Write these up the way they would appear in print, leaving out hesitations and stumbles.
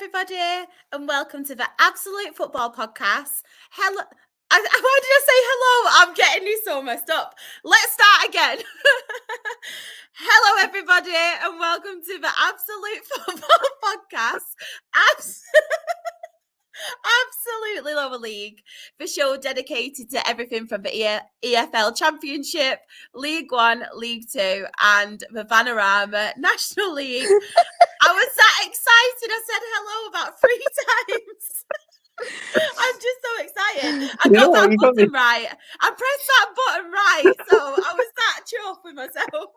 everybody, and welcome to the Absolute Football Podcast. Hello. Why did I say hello? I'm getting you so messed up. Let's start again. Hello, everybody, and welcome to the Absolute Football Podcast. Absolutely Lower League, the show dedicated to everything from the EFL Championship, League One, League Two, and the Vanarama National League. I was that excited. I said hello about 3 times. I'm just so excited. I got that button right. I pressed that button right, so I was that chuffed with myself.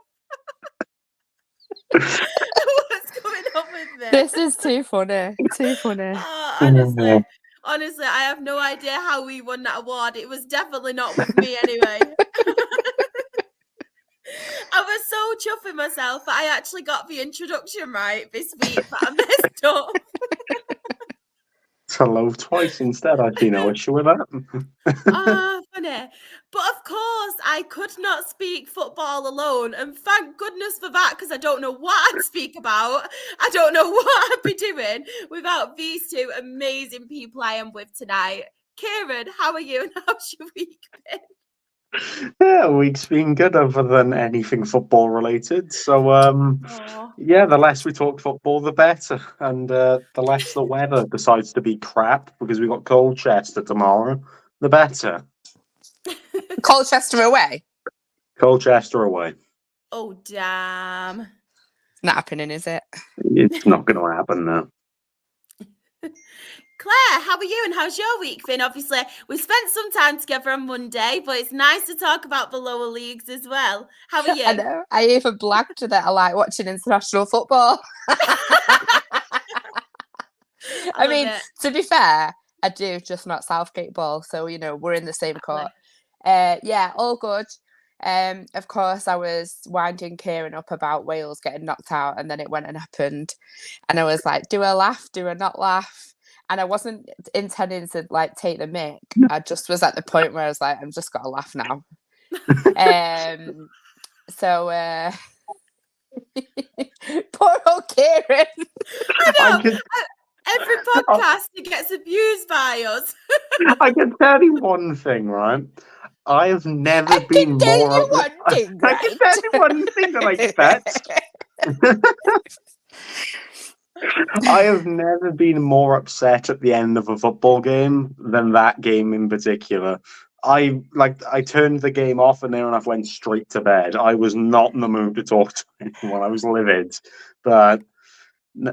What's going on with me? This is too funny. Too funny. Honestly, I have no idea how we won that award. It was definitely not with me anyway. I was so chuffed with myself that I actually got the introduction right this week, but I messed up. Hello twice instead. I see no issue with that. Funny. But of course, I could not speak football alone, and thank goodness for that, because I don't know what I'd speak about. I don't know what I'd be doing without these two amazing people I am with tonight. Kieran, how are you, and how's your week been? Yeah, week's been good other than anything football related. So, yeah, the less we talk football, the better. And the less the weather decides to be crap because we got Colchester tomorrow, the better. Colchester away? Colchester away. Oh, damn. It's not happening, is it? It's not going to happen now. Claire, how are you and how's your week been? Obviously, we spent some time together on Monday, but it's nice to talk about the lower leagues as well. How are you? I know. I even blagged that I like watching international football. I mean, to be fair, I do, just not Southgate ball. So, you know, we're in the same court. Yeah, all good. Of course, I was winding Kieran up about Wales getting knocked out, and then it went and happened. And I was like, do I laugh? Do I not laugh? And I wasn't intending to like take the mick. I just was at the point where I was like, I'm just gotta laugh now. So poor old Kieran. I know. Every podcast he gets abused by us. I can tell you one thing, right? I have never been more. I can tell you one thing that I expect. I have never been more upset at the end of a football game than that game in particular. I turned the game off and then I went straight to bed. I was not in the mood to talk to anyone. I was livid, but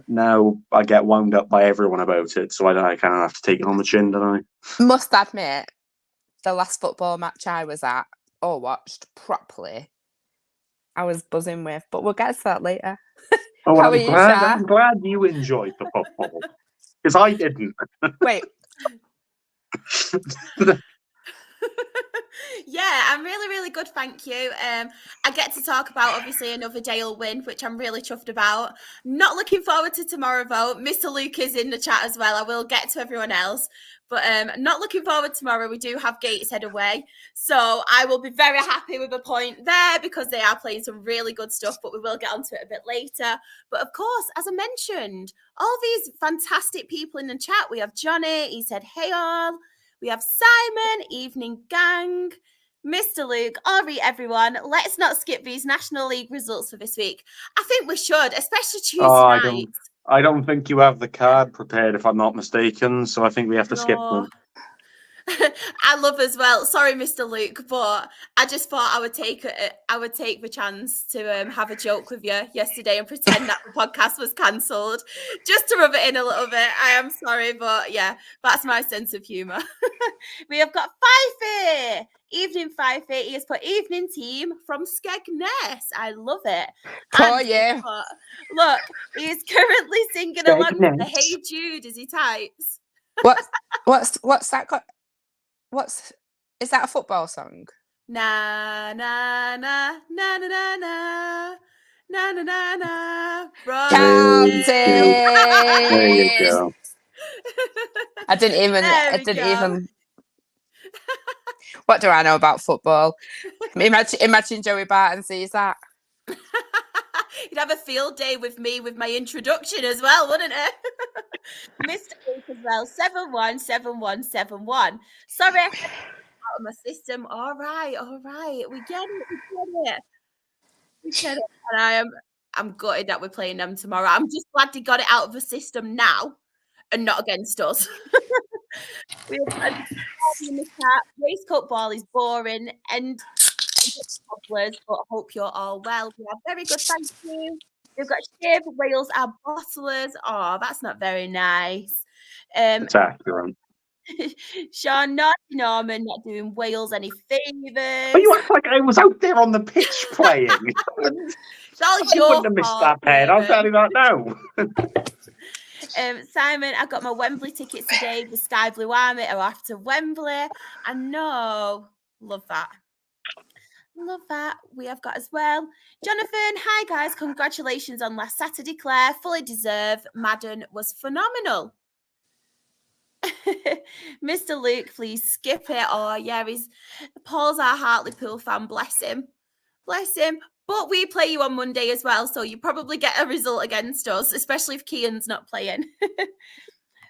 now I get wound up by everyone about it, so I kind of have to take it on the chin, don't I? Must admit, the last football match I was at or watched properly, I was buzzing with, but we'll get to that later. Oh, well, I'm glad you enjoyed the football, because I didn't. Wait. Yeah, I'm really, really good, thank you. I get to talk about, obviously, another Dale win, which I'm really chuffed about. Not looking forward to tomorrow, though. Mr. Luke is in the chat as well. I will get to everyone else. But not looking forward tomorrow. We do have Gateshead away. So I will be very happy with a point there because they are playing some really good stuff, but we will get onto it a bit later. But of course, as I mentioned, all these fantastic people in the chat. We have Johnny. He said, hey all. We have Simon, Evening Gang, Mr. Luke, Ori, everyone. Let's not skip these National League results for this week. I think we should, especially Tuesday night. I don't think you have the card prepared, if I'm not mistaken, so I think we have to skip them. I love as well. Sorry, Mr. Luke, but I just thought I would take the chance to have a joke with you yesterday and pretend that the podcast was cancelled, just to rub it in a little bit. I am sorry, but yeah, that's my sense of humour. We have got Fifey, Evening Fifey. He has put evening team from Skegness. I love it. Oh yeah. Look, he is currently singing along with the Hey Jude as he types. What's that got? Is that a football song? Na na na na na na na na na na na. Counting. There you go. I didn't even. What do I know about football? Imagine Joey Barton sees that. You'd have a field day with me with my introduction as well, wouldn't it? Mr. Luke as well. 7-1-7-1-7-1. Sorry, I had out of my system. All right. We get it. And I'm gutted that we're playing them tomorrow. I'm just glad they got it out of the system now and not against us. We have in the chat. Waistcoat ball is boring and cobblers, but I hope you're all well. We are very good, thank you. We've got Shiv, Wales are bottlers. Oh, that's not very nice. It's accurate. Sean, not Norman, not doing Wales any favours. But you act like I was out there on the pitch playing. I wouldn't have missed that pen. I'll tell you that now. Simon, I got my Wembley tickets today. The Sky Blue Army are off to Wembley. I know. Love that. We have got as well. Jonathan, hi guys. Congratulations on last Saturday, Claire. Fully deserved. Madden was phenomenal. Mr. Luke, please skip it. Oh, yeah, Paul's our Hartlepool fan. Bless him. But we play you on Monday as well, so you probably get a result against us, especially if Kian's not playing.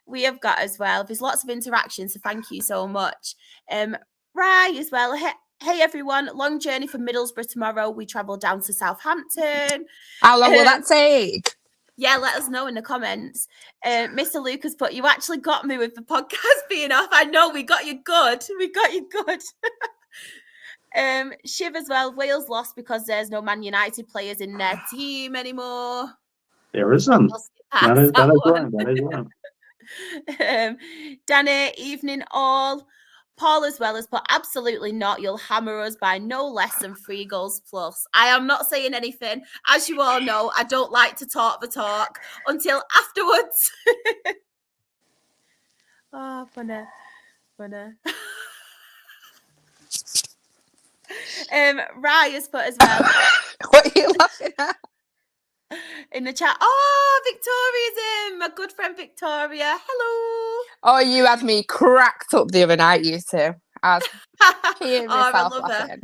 We have got as well. There's lots of interaction, so thank you so much. Rye as well. Hey everyone, long journey from Middlesbrough tomorrow. We travel down to Southampton. How long will that take? Yeah, let us know in the comments. Mr. Lucas put, you actually got me with the podcast being off. I know, we got you good. Shiv as well. Wales lost because there's no Man United players in their team anymore. There isn't. That is right. Danny, evening all. Paul as well has put, absolutely not. You'll hammer us by no less than 3 goals plus. I am not saying anything. As you all know, I don't like to talk the talk until afterwards. Oh, funny. Rye has put as well. What are you laughing at? In the chat. Oh, Victoria's in. My good friend Victoria. Hello. Oh, you had me cracked up the other night, you two. I was peeing myself laughing.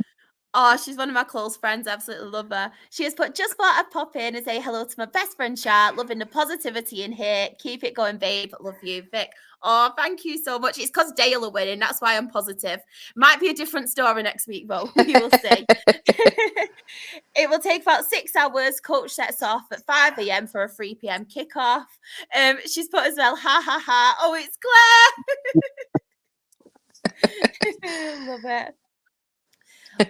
Oh, she's one of my close friends. I absolutely love her. She has put, just thought I'd pop in and say hello to my best friend, Char. Loving the positivity in here. Keep it going, babe. Love you, Vic. Oh, thank you so much. It's because Dale are winning. That's why I'm positive. Might be a different story next week, though. We will see. It will take about 6 hours. Coach sets off at 5 a.m. for a 3 p.m. kickoff. She's put as well, ha, ha, ha. Oh, it's Claire. Love it.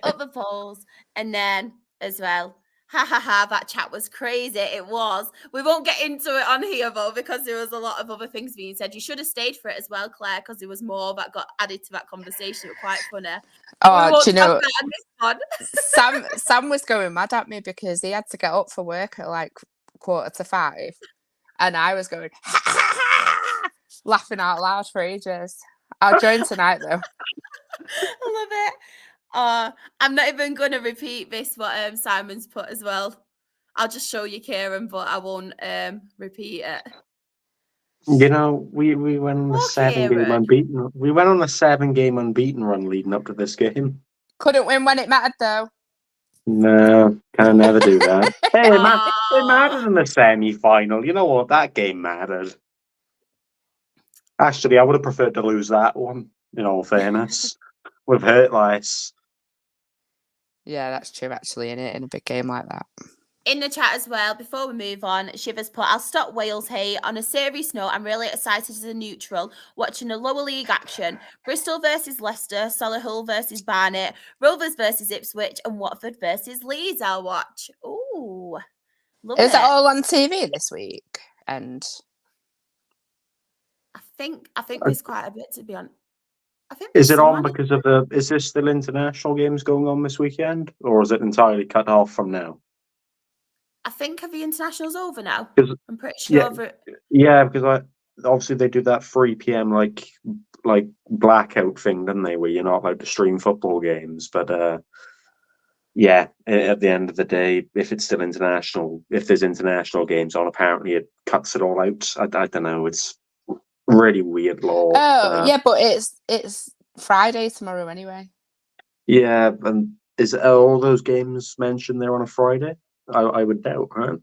Up the polls. And then as well, ha ha ha, that chat was crazy. It was. We won't get into it on here though, because there was a lot of other things being said. You should have stayed for it as well, Claire, because there was more that got added to that conversation. It was quite funny. Oh, do you know, Sam was going mad at me because he had to get up for work at like 4:45, and I was going laughing out loud for ages. I'll join tonight though. I love it. I'm not even going to repeat this, what Simon's put as well. I'll just show you, Kieran, but I won't repeat it. You know, we went on a 7-game unbeaten. We went on a 7-game unbeaten run leading up to this game. Couldn't win when it mattered, though. No, can never do that. Hey, it mattered in the semi-final. You know what? That game mattered. Actually, I would have preferred to lose that one, in all fairness. We've hurt less. Yeah, that's true, actually, in a big game like that. In the chat as well, before we move on, Shivers put, I'll stop Wales hate. On a serious note, I'm really excited as a neutral watching the lower league action. Bristol versus Leicester, Solihull versus Barnet, Rovers versus Ipswich, and Watford versus Leeds I'll watch. Ooh, love it. Is it all on TV this week? And I think there's quite a bit, to be honest. Is it on because of is there still international games going on this weekend, or is it entirely cut off from now? I think the international's over now. I'm pretty sure. Yeah, because obviously they do that 3 p.m. like blackout thing, don't they? Where you're not allowed to stream football games. But yeah, at the end of the day, if it's still international, if there's international games on, apparently it cuts it all out. I don't know. It's really weird law. Oh, yeah, but it's Friday tomorrow anyway. Yeah, and is all those games mentioned there on a Friday? I would doubt, right?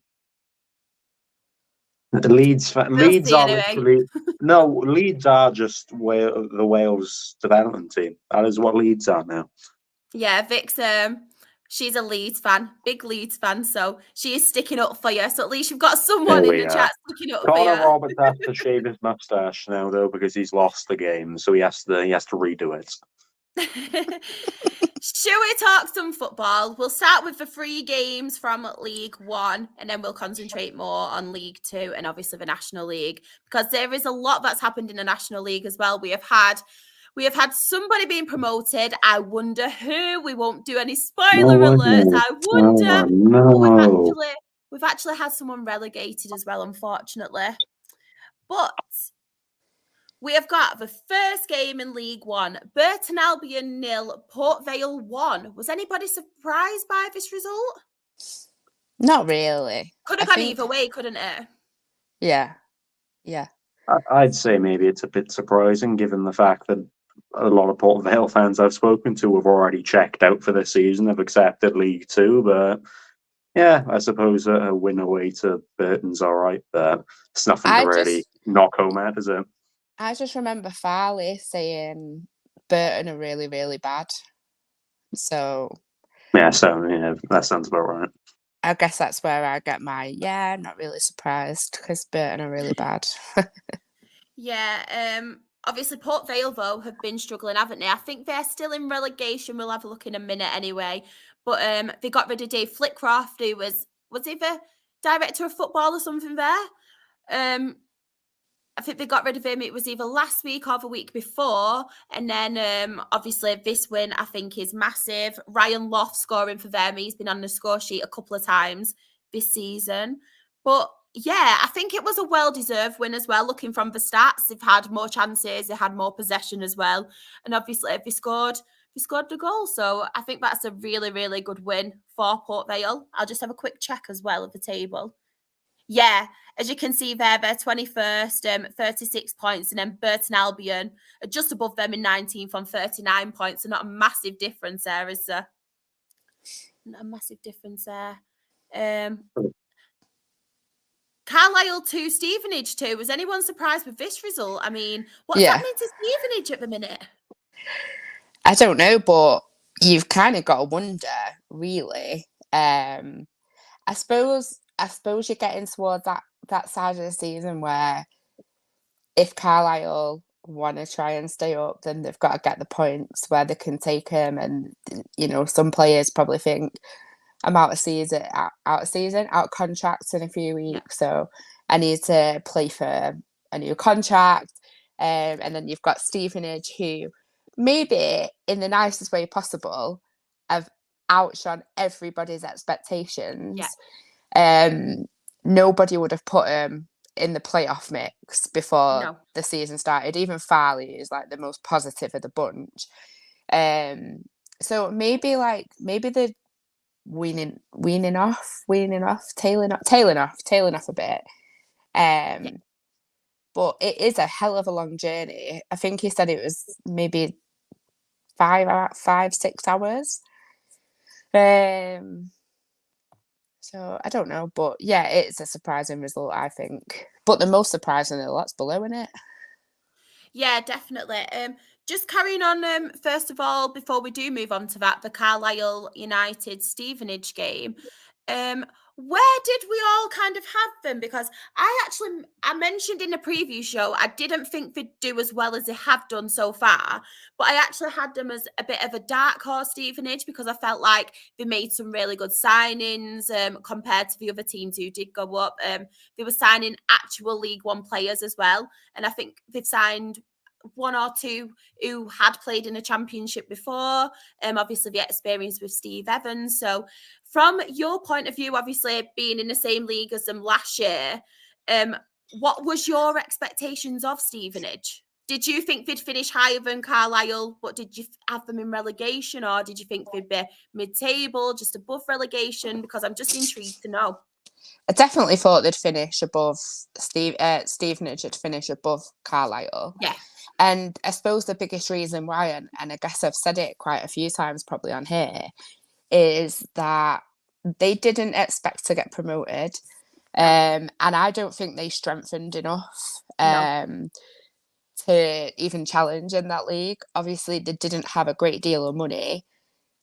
Leeds We'll see are anyway. literally Leeds are just the Wales development team. That is what Leeds are now. Yeah, Vic's she's a Leeds fan, big Leeds fan, so she is sticking up for you. So at least you've got someone in the chat sticking up for you. Connor Roberts has to shave his mustache now though because he's lost the game, so he has to redo it. Shall we talk some football? We'll start with the 3 games from League One, and then we'll concentrate more on League Two and obviously the National League, because there is a lot that's happened in the National League as well. We have had somebody being promoted. I wonder who. We won't do any spoiler alerts. I wonder. No. We've actually had someone relegated as well, unfortunately. But we have got the first game in League One. Burton Albion 0, Port Vale 1. Was anybody surprised by this result? Not really. Could have gone either way, couldn't it? Yeah. I'd say maybe it's a bit surprising given the fact that a lot of Port Vale fans I've spoken to have already checked out for this season, have accepted League Two, but yeah, I suppose a win away to Burton's all right, but it's nothing to really knock home at, is it? I just remember Farley saying Burton are really, really bad. So yeah, that sounds about right. I guess that's where I get my, I'm not really surprised because Burton are really bad. Yeah, obviously Port Vale, though, have been struggling, haven't they? I think they're still in relegation. We'll have a look in a minute anyway. But they got rid of Dave Flitcroft, who was he the director of football or something there? I think they got rid of him. It was either last week or the week before. And then, obviously, this win, I think, is massive. Ryan Loft scoring for them. He's been on the score sheet a couple of times this season. But, yeah, I think it was a well-deserved win as well. Looking from the stats, they've had more chances. They had more possession as well. And, obviously, they scored the goal. So I think that's a really, really good win for Port Vale. I'll just have a quick check as well of the table. Yeah, as you can see there, they're 21st, 36 points, and then Burton Albion are just above them in 19th on 39 points. So not a massive difference there, is there? Not a massive difference there. Carlisle 2, Stevenage 2. Was anyone surprised with this result? I mean, what's happening to Stevenage at the minute? I don't know, but you've kind of got to wonder, really. I suppose you're getting towards that side of the season where if Carlisle want to try and stay up, then they've got to get the points where they can take them. And, some players probably think, I'm out of contract in a few weeks, so I need to play for a new contract. And then you've got Stevenage, who maybe in the nicest way possible have outshone everybody's expectations. Nobody would have put him in the playoff mix before the season started. Even Farley is like the most positive of the bunch. So maybe they're weaning off, tailing off a bit. But it is a hell of a long journey. I think he said it was maybe 5-6 hours. So I don't know, but yeah, it's a surprising result, I think. But the most surprising are the lots below, isn't it? Yeah, definitely. Just carrying on, first of all, before we do move on to that, the Carlisle United Stevenage game. Where did we all kind of have them? Because I mentioned in the preview show, I didn't think they'd do as well as they have done so far, but I actually had them as a bit of a dark horse Stevenage because I felt like they made some really good signings compared to the other teams who did go up. They were signing actual League One players as well. And I think they've signed one or two who had played in a championship before, obviously the experience with Steve Evans. So from your point of view, obviously being in the same league as them last year, what was your expectations of Stevenage? Did you think they'd finish higher than Carlisle, but did you have them in relegation, or did you think they'd be mid-table, just above relegation? Because I'm just intrigued to know. I definitely thought they'd finish above Stevenage would finish above Carlisle. Yeah. And I suppose the biggest reason why, and I guess I've said it quite a few times probably on here, is that they didn't expect to get promoted. And I don't think they strengthened enough to even challenge in that league. Obviously, they didn't have a great deal of money.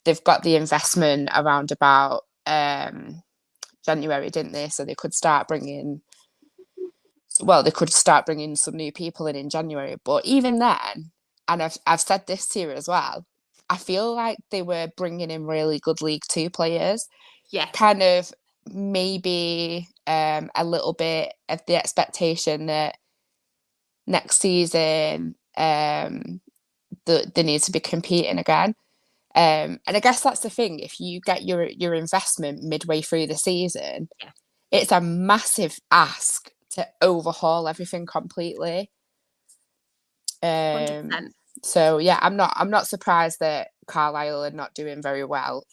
They've got the investment around about January, didn't they? So they could start bringing some new people in January. But even then, and I've said this to you as well, I feel like they were bringing in really good League Two players. Yeah. Kind of maybe a little bit of the expectation that next season they need to be competing again. And I guess that's the thing. If you get your investment midway through the season, it's a massive ask to overhaul everything completely. 100%. So yeah, I'm not surprised that Carlisle are not doing very well.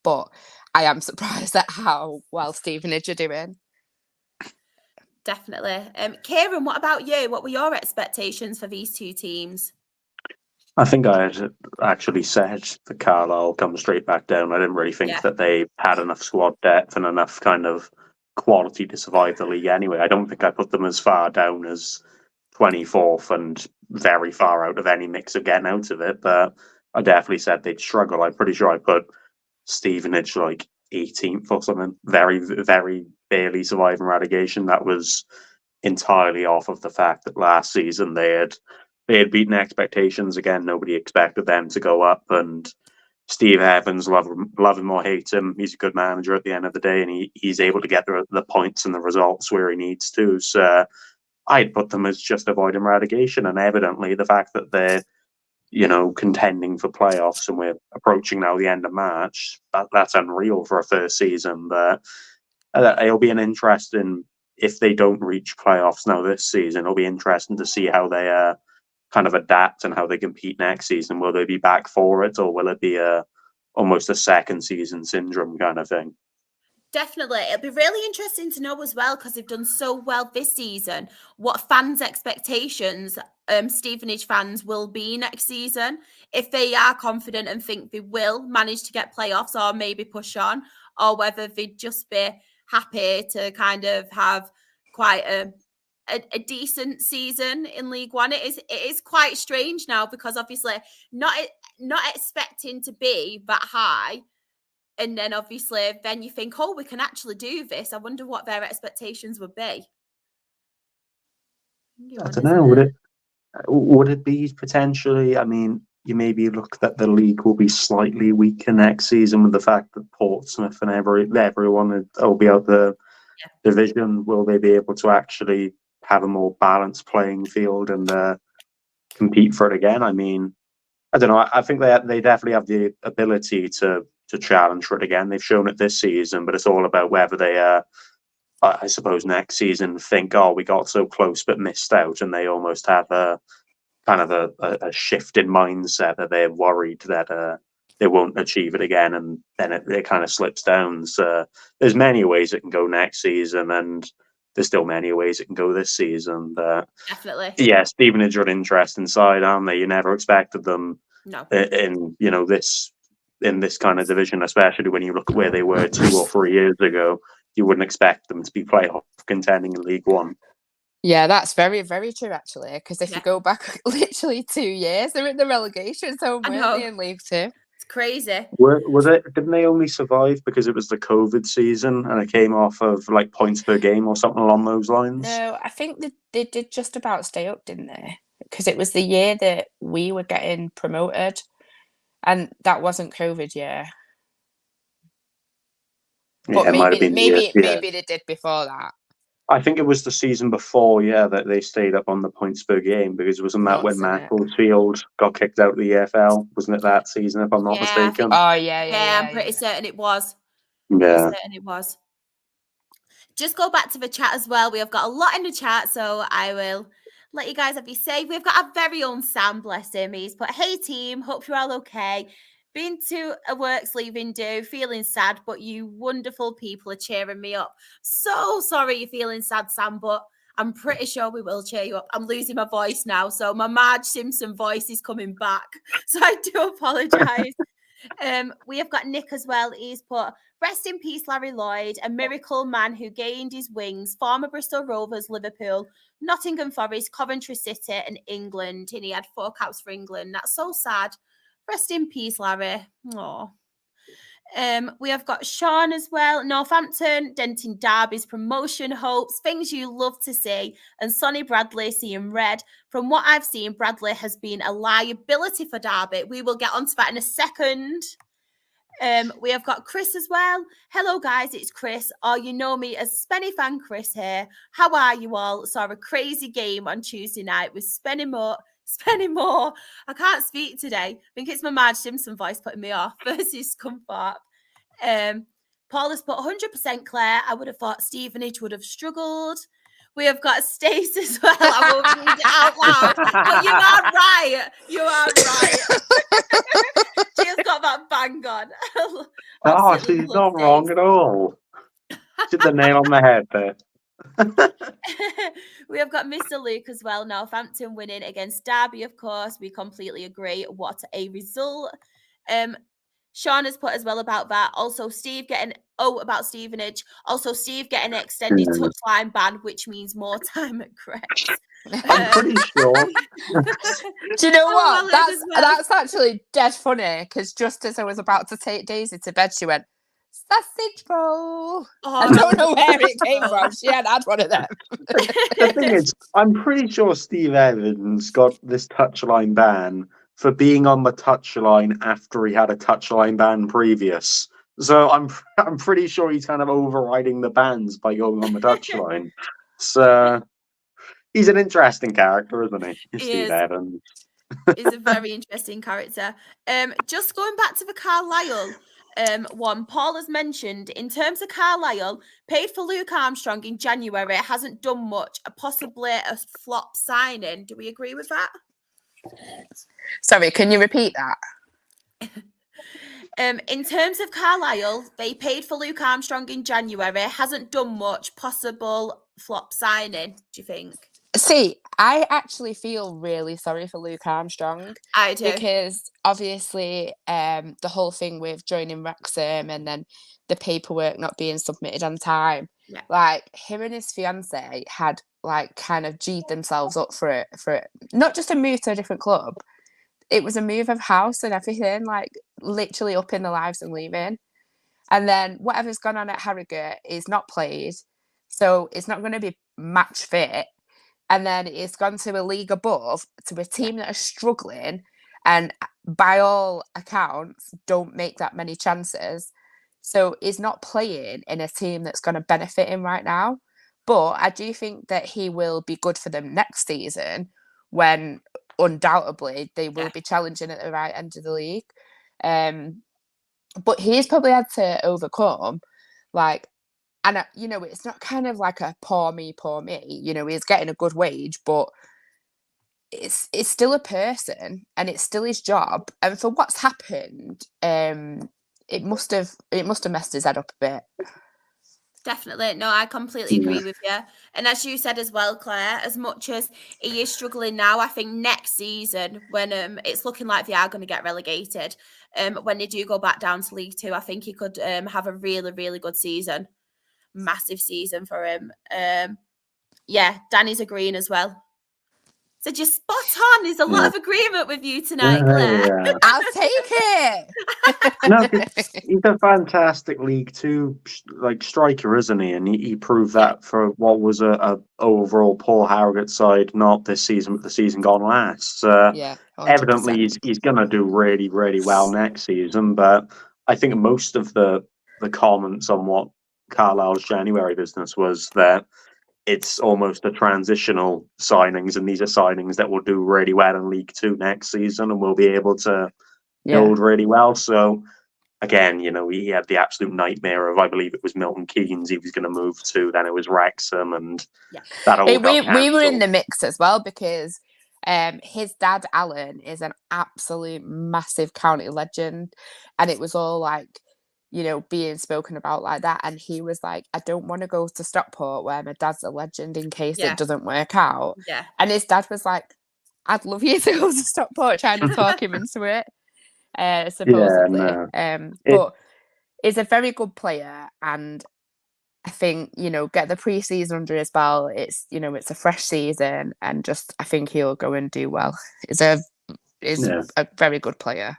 But I am surprised at how well Stevenage are doing. Definitely. Kieran, what about you? What were your expectations for these two teams? I think I had actually said that Carlisle come straight back down. I didn't really think that they had enough squad depth and enough kind of quality to survive the league anyway. I don't think I put them as far down as 24th and very far out of any mix of getting out of it, but I definitely said they'd struggle. I'm pretty sure I put Stevenage like 18th or something, very, very barely surviving relegation. That was entirely off of the fact that last season they had beaten expectations again. Nobody expected them to go up, and Steve Evans, love him or hate him, he's a good manager at the end of the day, and he's able to get the points and the results where he needs to. So I'd put them as just avoiding relegation, and evidently the fact that they're contending for playoffs and we're approaching now the end of March, that's unreal for a first season. But it'll be an interesting, if they don't reach playoffs now this season, it'll be interesting to see how they kind of adapt and how they compete next season. Will they be back for it, or will it be almost a second season syndrome kind of thing? Definitely. It'll be really interesting to know as well, because they've done so well this season, what fans' expectations Stevenage fans will be next season. If they are confident and think they will manage to get playoffs or maybe push on, or whether they'd just be happy to kind of have quite a decent season in League One. It is quite strange now, because obviously not expecting to be that high. And then obviously, then you think, oh, we can actually do this. I wonder what their expectations would be. I don't know. Would it be potentially? I mean, you maybe look that the league will be slightly weaker next season with the fact that Portsmouth and everyone will be out the division. Will they be able to actually have a more balanced playing field and compete for it again? I mean, I don't know. I think they definitely have the ability to challenge for it again. They've shown it this season, but it's all about whether they, I suppose, next season think, oh, we got so close but missed out, and they almost have a kind of a shift in mindset that they're worried that they won't achieve it again, and then it kind of slips down. So there's many ways it can go next season, and there's still many ways it can go this season. But definitely, yeah, Stevenage are an interesting side, aren't they? You never expected them in this kind of division, especially when you look at where they were 2 or 3 years ago. You wouldn't expect them to be playoff contending in League One. Yeah, that's very, very true, actually. Because if you go back literally 2 years, they're in the relegation zone, weren't they, in League Two? It's crazy. Didn't they only survive because it was the COVID season and it came off of like points per game or something along those lines? No, I think they did just about stay up, didn't they? Because it was the year that we were getting promoted. And that wasn't COVID year. But maybe they did before that. I think it was the season before, that they stayed up on the points per game, because wasn't that when Macclesfield got kicked out of the EFL? Wasn't it that season, if I'm not mistaken? I'm pretty certain it was. Yeah. Pretty certain it was. Just go back to the chat as well. We have got a lot in the chat, so I will let you guys have your say. We've got our very own Sam, bless him. He's put, hey team, hope you're all okay. Been to a works leaving do, feeling sad, but you wonderful people are cheering me up. So sorry you're feeling sad, Sam, but I'm pretty sure we will cheer you up. I'm losing my voice now, so my Marge Simpson voice is coming back. So I do apologise. We have got Nick as well. He's put, rest in peace, Larry Lloyd, a miracle man who gained his wings, former Bristol Rovers, Liverpool, Nottingham Forest, Coventry City and England. And he had 4 caps for England. That's so sad. Rest in peace, Larry. Aww. We have got Sean as well. Northampton, denting Derby's promotion hopes, things you love to see. And Sonny Bradley seeing red. From what I've seen, Bradley has been a liability for Derby. We will get onto that in a second. We have got Chris as well. Hello, guys, it's Chris. Or you know me as Spenny fan Chris here. How are you all? Saw a crazy game on Tuesday night with Spenny Moore. I can't speak today. I think it's my Marge Simpson voice putting me off versus Comfort. Paul has put 100% Claire. I would have thought Stevenage would have struggled. We have got Stace as well. I won't read it out loud. But you are right. You are right. She has got that bang on. Oh, she's not wrong at all. Hit the nail on the head there. We have got Mr. Luke as well. Northampton winning against Derby, of course. We completely agree. What a result. Sean has put as well about that. Also, Steve getting about Stevenage. Also, Steve getting an extended touchline ban, which means more time at Crest. I'm pretty sure. Do you know what? That's actually dead funny, because just as I was about to take Daisy to bed, she went, sausage roll. I don't know where it came from. She had one of them. The thing is, I'm pretty sure Steve Evans got this touchline ban for being on the touchline after he had a touchline ban previous. So I'm pretty sure he's kind of overriding the bans by going on the touchline. So he's an interesting character, isn't he? Steve Evans. He's a very interesting character. Just going back to the Carlisle one, Paul has mentioned, in terms of Carlisle, paid for Luke Armstrong in January, hasn't done much, possibly a flop signing. Do we agree with that? Sorry, can you repeat that? In terms of Carlisle, they paid for Luke Armstrong in January, hasn't done much, possible flop signing, do you think? See, I actually feel really sorry for Luke Armstrong. I do. Because obviously the whole thing with joining Wrexham and then the paperwork not being submitted on time, like him and his fiancée had like kind of G'd themselves up for it, not just a move to a different club. It was a move of house and everything, like literally upping their lives and leaving. And then whatever's gone on at Harrogate is not played, so it's not going to be match fit. And then it's gone to a league above, to a team that are struggling and by all accounts don't make that many chances. So he's not playing in a team that's going to benefit him right now. But I do think that he will be good for them next season, when undoubtedly they will be challenging at the right end of the league. But he's probably had to overcome, like, and, you know, it's not kind of like a poor me. You know, he's getting a good wage, but it's still a person and it's still his job. And for what's happened, it must have messed his head up a bit. Definitely. No, I completely agree with you. And as you said as well, Claire, as much as he is struggling now, I think next season, when it's looking like they are going to get relegated, when they do go back down to League Two, I think he could have a really, really good season. Massive season for him. Danny's agreeing as well. So just spot on. There's a lot of agreement with you tonight, Claire. Yeah. I'll take it. No, he's a fantastic League Two striker, isn't he? And he proved that for what was a overall poor Harrogate side, not this season, but the season gone last. Evidently, he's going to do really, really well next season. But I think most of the comments on what Carlisle's January business was that it's almost a transitional signings, and these are signings that will do really well in League Two next season and will be able to build really well. So again, you know, he had the absolute nightmare of, I believe it was Milton Keynes he was going to move to, then it was Wrexham, and that all we were in the mix as well, because his dad Alan is an absolute massive county legend, and it was all like, you know, being spoken about like that. And he was like, I don't want to go to Stockport where my dad's a legend in case it doesn't work out. And his dad was like, I'd love you to go to Stockport, trying to talk him into it. supposedly. no. But he's a very good player, and I think, get the pre-season under his belt. It's, it's a fresh season, and just I think he'll go and do well. He's a very good player.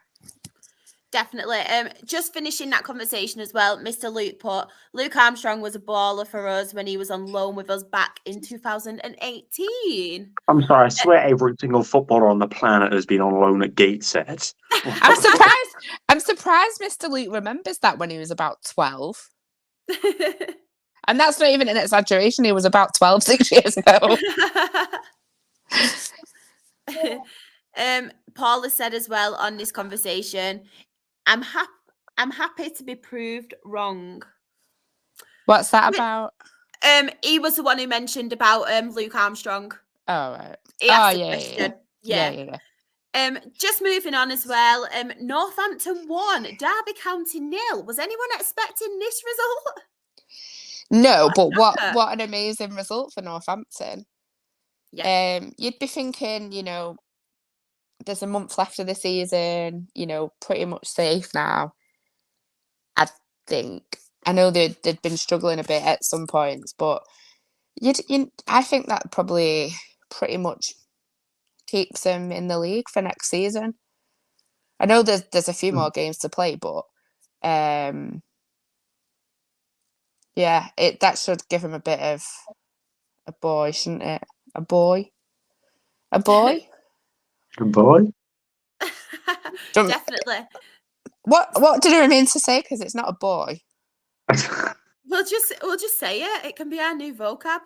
Definitely. Just finishing that conversation as well, Mr. Luke put, Luke Armstrong was a baller for us when he was on loan with us back in 2018. I'm sorry, I swear every single footballer on the planet has been on loan at Gateshead. I'm surprised Mr. Luke remembers that when he was about 12. And that's not even an exaggeration. He was about 12, 6 years ago. Paul has said as well on this conversation, I'm happy to be proved wrong. What's that about? He was the one who mentioned about Luke Armstrong. Oh, right. He asked the question. Yeah. Just moving on as well. Northampton 1, Derby County 0. Was anyone expecting this result? No, but what an amazing result for Northampton. Yeah. You'd be thinking, there's a month left of the season, pretty much safe now. I think. I know they'd been struggling a bit at some points, but I think that probably pretty much keeps them in the league for next season. I know there's a few more games to play, but that should give him a bit of a boy, shouldn't it? A boy? A boy? Good boy. Definitely. What did I mean to say? Because it's not a boy. We'll just say it. It can be our new vocab.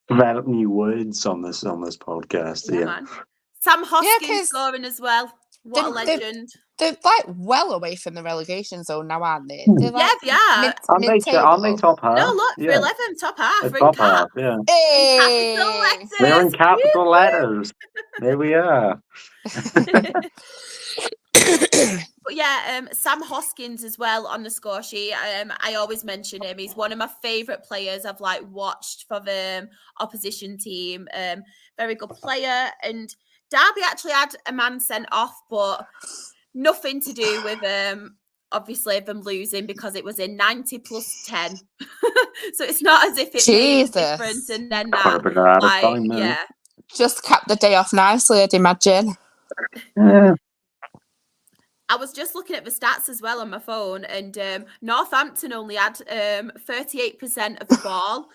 Develop new words on this podcast. Yeah. Man. Sam Hoskins scoring as well. What a legend. They're like well away from the relegation zone now, aren't they? They are. Aren't they top half? No, look, for 11, top half. They're top half, yeah. Hey! Capital letters. They're in capital letters. There we are. But Sam Hoskins as well on the score sheet. I always mention him. He's one of my favourite players I've watched for the opposition team. Very good player. And Derby actually had a man sent off, but nothing to do with obviously them losing, because it was in 90 plus 10. So it's not as if it made a difference. And then that, just capped the day off nicely, I'd imagine. Yeah. I was just looking at the stats as well on my phone, and Northampton only had 38% of the ball.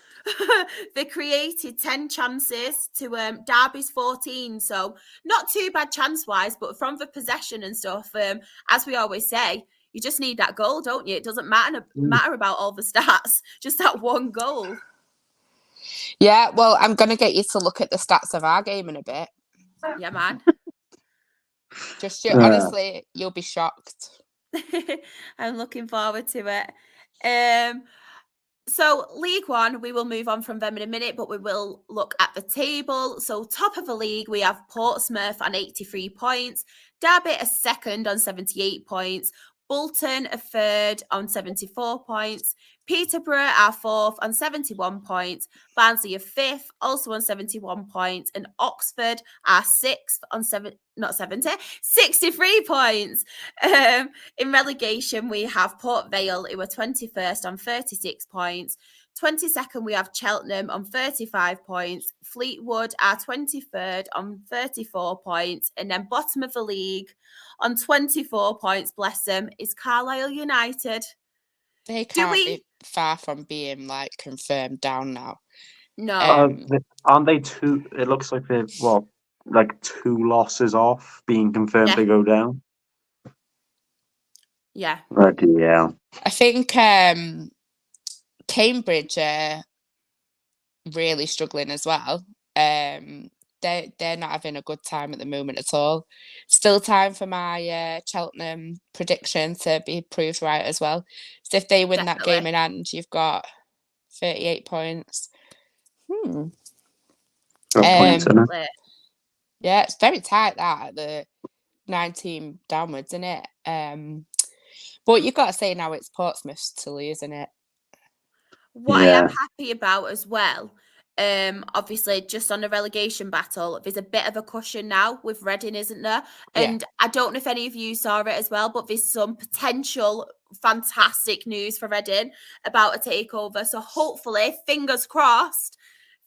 They created 10 chances to Derby's 14, so not too bad chance-wise, but from the possession and stuff, as we always say, you just need that goal, don't you? It doesn't matter about all the stats, just that one goal. Yeah, well, I'm going to get you to look at the stats of our game in a bit. Yeah, man. Honestly, you'll be shocked. I'm looking forward to it. So League One, we will move on from them in a minute, but we will look at the table. So top of the league, we have Portsmouth on 83 points, Derby a second on 78 points, Bolton a third on 74 points, Peterborough are fourth on 71 points, Barnsley are fifth, also on 71 points, and Oxford are sixth on 63 points. In relegation, we have Port Vale, who are 21st on 36 points. 22nd, we have Cheltenham on 35 points. Fleetwood are 23rd on 34 points. And then bottom of the league on 24 points, bless them, is Carlisle United. They can't be far from being confirmed down now. No. Aren't they two? It looks like they're, two losses off being confirmed to go down. Yeah. Yeah. I think Cambridge are really struggling as well. They're not having a good time at the moment at all. Still time for my Cheltenham prediction to be proved right as well. So if they win that game in hand, you've got 38 points. Points in it. Yeah, it's very tight that, the 19 downwards, isn't it? But you've got to say now it's Portsmouth to lose, isn't it? What I am happy about as well, obviously just on the relegation battle, there's a bit of a cushion now with Reading, isn't there? And I don't know if any of you saw it as well, but there's some potential fantastic news for Reading about a takeover. So hopefully, fingers crossed,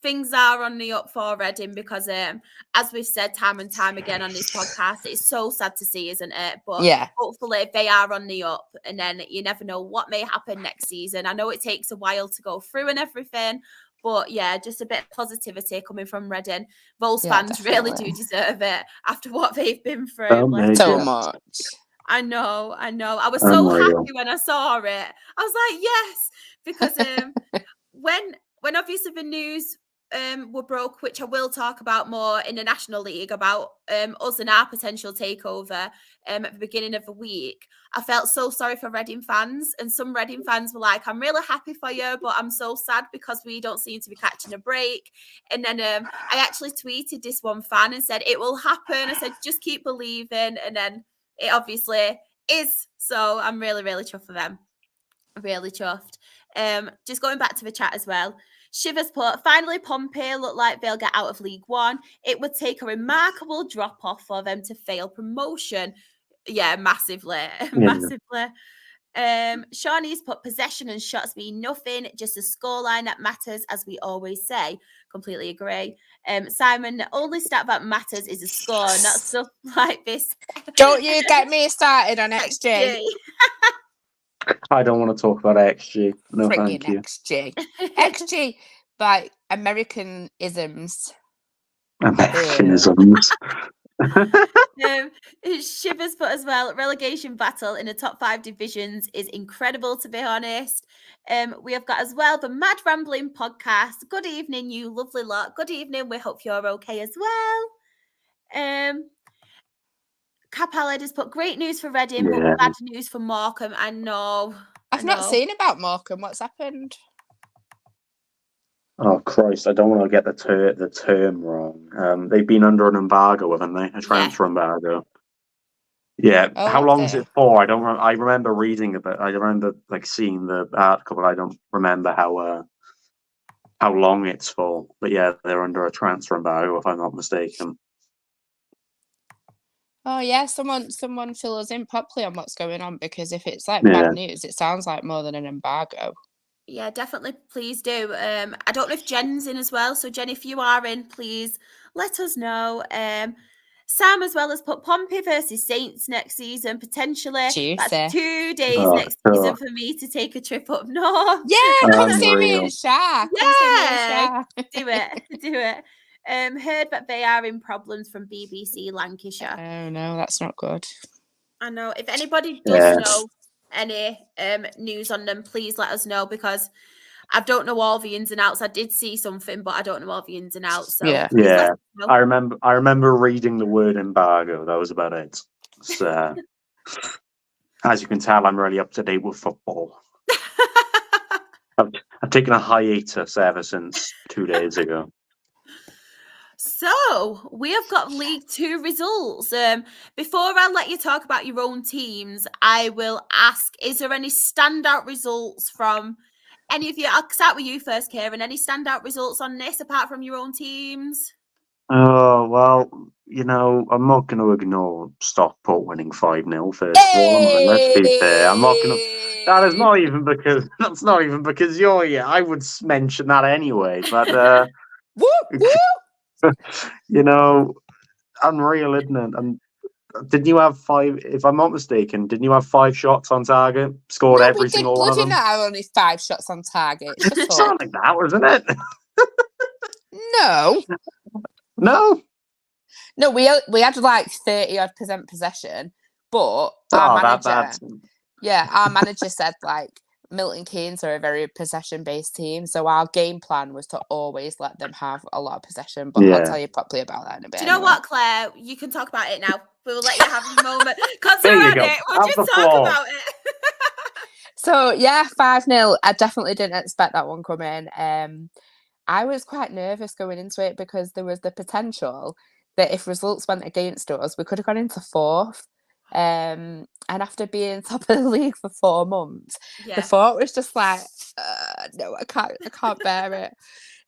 things are on the up for Reading, because as we've said time and time again on this podcast, it's so sad to see, isn't it? But hopefully they are on the up, and then you never know what may happen next season. I know it takes a while to go through and everything, but yeah, just a bit of positivity coming from Reading. Wolves fans really do deserve it after what they've been through. So much. I know. I was so happy when I saw it. I was like, yes, because when obviously the news were broke, which I will talk about more in the National League, about us and our potential takeover at the beginning of the week, I felt so sorry for Reading fans, and some Reading fans were like, I'm really happy for you, but I'm so sad because we don't seem to be catching a break. And then I actually tweeted this one fan and said, it will happen. I said, just keep believing. And then it obviously is. So I'm really, really chuffed for them. Really chuffed. Just going back to the chat as well. Shivers put, finally Pompey look like they'll get out of League One. It would take a remarkable drop-off for them to fail promotion. Yeah, massively. Massively. Shawnee's put, possession and shots mean nothing, just a scoreline that matters, as we always say. Completely agree. Simon, the only stat that matters is a score, not stuff like this. Don't you get me started on XG. I don't want to talk about XG. No, Friggin' thank you. XG. XG, like Americanisms. Americanisms. Shivers put as well, relegation battle in the top 5 divisions is incredible, to be honest. We have got as well the Mad Rambling podcast. Good evening, you lovely lot. Good evening. We hope you're okay as well. Capaled has put, great news for Reading, but bad news for Morecambe. I know. I've not seen about Morecambe. What's happened? Oh Christ! I don't want to get the term wrong. They've been under an embargo, haven't they? A transfer embargo. Yeah. How long is it for? I remember reading about. I remember seeing the article, but I don't remember how long it's for. But yeah, they're under a transfer embargo, if I'm not mistaken. Oh yeah, someone fill us in properly on what's going on, because if it's bad news, it sounds like more than an embargo. Yeah, definitely. Please do. I don't know if Jen's in as well. So Jen, if you are in, please let us know. Sam as well has put Pompey versus Saints next season, potentially. Juicy. That's 2 days next season for me to take a trip up north. Yeah, come see me in Shah. Yeah, do it. Heard that they are in problems from BBC Lancashire. Oh no, that's not good. I know. If anybody does know any news on them, please let us know, because I don't know all the ins and outs. I did see something, but I don't know all the ins and outs. So yeah. I remember reading the word embargo. That was about it. So, as you can tell, I'm really up to date with football. I've taken a hiatus ever since 2 days ago. So we have got League Two results. Before I let you talk about your own teams, I will ask, is there any standout results from any of you? I'll start with you first, Kieran. Any standout results on this apart from your own teams? Oh, well, I'm not going to ignore Stockport winning 5-0 first of all. Let's be fair. I'm not going to. That's not even because you're here. I would mention that anyway. But, unreal, isn't it? And didn't you have 5? If I'm not mistaken, didn't you have 5 shots on target? Scored every single one of them. Not only 5 shots on target. It's not like that, wasn't it? No, we had 30% possession, but our manager said Milton Keynes are a very possession-based team, so our game plan was to always let them have a lot of possession. But I'll tell you properly about that in a bit. Do you know what, Claire? You can talk about it now. We will let you have a moment. Because we're on it. We'll just talk about it. So, 5-0. I definitely didn't expect that one coming. I was quite nervous going into it, because there was the potential that if results went against us, we could have gone into 4th. And after being top of the league for 4 months, the thought was just no, I can't bear it.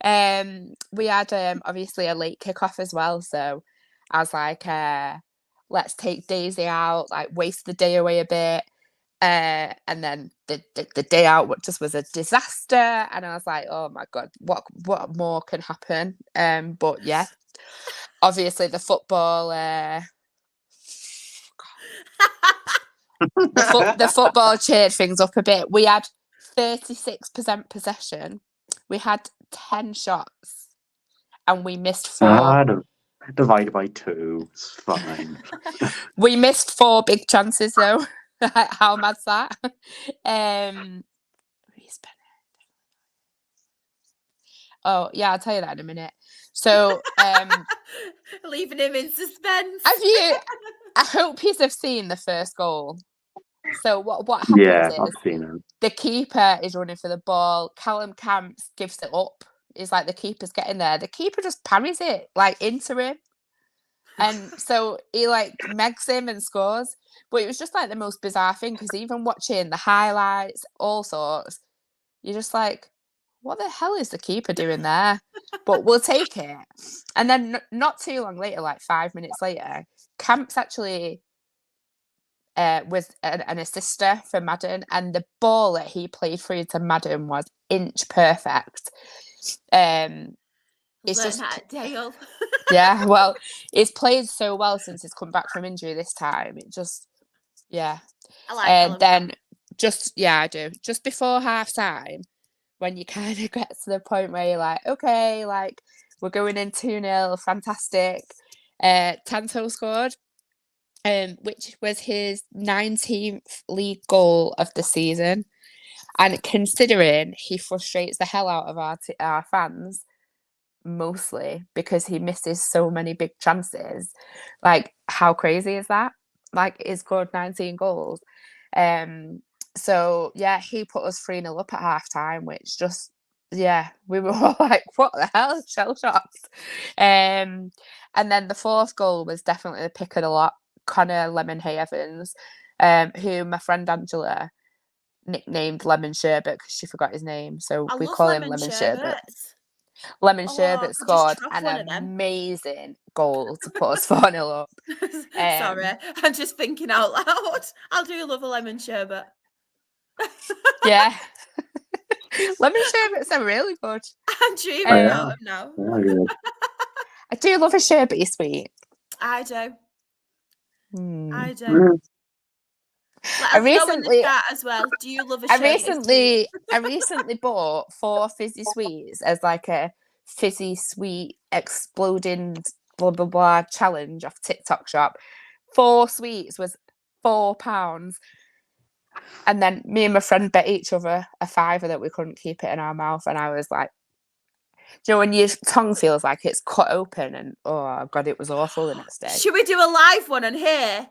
We had obviously a late kickoff as well, so I was like, let's take Daisy out, like waste the day away a bit. And then the day out just was a disaster, and I was like, oh my god, what more can happen? But yeah, obviously the football the football cheered things up a bit. We had 36% possession, we had 10 shots, and we missed 4. Divided by 2, it's fine. We missed 4 big chances though. How mad's that? Oh yeah, I'll tell you that in a minute. So leaving him in suspense. I hope you have seen the first goal. So what happens is I've seen it. The keeper is running for the ball. Callum Camps gives it up. It's like the keeper's getting there. The keeper just parries it like into him. And so he like megs him and scores. But it was just like the most bizarre thing, because even watching the highlights, all sorts, you're just like, what the hell is the keeper doing there? But we'll take it. And then not too long later, like 5 minutes later, Camps actually was an assister for Madden, and the ball that he played through to Madden was inch perfect. It's just Dale. yeah, well, he's played so well since he's come back from injury this time. It just, yeah. I like then I do. Just before half time, when you kind of get to the point where you're like, okay, like we're going in 2-0, fantastic. Tanto scored, which was his 19th league goal of the season. And considering he frustrates the hell out of our fans, mostly because he misses so many big chances, like how crazy is that? Like, he scored 19 goals. So yeah, he put us 3-0 up at half time, which just, yeah, we were all like, what the hell, shell shocked. And then the 4th goal was definitely the pick of the lot. Connor Lemonhay Evans, who my friend Angela nicknamed Lemon Sherbet because she forgot his name, so we call him Lemon Sherbet. Lemon Sherbet scored an amazing goal to put us 4-0 up. Sorry, I'm just thinking out loud. I do love a lemon sherbet. Yeah. Lemon sherbets are really good. I'm dreaming about them now. I do love a sherbety sweet. I do. I do. Mm. I recently as well. Do you love a sherbet? I recently bought 4 fizzy sweets as like a fizzy sweet exploding blah blah blah challenge off TikTok shop. 4 sweets was £4. And then me and my friend bet each other a £5 that we couldn't keep it in our mouth, and I was like, do you know when your tongue feels like it's cut open, and oh god, it was awful the next day. Should we do a live one on here?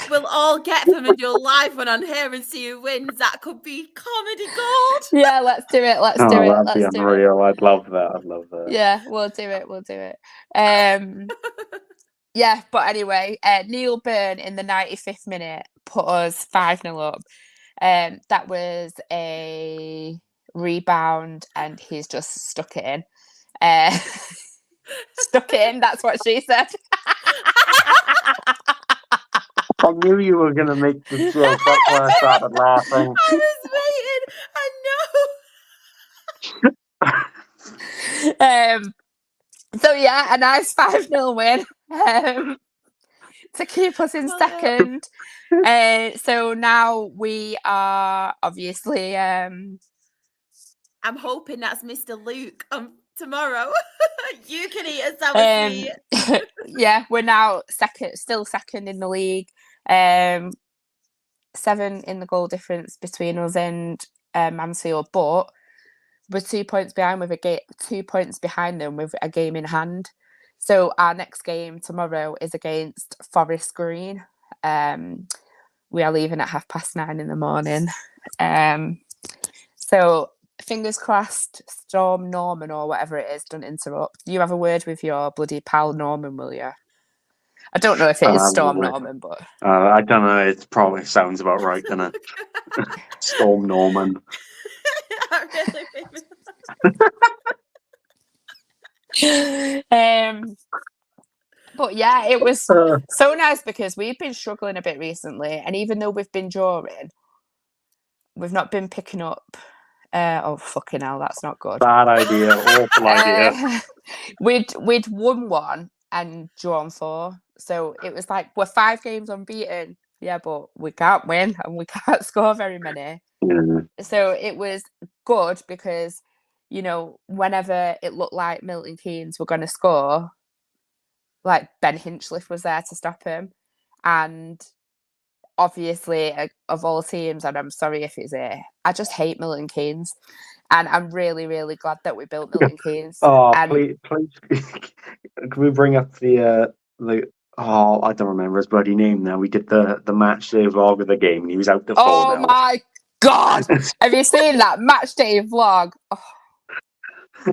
We'll all get them and do a live one on here and see who wins. That could be comedy gold. Yeah, let's do it. Let's do it. That'd be unreal. I'd love that. Yeah, we'll do it. Yeah, but anyway, Neil Byrne in the 95th minute put us 5-0 up. That was a rebound, and he's just stuck it in. Stuck it in, that's what she said. I knew you were going to make the joke. That's why I started laughing. I was waiting. I know. So yeah, a nice 5-0 win to keep us in second. So now we are obviously. I'm hoping that's Mr. Luke tomorrow. You can eat a sour sweet. Yeah, we're now still second in the league. 7 in the goal difference between us and Mansfield, but we're 2 points behind with 2 points behind them with a game in hand. So our next game tomorrow is against Forest Green. We are leaving at 9:30 in the morning. So fingers crossed, Storm Norman or whatever it is don't interrupt. You have a word with your bloody pal Norman, will you? I don't know if it is Storm Norman, but I don't know. It probably sounds about right, doesn't it? Storm Norman. But yeah, it was so nice because we've been struggling a bit recently, and even though we've been drawing, we've not been picking up. Oh fucking hell, that's not good. Bad idea, awful idea. We'd won 1 and drawn 4, so it was like we're 5 games unbeaten. Yeah, but we can't win and we can't score very many. So it was good because, whenever it looked like Milton Keynes were going to score, like Ben Hinchliffe was there to stop him. And obviously, of all teams, and I'm sorry if it's here, I just hate Milton Keynes. And I'm really, really glad that we built Milton Keynes. Please, can we bring up the I don't remember his bloody name now. We did the Matchday vlog of the game and he was out the 4-0. Oh my God! Have you seen that Matchday vlog?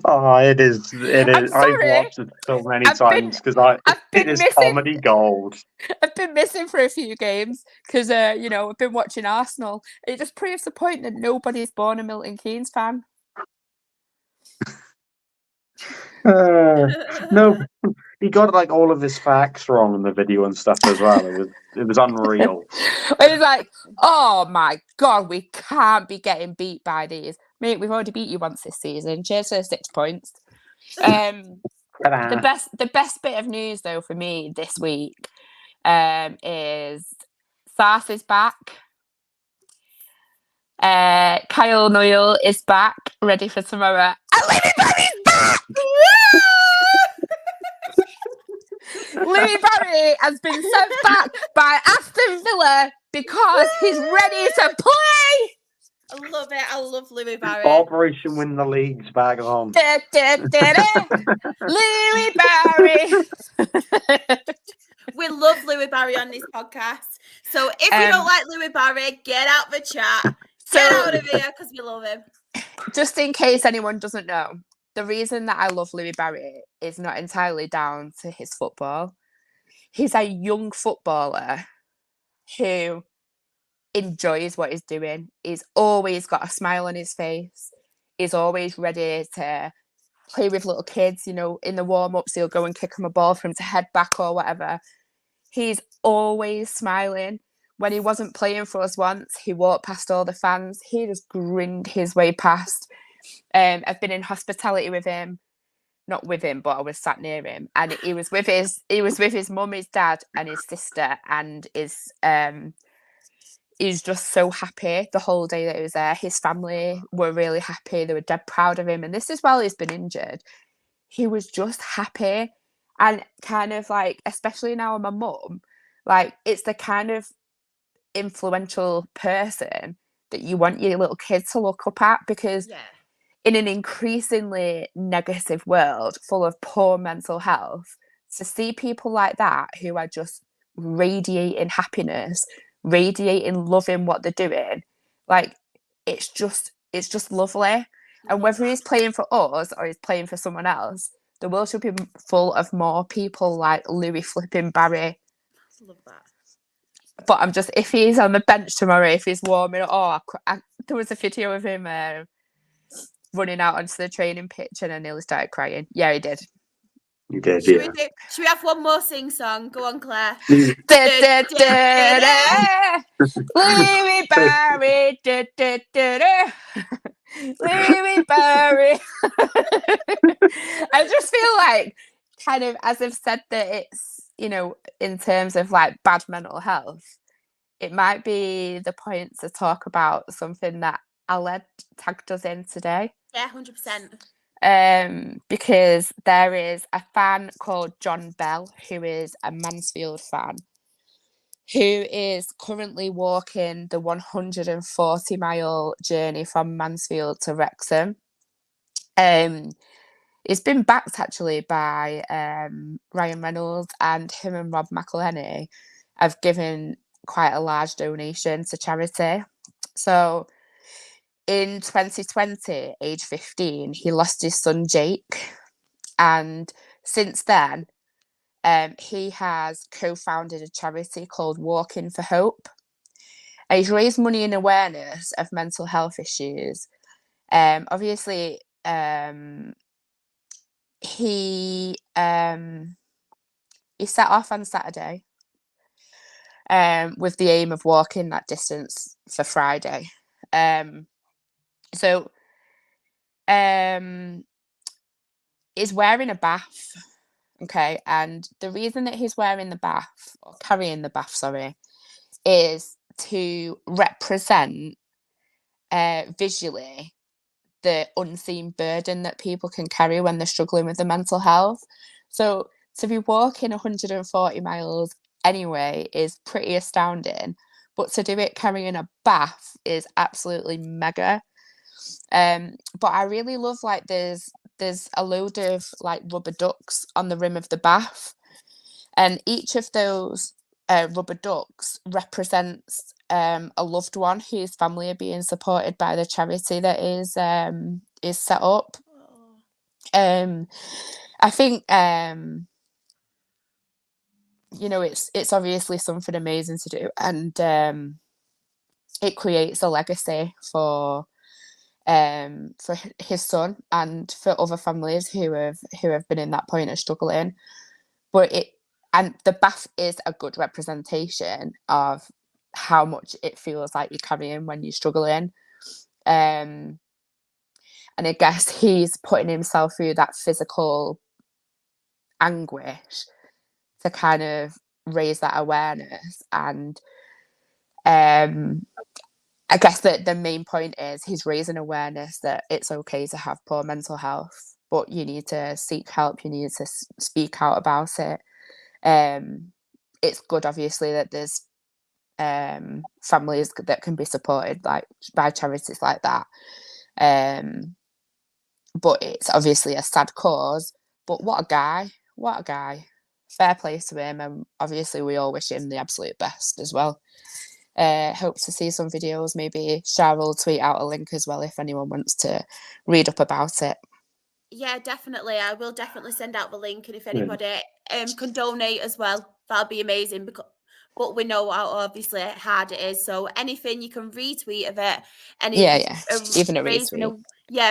Oh, it is. I'm sorry. I've watched it so many times because it is comedy gold. I've been missing for a few games because, I've been watching Arsenal. It just proves the point that nobody's born a Milton Keynes fan. No, he got like all of his facts wrong in the video and stuff as well. It was unreal. It was like, oh my God, we can't be getting beat by these. Mate, we've already beat you once this season. Cheers for 6 points. The best bit of news though for me this week is Sars is back. Kyle Noyle is back, ready for tomorrow. And Louis Barry's back! Louis Barry has been sent back by Aston Villa because he's ready to play! I love it. I love Louis Barry. Operation Win the League's back on. Louis Barry! We love Louis Barry on this podcast. So if you don't like Louis Barry, get out the chat. Get out of here because we love him. Just in case anyone doesn't know, the reason that I love Louis Barry is not entirely down to his football. He's a young footballer who enjoys what he's doing. He's always got a smile on his face. He's always ready to play with little kids. In the warm-ups, he'll go and kick him a ball for him to head back or whatever. He's always smiling. When he wasn't playing for us once, he walked past all the fans. He just grinned his way past. I've been in hospitality with him. Not with him, but I was sat near him. And he was with his mum, his dad, and his sister, and he's just so happy the whole day that he was there. His family were really happy. They were dead proud of him. And this is while he's been injured. He was just happy. And kind of like, especially now with my mum, like it's the kind of influential person that you want your little kids to look up at because in an increasingly negative world full of poor mental health, to see people like that who are just radiating happiness, radiating loving what they're doing, like it's just lovely. And whether he's playing for us or he's playing for someone else, the world should be full of more people like Louis flipping Barry. I love that. But I'm just, if he's on the bench tomorrow, if he's warming up, there was a video of him running out onto the training pitch and I nearly started crying. Yeah, he did. You did, Should we have one more sing song? Go on, Claire. Louis Barry. Louis Barry. I just feel like, kind of, as I've said, that it's, in terms of like bad mental health, it might be the point to talk about something that Aled tagged us in today. Yeah, 100%. Because there is a fan called John Bell who is a Mansfield fan who is currently walking the 140-mile journey from Mansfield to Wrexham. It's been backed actually by Ryan Reynolds, and him and Rob McElhenney have given quite a large donation to charity. So in 2020, age 15, he lost his son Jake. And since then, he has co-founded a charity called Walking for Hope. And he's raised money in awareness of mental health issues. Obviously, he set off on Saturday with the aim of walking that distance for Friday. So he's wearing a bath, okay, and the reason that he's wearing the bath, or carrying the bath, sorry, is to represent visually the unseen burden that people can carry when they're struggling with their mental health. So to be walking 140 miles anyway is pretty astounding, but to do it carrying a bath is absolutely mega. But I really love, like, there's a load of like rubber ducks on the rim of the bath, and each of those rubber ducks represents a loved one whose family are being supported by the charity that is set up. I think it's obviously something amazing to do, and it creates a legacy for his son and for other families who have been in that point of struggling. But the bath is a good representation of how much it feels like you're carrying when you're struggling. And I guess he's putting himself through that physical anguish to kind of raise that awareness. And I guess that the main point is he's raising awareness that it's okay to have poor mental health, but you need to seek help. You need to speak out about it. It's good, obviously, that there's families that can be supported like by charities like that. But it's obviously a sad cause. But what a guy! Fair play to him, and obviously we all wish him the absolute best as well. Hope to see some videos. Maybe Shara will tweet out a link as well if anyone wants to read up about it. Yeah, definitely. I will definitely send out the link, and if anybody can donate as well, that'll be amazing. But we know how obviously hard it is. So anything you can retweet of it, even a retweet.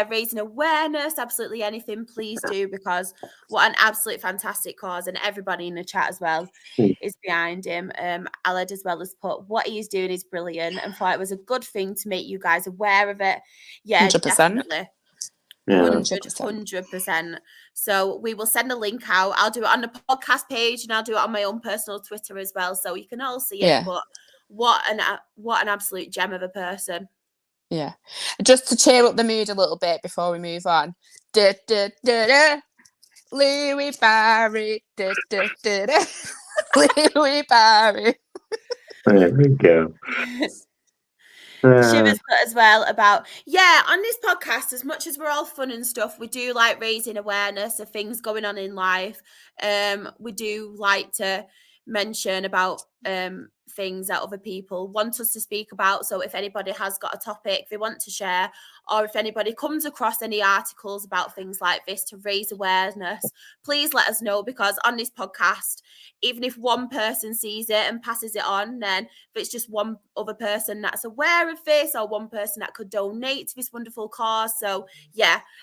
Raising awareness, absolutely anything, please do, because what an absolute fantastic cause, and everybody in the chat as well is behind him. Aled as well has put what he's doing is brilliant, and thought it was a good thing to make you guys aware of it. Yeah, 100%. Definitely. 100%. So we will send a link out. I'll do it on the podcast page, and I'll do it on my own personal Twitter as well, so you can all see it. But what an absolute gem of a person. Yeah. Just to cheer up the mood a little bit before we move on. Da, da, da, da. Louis Barry. Da, da, da, da. Louis Barry. There we go. Shivers put as well about, on this podcast, as much as we're all fun and stuff, we do like raising awareness of things going on in life. We do like to mention about things that other people want us to speak about. So if anybody has got a topic they want to share, or if anybody comes across any articles about things like this to raise awareness, please let us know, because on this podcast, even if one person sees it and passes it on, then if it's just one other person that's aware of this, or one person that could donate to this wonderful cause. So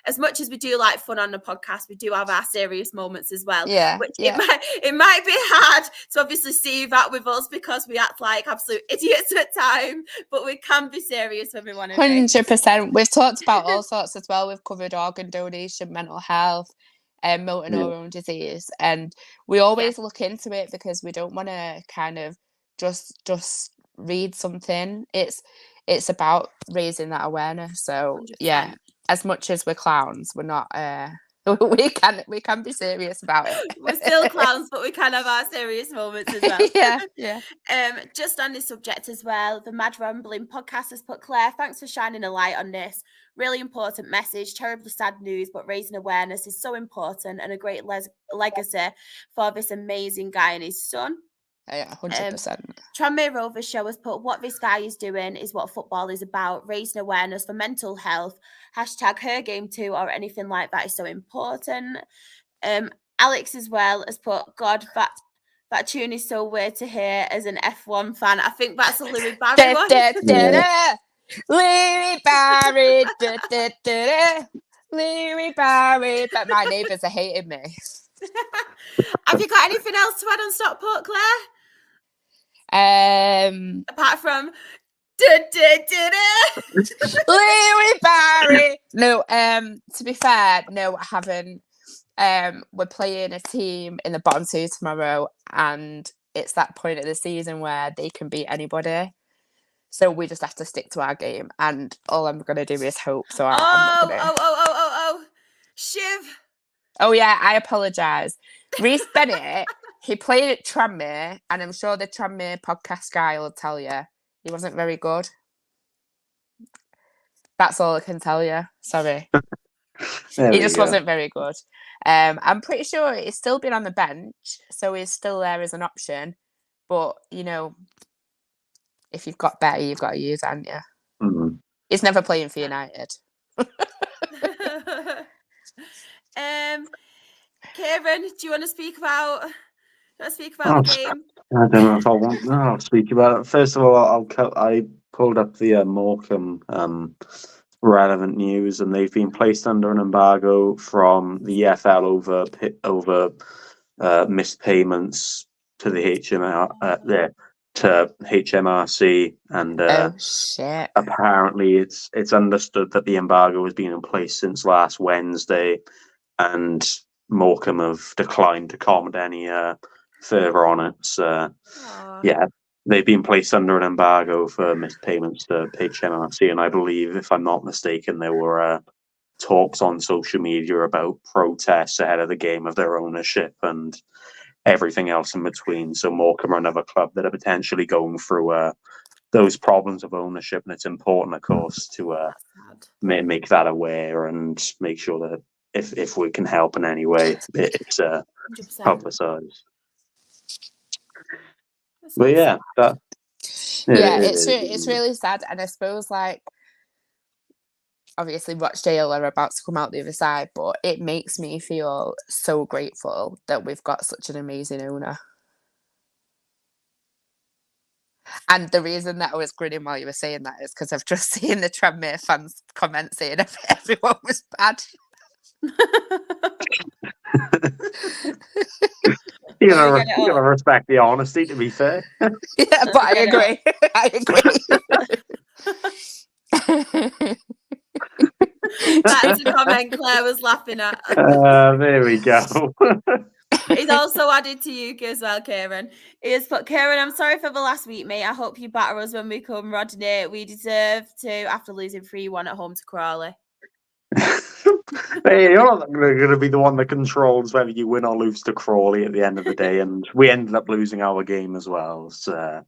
as much as we do like fun on the podcast, we do have our serious moments as well. It might be hard to obviously see that with us, because we act like absolute idiots at times, but we can be serious when we want to. 100%. We've talked about all sorts as well. We've covered organ donation, mental health, motor neuron disease, and we always look into it, because we don't want to kind of just read something. It's about raising that awareness. So 100%. As much as we're clowns, we're not we can be serious about it. We're still clowns, but we can have our serious moments as well. yeah. Just on this subject as well, the Mad Rambling podcast has put, Claire, thanks for shining a light on this. Really important message, terribly sad news, but raising awareness is so important, and a great legacy for this amazing guy and his son. 100%. Tranmere Rovers show has put, what this guy is doing is what football is about, raising awareness for mental health. #HerGameToo, or anything like that is so important. Alex as well has put, God, that tune is so weird to hear as an F1 fan. I think that's a Louis Barry one. Louis Barry. Leary Barry, but my neighbours are hating me. Have you got anything else to add on Stockport, Claire? Apart from Leary Barry. No, to be fair, no, I haven't. We're playing a team in the bottom two tomorrow, and it's that point of the season where they can beat anybody. So we just have to stick to our game, and all I'm going to do is hope. So I'm not going to... Shiv. Oh, yeah, I apologise. Reece Bennett, he played at Tranmere, and I'm sure the Tranmere podcast guy will tell you he wasn't very good. That's all I can tell you. Sorry. He just wasn't very good. I'm pretty sure he's still been on the bench, so he's still there as an option. But, you know, if you've got better, you've got to use, haven't you? Mm-hmm. He's never playing for United. Kieran, do you want to speak about the game? I don't know if I want. No, I'll speak about it. First of all, I pulled up the Morecambe relevant news, and they've been placed under an embargo from the EFL over missed payments to the HMRC, and oh shit! Apparently, it's understood that the embargo has been in place since last Wednesday, and Morecambe have declined to comment any further on it. So, yeah, they've been placed under an embargo for missed payments to HMRC, and I believe, if I'm not mistaken, there were talks on social media about protests ahead of the game of their ownership and everything else in between. So Morecambe are another club that are potentially going through those problems of ownership, and it's important, of course, to make that aware and make sure that if we can help in any way, it's publicised. But yeah, it's really sad, and I suppose, like, obviously Rochdale are about to come out the other side, but it makes me feel so grateful that we've got such an amazing owner. And the reason that I was grinning while you were saying that is because I've just seen the Tranmere fans comment saying everyone was bad. You gotta respect the honesty, to be fair. Yeah, but I agree. That's the comment Claire was laughing at. There we go. He's also added to you as well, Kieran. He has put, Kieran, I'm sorry for the last week, mate. I hope you batter us when we come, Rodney. We deserve to after losing 3-1 at home to Crawley. Hey, you're not going to be the one that controls whether you win or lose to Crawley at the end of the day, and we ended up losing our game as well. So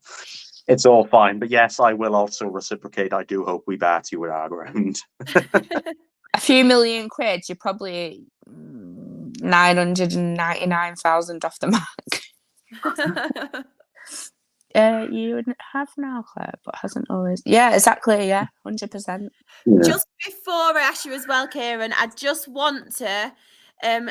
it's all fine. But yes, I will also reciprocate. I do hope we bat you at our ground. A few million quid, you're probably 999,000 off the mark. You have now, Claire, but hasn't always. Yeah, exactly. Yeah, 100%. Yeah. Just before I ask you as well, Kieran, I just want to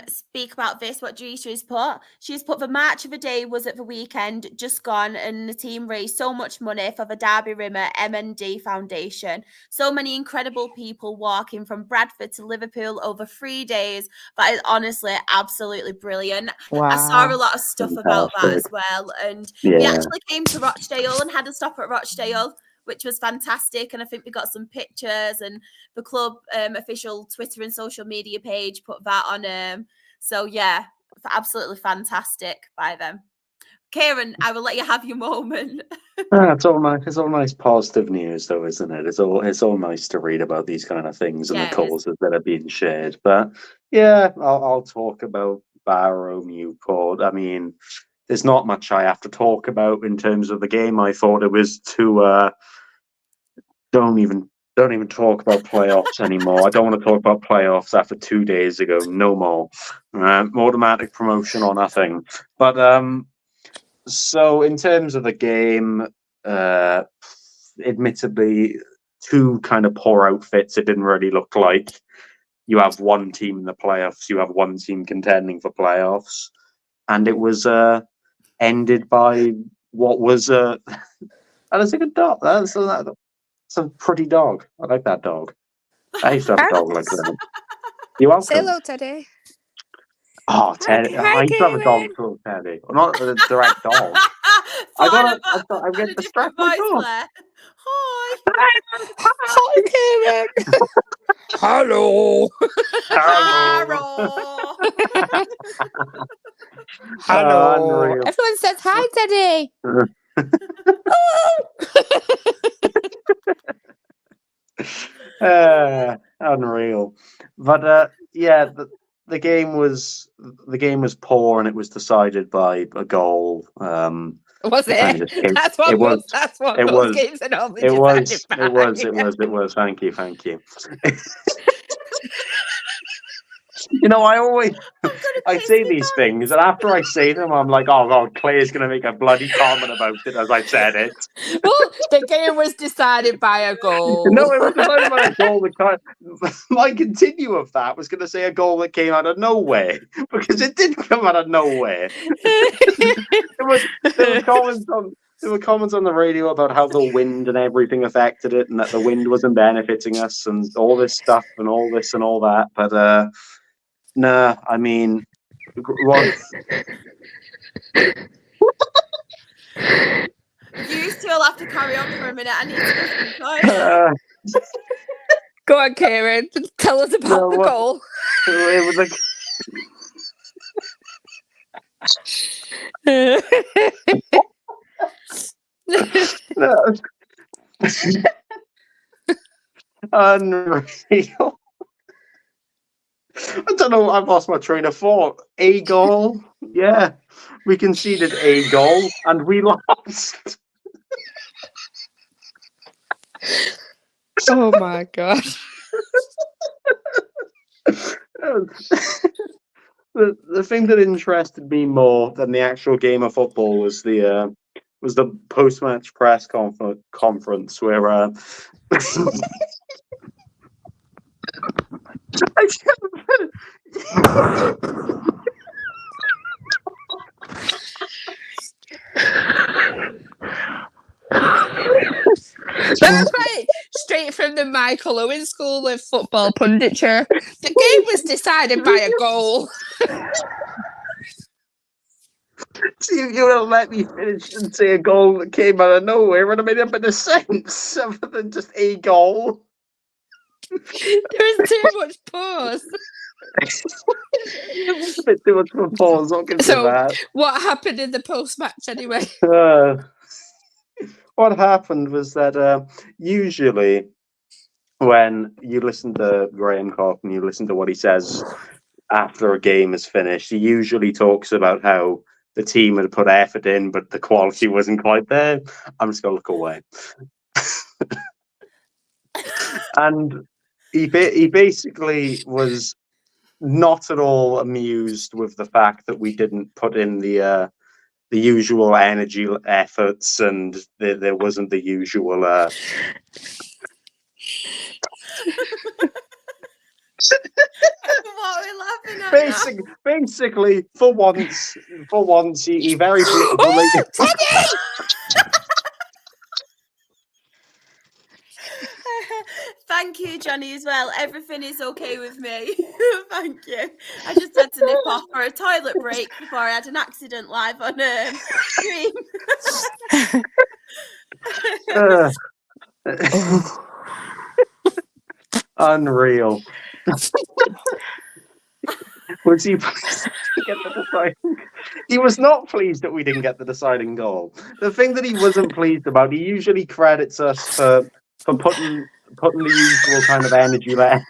speak about this, what Drisha has put. She's put the March of the Day was at the weekend, just gone, and the team raised so much money for the Derby Rimmer M&D Foundation. So many incredible people walking from Bradford to Liverpool over 3 days. That is honestly absolutely brilliant. Wow. I saw a lot of stuff about that as well. And we actually came to Rochdale and had a stop at Rochdale, which was fantastic. And I think we got some pictures, and the club official Twitter and social media page put that on. So yeah, absolutely fantastic by them. Kieran, I will let you have your moment. It's all nice. It's all nice, positive news, though, isn't it? It's all nice to read about these kind of things and the causes that are being shared. But yeah, I'll talk about Barrow Newport. I mean, there's not much I have to talk about in terms of the game. I thought it was too. Don't even talk about playoffs anymore. I don't want to talk about playoffs after 2 days ago. No more. Automatic promotion or nothing. But so in terms of the game, admittedly, two kind of poor outfits. It didn't really look like you have one team in the playoffs. You have one team contending for playoffs, and it was ended by what was that's a good dog. That's a pretty dog. I like that dog. I used to have a dog like that. You're welcome. Say hello, Teddy. Oh, Teddy. I used to have a dog called Teddy. Well, not a direct dog. I'm getting a different distracted. voice, Claire. Hi. Hi, Kieran. Hello. Hello. Everyone says hi, Teddy. Unreal. But yeah, the game was poor, and it was decided by a goal. Was it? That's what those games are normally decided by. It was. Thank you. You know, I say these things, and after I say them, I'm like, oh God, Claire's going to make a bloody comment about it as I said it. Well, the game was decided by a goal. No, it was decided by a goal. My continue of that was going to say a goal that came out of nowhere, because it did come out of nowhere. There were comments on the radio about how the wind and everything affected it, and that the wind wasn't benefiting us, and all this stuff, and all this and all that. But nah, I mean, what? You still have to carry on for a minute. I need to go to the toilet. Go on, Kieran. Tell us about the goal. It was unreal. I don't know. I've lost my train of thought. A goal, yeah. We conceded a goal and we lost. Oh my god! The thing that interested me more than the actual game of football was the post-match press conference where That's right. Straight from the Michael Owen School of Football Punditry. The game was decided by a goal. See, if you would have let me finish and say a goal that came out of nowhere, it would have made a bit of sense other than just a goal. There was too much pause. It was a bit too much of a pause. I'll give you that. What happened in the post-match anyway? What happened was that usually when you listen to Graham Cock and you listen to what he says after a game is finished, he usually talks about how the team had put effort in, but the quality wasn't quite there. I'm just going to look away. And he basically was not at all amused with the fact that we didn't put in the usual energy efforts, and there wasn't the usual What are we laughing at? Basically, for once, he very Teddy! Thank you, Johnny, as well. Everything is okay with me. Thank you. I just had to nip off for a toilet break before I had an accident live on stream. Unreal. Was he pleased to get the deciding? He was not pleased that we didn't get the deciding goal. The thing that he wasn't pleased about, he usually credits us for putting the usual kind of energy there.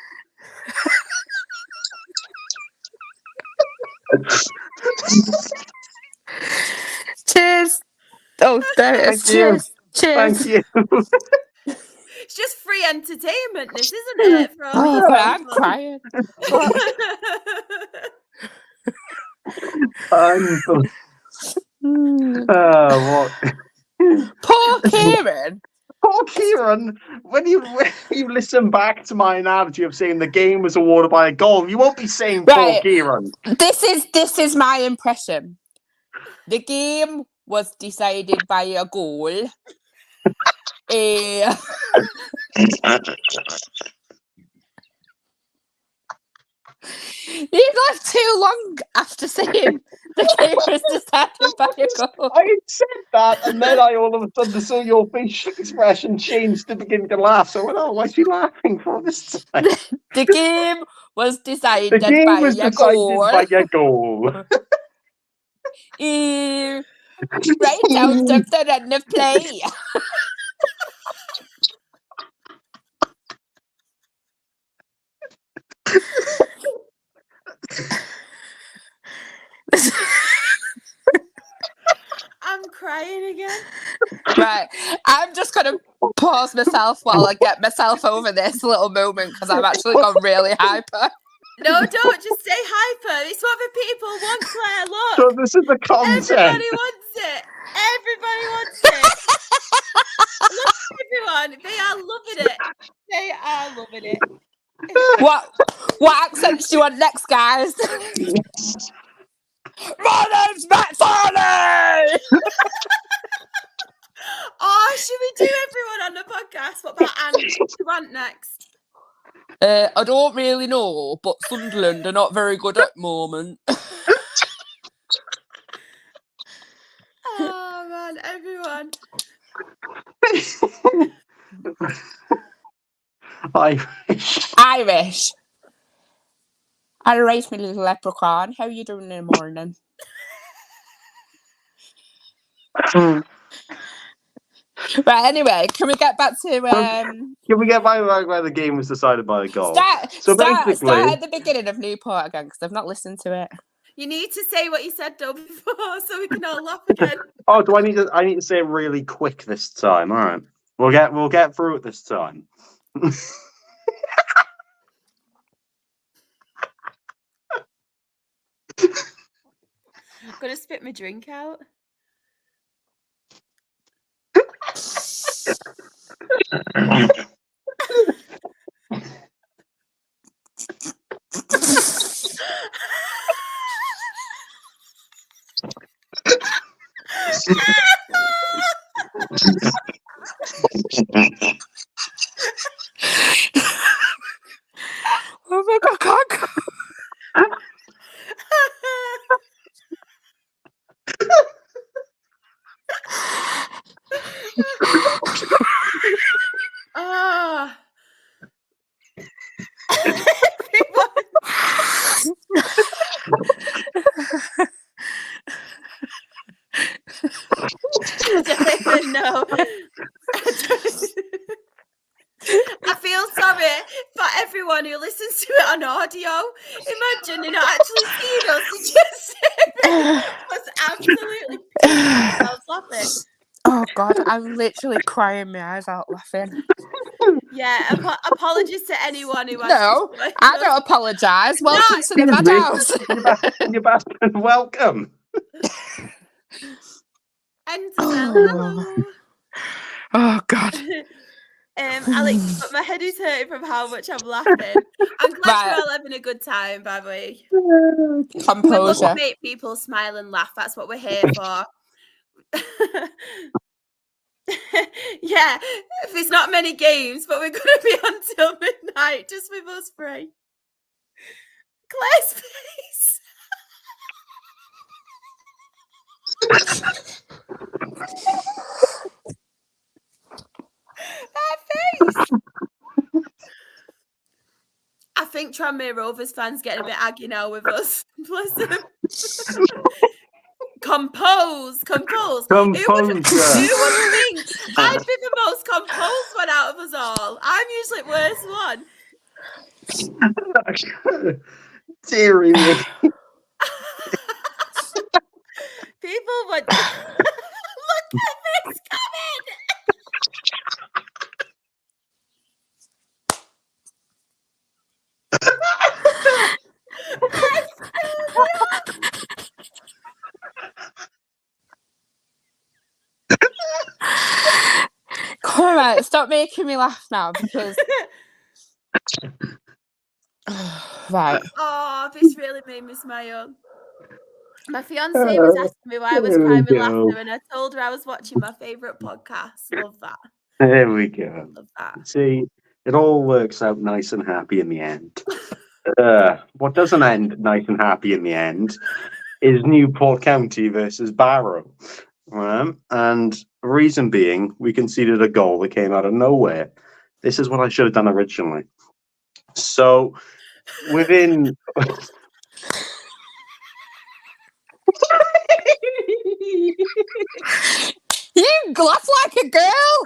Cheers. Oh, there it is. Cheers. Thank you. It's just free entertainment, this, isn't it? For all you I'm crying. What? Poor Kieran. Poor Kieran. When you listen back to my analogy of saying the game was awarded by a goal, you won't be saying poor Kieran. This is my impression. The game was decided by a goal. You left too long after saying the game was decided by a goal. I said that, and then I all of a sudden saw your facial expression change to begin to laugh. So I went, oh, why is she laughing for this time? The game was decided The game by was a decided goal. by a goal. Right out of the run of play. I'm crying again. Right, I'm just going to pause myself while I get myself over this little moment because I've actually gone really hyper. No, don't just stay hyper. It's what the people want, Claire. Look. So this is the content. Everybody wants it. Everybody wants it. Look, everyone. They are loving it. They are loving it. What accents do you want next, guys? My name's Matt Farley! Oh, should we do everyone on the podcast? What about Ant? What do you want next? I don't really know, but Sunderland are not very good at the moment. Oh, man, everyone. Irish. All right, my little leprechaun. How are you doing in the morning? Right, anyway, can we get back to... Can we get back where the game was decided by a goal? Start at the beginning of Newport again, because I've not listened to it. You need to say what you said, though, before, so we can all laugh again. Oh, do I need to say it really quick this time? All right. We'll get through it this time. I'm going to spit my drink out. Oh my God, can't go. Oh. I don't even know. I feel sorry for everyone who listens to it on audio. Imagine you're not actually seeing us. You just was absolutely peeing themselves laughing. Oh God, I'm literally crying my eyes out laughing. Yeah, apologies to anyone who has. No, I don't apologise. Welcome to the madhouse. You're back and welcome. And hello. Oh God. Alex, but my head is hurting from how much I'm laughing. I'm glad you're all having a good time, by the way. Composure. We love to make people smile and laugh. That's what we're here for. Yeah, if it's not many games, but we're going to be until midnight just with us three. Claire's face. That face. I think Tranmere Rovers fans getting a bit aggy now with us. Bless them. Compose. Who would think I'd be the most composed one out of us all? I'm usually the worst one. Deary me. People would look at this coming. All right, stop making me laugh now because. Right. Oh, this really made me smile. My fiance was asking me why I was crying with laughter, and I told her I was watching my favourite podcast. Love that. There we go. Love that. See, it all works out nice and happy in the end. What doesn't end nice and happy in the end is Newport County versus Barrow. And the reason being, we conceded a goal that came out of nowhere. This is what I should have done originally. So, within... You laugh like a girl!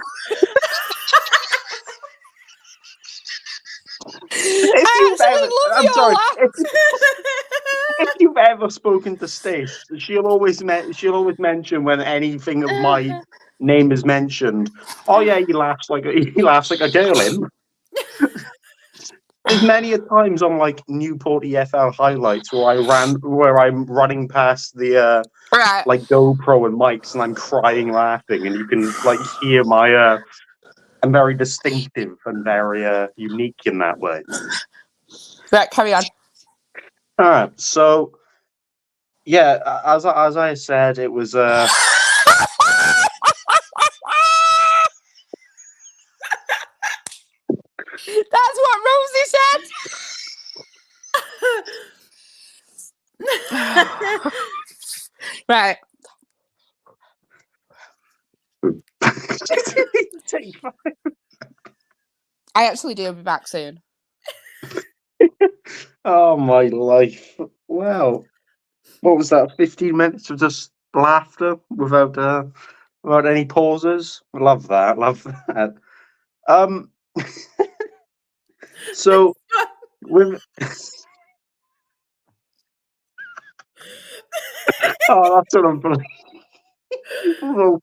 I'm sorry. If you've ever spoken to Stace, she'll always mention when anything of my name is mentioned. Oh yeah, he laughs like a girl. Him. There's many a times on like Newport EFL highlights where I'm running past the like GoPro and mics and I'm crying laughing, and you can like hear my I'm very distinctive and very unique in that way. Right, carry on. All right, so yeah, as I said, it was That's what Rosie said. Right. I actually do be back soon. Oh my life! Well, what was that? 15 minutes of just laughter without any pauses. Love that. Love that. So with oh, that's what I'm believing. Oh,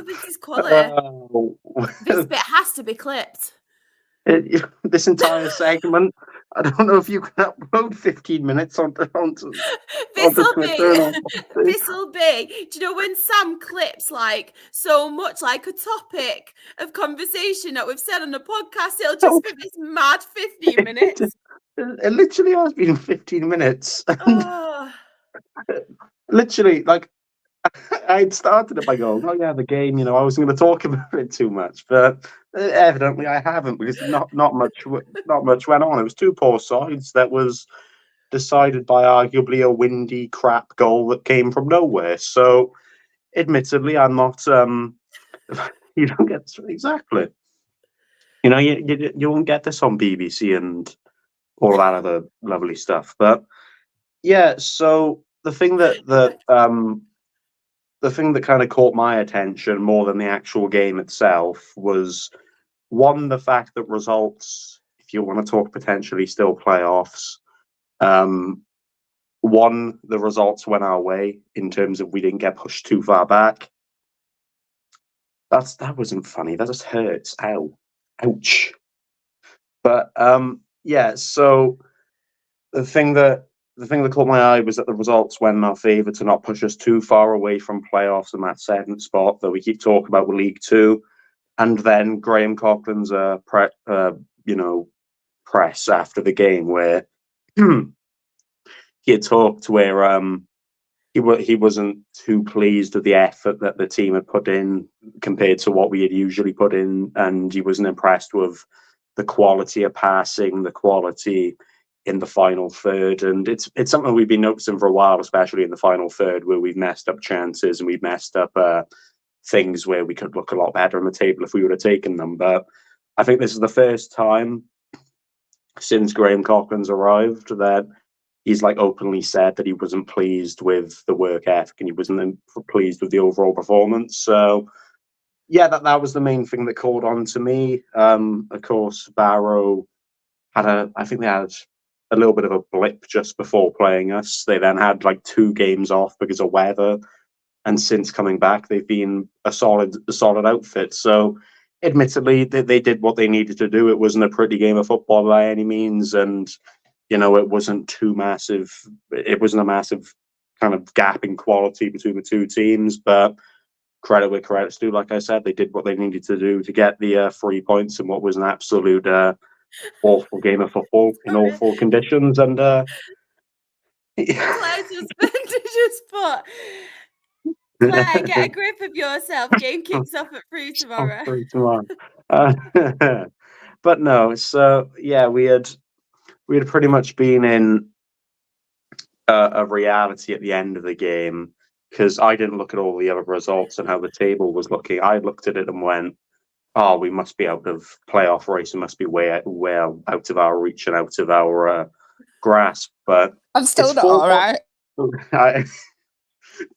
this is quality. This bit has to be clipped. This entire segment. I don't know if you can upload 15 minutes onto This'll be. Do you know when Sam clips like so much like a topic of conversation that we've said on the podcast? It'll just be this mad 15 minutes. It literally has been 15 minutes. Oh. Literally, like I'd started it by going, "Oh yeah, the game." I wasn't going to talk about it too much, but evidently I haven't, because not much went on. It was two poor sides that was decided by arguably a windy crap goal that came from nowhere. So, admittedly, I'm not. You don't get exactly. You won't get this on BBC and all that other lovely stuff. But yeah, so the thing that kind of caught my attention more than the actual game itself was, one, the fact that results, if you want to talk potentially still playoffs, one, the results went our way in terms of we didn't get pushed too far back. That wasn't funny. That just hurts. Ow. Ouch. But yeah, so the thing that caught my eye was that the results went in our favour to not push us too far away from playoffs in that second spot that we keep talking about with League Two. And then Graham Coughlin's press after the game, where he had talked where he wasn't too pleased with the effort that the team had put in compared to what we had usually put in, and he wasn't impressed with the quality of passing, the quality in the final third. And it's something we've been noticing for a while, especially in the final third, where we've messed up chances and we've messed up things where we could look a lot better on the table if we would have taken them. But I think this is the first time since Graham Coughlin's arrived that he's like openly said that he wasn't pleased with the work ethic and he wasn't pleased with the overall performance. So yeah, that was the main thing that called on to me. Of course, Barrow I think they had a little bit of a blip just before playing us. They then had like 2 games off because of weather, and since coming back, they've been a solid outfit. So, admittedly, they did what they needed to do. It wasn't a pretty game of football by any means, and it wasn't too massive. It wasn't a massive kind of gap in quality between the two teams. But credit where credit's due. Like I said, they did what they needed to do to get the 3 points in what was an absolute awful game of football in awful conditions. And Claire just put, Claire, get a grip of yourself. Game kicks off at 3 tomorrow. 3 tomorrow. But no, so yeah, we had we had pretty much been in a reality at the end of the game, because I didn't look at all the other results and how the table was looking. I looked at it and went, "Oh, we must be out of playoff race. We must be way out of our reach and out of our grasp." But I'm still not all right.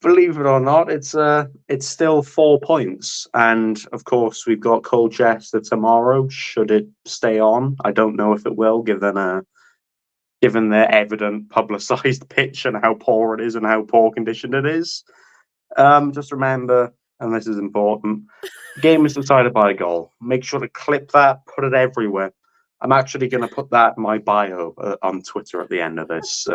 Believe it or not, it's still 4 points, and of course we've got Colchester tomorrow. Should it stay on, I don't know if it will, given their evident publicised pitch and how poor it is and how poor conditioned it is. Just remember, and this is important, the game is decided by a goal. Make sure to clip that, put it everywhere. I'm actually going to put that in my bio on Twitter at the end of this.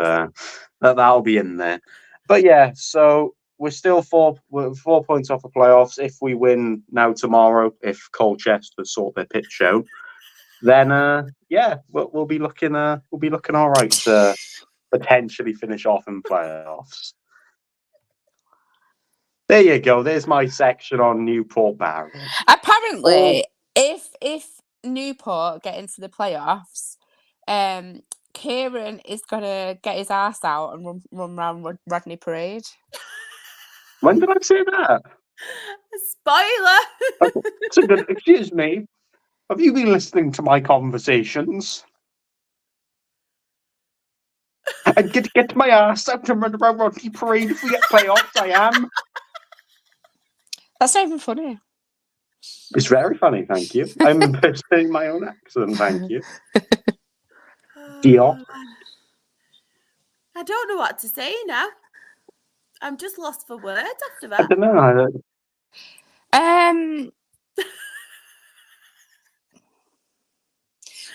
That'll be in there. But yeah, so we're still 4 points off the playoffs. If we win now tomorrow, if Colchester sort their pitch out, then we'll be looking all right to potentially finish off in playoffs. There you go. There's my section on Newport Barrow. Apparently, if Newport get into the playoffs, Kieran is gonna get his ass out and run around Rodney Parade. When did I say that? Spoiler. It's a good. Excuse me. Have you been listening to my conversations? And get my ass out and run around Rodney Parade if we get playoffs. I am. That's not even funny. It's very funny, thank you. I'm impersonating my own accent, thank you. Diop. I don't know what to say now. I'm just lost for words after that. I don't know.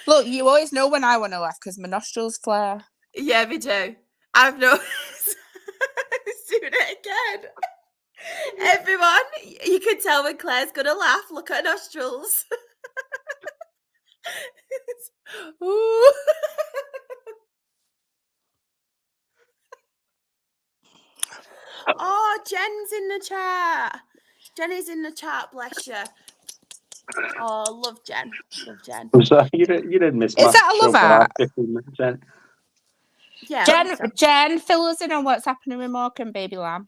Look, you always know when I want to laugh because my nostrils flare. Yeah, we do. I've noticed. Let's do it again. Everyone, you can tell when Claire's gonna laugh. Look at her nostrils. Ooh. Oh, Jen's in the chat. Jenny's in the chat, bless you. Oh, love Jen. Love Jen. So you didn't miss Is much. that a love app? Yeah. Jen, fill us in on what's happening with Morecambe, baby lamb.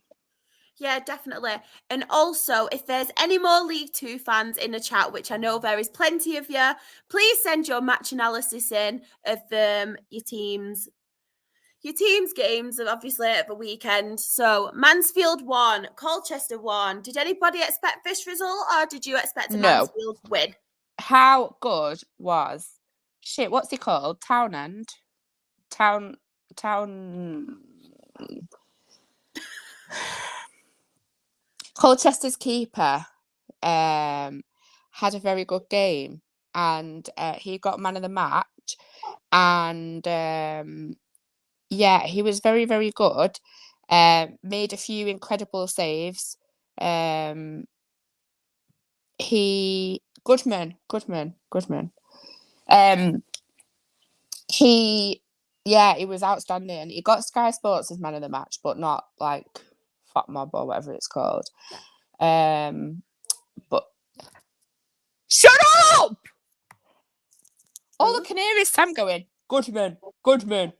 Yeah, definitely. And also, if there's any more League Two fans in the chat, which I know there is plenty of you, please send your match analysis in of your team's games, obviously, at the weekend. So, Mansfield won, Colchester won. Did anybody expect this result, or did you expect a Mansfield win? How good was... Shit, what's he called? Townend? Town... Colchester's keeper had a very good game, and he got man of the match, and he was very, very good. Made a few incredible saves. Goodman. He was outstanding. He got Sky Sports as man of the match, but not like Fat Mob or whatever it's called. But shut up! All the Canaries, Sam going, Goodman down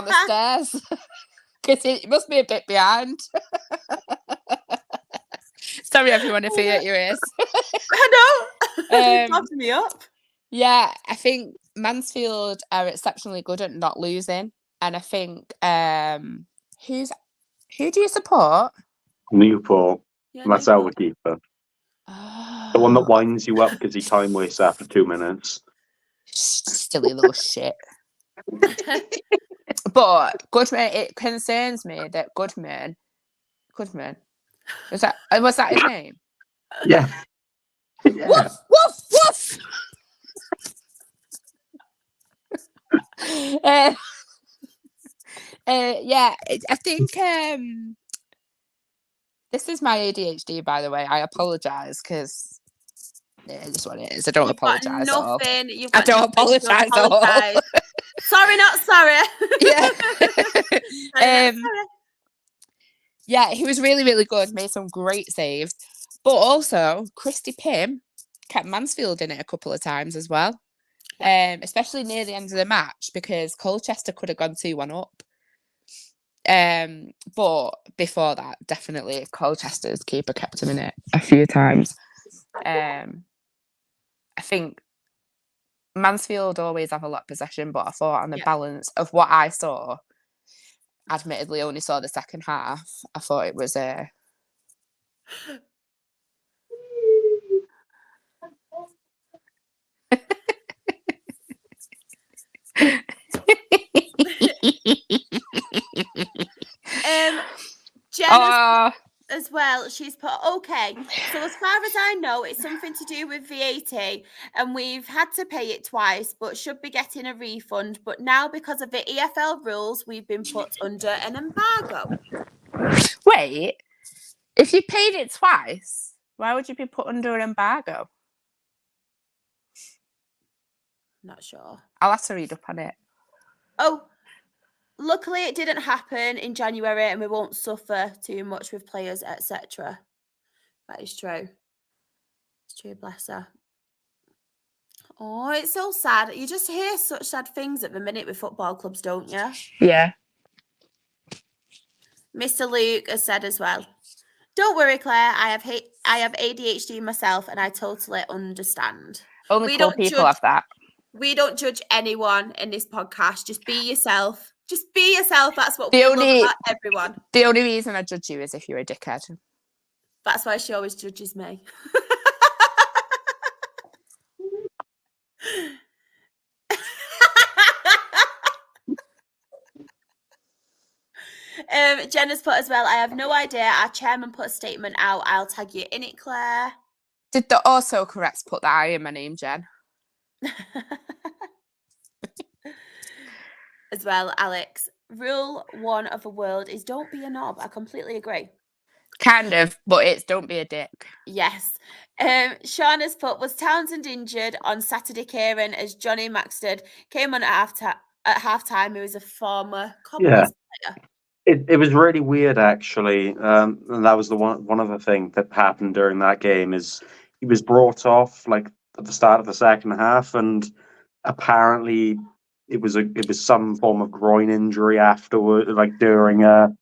the stairs. Because it must be a bit behind. Sorry, everyone, if you hurt your ears. I know. Popped me up. Yeah, I think Mansfield are exceptionally good at not losing. And I think, who do you support? Newport. Yeah, That's our keeper. Oh. The one that winds you up because he time wastes after 2 minutes. Silly little shit. But Goodman, it concerns me that Goodman, was that his name? Yeah. Woof, woof, woof. I think this is my ADHD, by the way. I apologise because it is what it is. I don't apologise at all. I don't apologise at all. Sorry, not sorry. Yeah. Sorry. Yeah, he was really, really good. Made some great saves. But also, Christy Pym kept Mansfield in it a couple of times as well. especially near the end of the match, because Colchester could have gone 2-1 up. But before that, definitely Colchester's keeper kept him in it a few times. I think Mansfield always have a lot of possession, but I thought on the balance of what I saw, admittedly only saw the second half, I thought it was a... Jen as well, she's put, okay, so as far as I know, it's something to do with VAT, and we've had to pay it twice, but should be getting a refund. But now, because of the EFL rules, we've been put under an embargo. Wait, if you paid it twice, why would you be put under an embargo? Not sure. I'll have to read up on it. Oh, luckily it didn't happen in January, and we won't suffer too much with players, etc. That is true. It's true, bless her. Oh, it's so sad. You just hear such sad things at the minute with football clubs, don't you? Yeah. Mr. Luke has said as well, don't worry, Claire, I have ADHD myself, and I totally understand. Only cool people have that. We don't judge anyone in this podcast. Just be yourself. Just be yourself. That's what we love about everyone. The only reason I judge you is if you're a dickhead. That's why she always judges me. Jenna's put as well, I have no idea. Our chairman put a statement out. I'll tag you in it, Claire. Did the autocorrects put the I in my name, Jen? As well, Alex. Rule 1 of the world is don't be a knob. I completely agree. Kind of, but it's don't be a dick. Yes. Shauna's put, was Townsend injured on Saturday, Kieran, as Johnny Maxted came on at halftime. He was a former Cobblers player. It was really weird, actually. And that was the one other thing that happened during that game is he was brought off like at the start of the second half, and apparently it was some form of groin injury afterward, like during the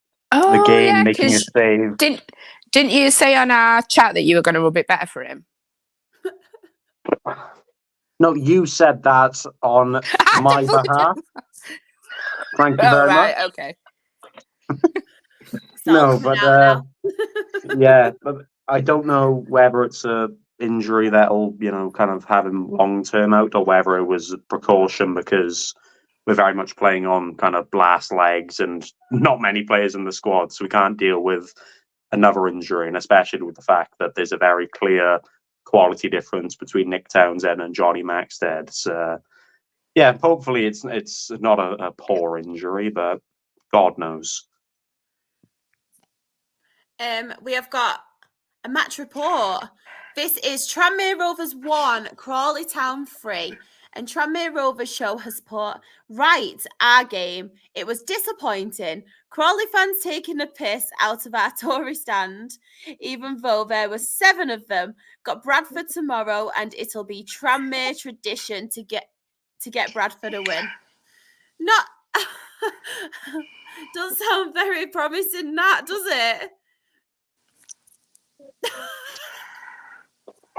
game, making a save. Didn't you say on our chat that you were going to rub it better for him? No, you said that on my behalf. Thank you very much. Okay. No, but yeah, but I don't know whether it's a injury that'll, kind of have him long term out, or whether it was a precaution because we're very much playing on kind of blast legs and not many players in the squad, so we can't deal with another injury, and especially with the fact that there's a very clear quality difference between Nick Townsend and Johnny Maxted. So, yeah, hopefully it's not a poor injury, but God knows. We have got a match report. This is Tranmere Rovers 1, Crawley Town 3. And Tranmere Rovers show has put, right, our game. It was disappointing. Crawley fans taking the piss out of our Tory stand, even though there were 7 of them. Got Bradford tomorrow, and it'll be Tranmere tradition to get Bradford a win. Not doesn't sound very promising, that, does it?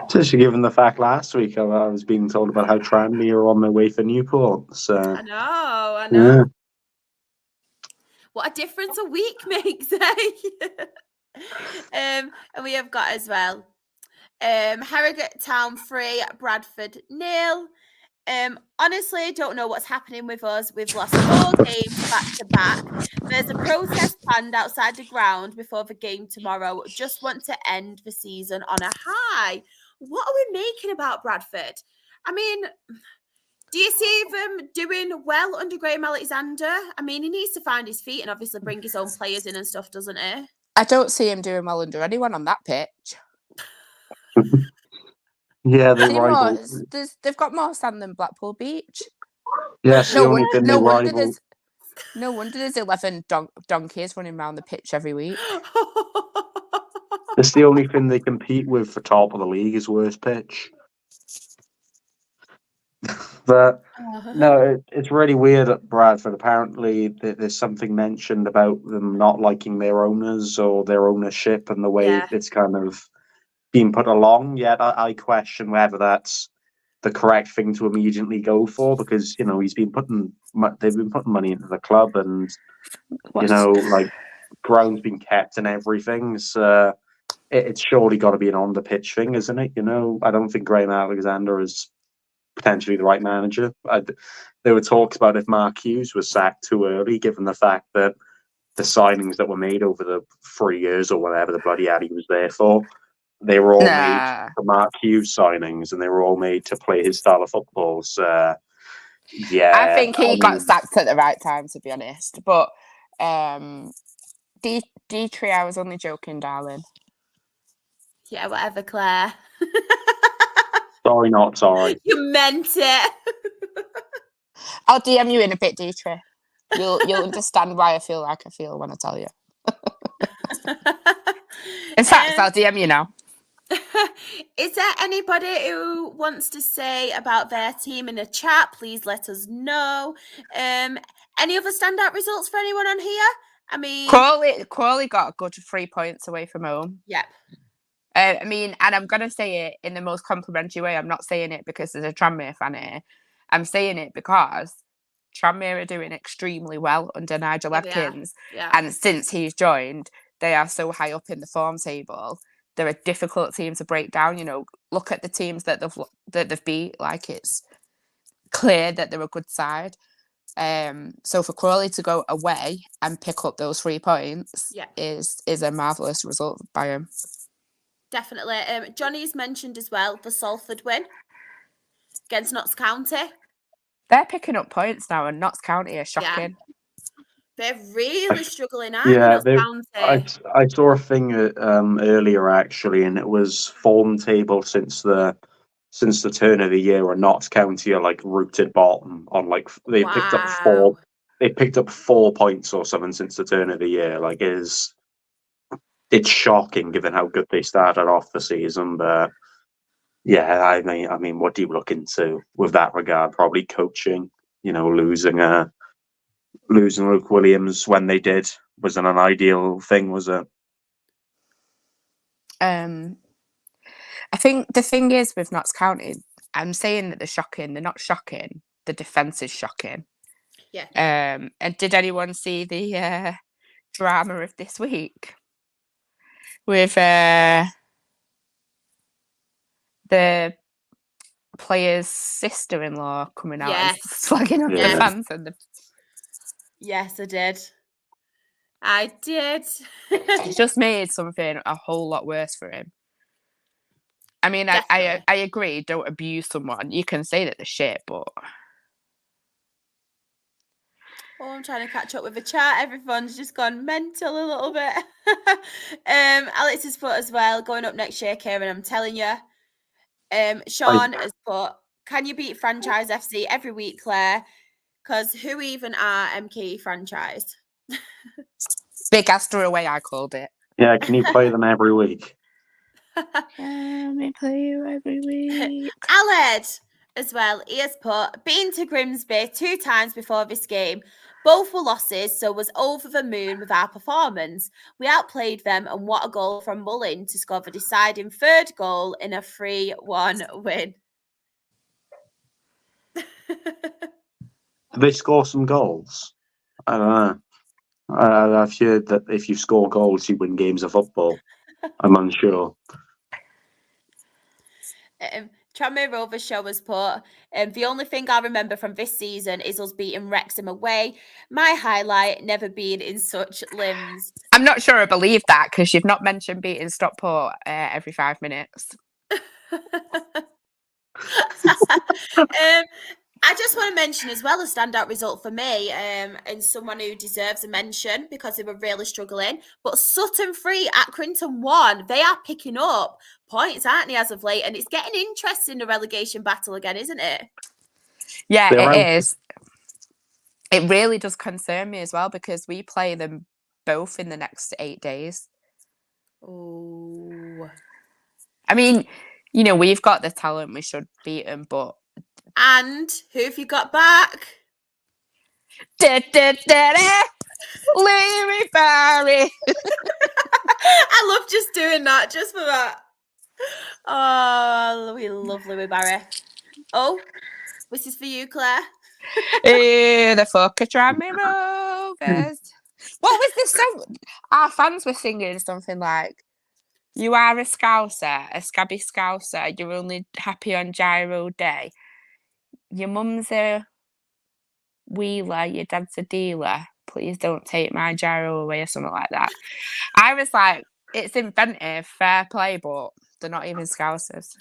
Especially given the fact last week I was being told about how Tranmere are on their way for Newport. So I know. Yeah. What a difference a week makes, eh? And we have got as well Harrogate Town 3, Bradford 0. Honestly, don't know what's happening with us. We've lost 4 games back to back. There's a protest planned outside the ground before the game tomorrow. Just want to end the season on a high. What are we making about Bradford? I mean, do you see them doing well under Graham Alexander? I mean, he needs to find his feet and obviously bring his own players in and stuff, doesn't he? I don't see him doing well under anyone on that pitch. Yeah, they rival. They've got more sand than Blackpool Beach. Yes, no wonder there's 11 donkeys running around the pitch every week. It's the only thing they compete with for top of the league is worst pitch. But no, it's really weird at Bradford. Apparently, there's something mentioned about them not liking their owners or their ownership and the way it's kind of been put along. Yet I question whether that's the correct thing to immediately go for, because they've been putting money into the club, and like ground's been kept and everything. So it's surely got to be an on the pitch thing, isn't it? I don't think Graham Alexander is potentially the right manager. There were talks about if Mark Hughes was sacked too early, given the fact that the signings that were made over the 3 years or whatever the bloody hell he was there for, they were all made for Mark Hughes signings, and they were all made to play his style of football. So, I think he got sacked at the right time, to be honest. But Dietrich, I was only joking, darling. Yeah, whatever, Claire. Sorry, not sorry. You meant it. I'll DM you in a bit, Dietrich. You'll understand why I feel like I feel when I tell you. In fact, I'll DM you now. Is there anybody who wants to say about their team in the chat? Please let us know. Any other standout results for anyone on here? I mean, Crawley got a good 3 points away from home. Yep. I mean, and I'm going to say it in the most complimentary way. I'm not saying it because there's a Tranmere fan here. I'm saying it because Tranmere are doing extremely well under Nigel Adkins. Yeah. And since he's joined, they are so high up in the form table. They're a difficult team to break down. Look at the teams that they've beat. Like, it's clear that they're a good side. So for Crawley to go away and pick up those 3 points is a marvellous result by him. Definitely. Johnny's mentioned as well the Salford win against Notts County. They're picking up points now, and Notts County are shocking. They're really struggling, aren't they, Notts County? I saw a thing earlier actually, and it was form table since the turn of the year, where Notts County are like rooted bottom on they picked up 4 points or something since the turn of the year. Like, it's shocking given how good they started off the season. But yeah, I mean, what do you look into with that regard? Probably coaching. Losing Luke Williams when they did wasn't an ideal thing, was it? I think the thing is with Notts County, I'm saying that they're shocking. They're not shocking. The defence is shocking. Yeah. And did anyone see the drama of this week with the player's sister-in-law coming out and slagging off the fans? Yes, I did. It just made something a whole lot worse for him. I mean, I agree, don't abuse someone. You can say that they're shit, but... I'm trying to catch up with the chat. Everyone's just gone mental a little bit. Alex has put as well, going up next year, Kieran, I'm telling you. Sean has put, can you beat Franchise FC every week, Claire? Because who even are MKE Franchise? Big Astor away, I called it. Yeah, can you play them every week? Let me play you every week. Aled as well, he has put, been to Grimsby 2 times before this game. Both were losses, so was over the moon with our performance. We outplayed them, and what a goal from Mullin to score the deciding 3rd goal in a 3-1 win. They score some goals. I don't know. I've heard that if you score goals, you win games of football. I'm unsure. Tranmere Rovers show has put, the only thing I remember from this season is us beating Wrexham away. My highlight, never been in such limbs. I'm not sure I believe that, because you've not mentioned beating Stockport every 5 minutes. I just want to mention as well a standout result for me, and someone who deserves a mention because they were really struggling. But Sutton 3, Accrington 1. They are picking up points, aren't they, as of late? And it's getting interesting, the relegation battle again, isn't it? Yeah, it is. It really does concern me as well, because we play them both in the next 8 days. Oh. I mean, we've got the talent, we should beat them, but And who have you got back? Louis Barry. I love just doing that, just for that. Oh, we love Louis Barry. Oh, this is for you, Claire. Hey, the fuck are trying me Rovers. What was this song? Our fans were singing something like, "You are a scouser, a scabby scouser. You're only happy on Gyro Day. Your mum's a wheeler, your dad's a dealer. Please don't take my gyro away," or something like that. I was like, it's inventive, fair play, but they're not even scousers.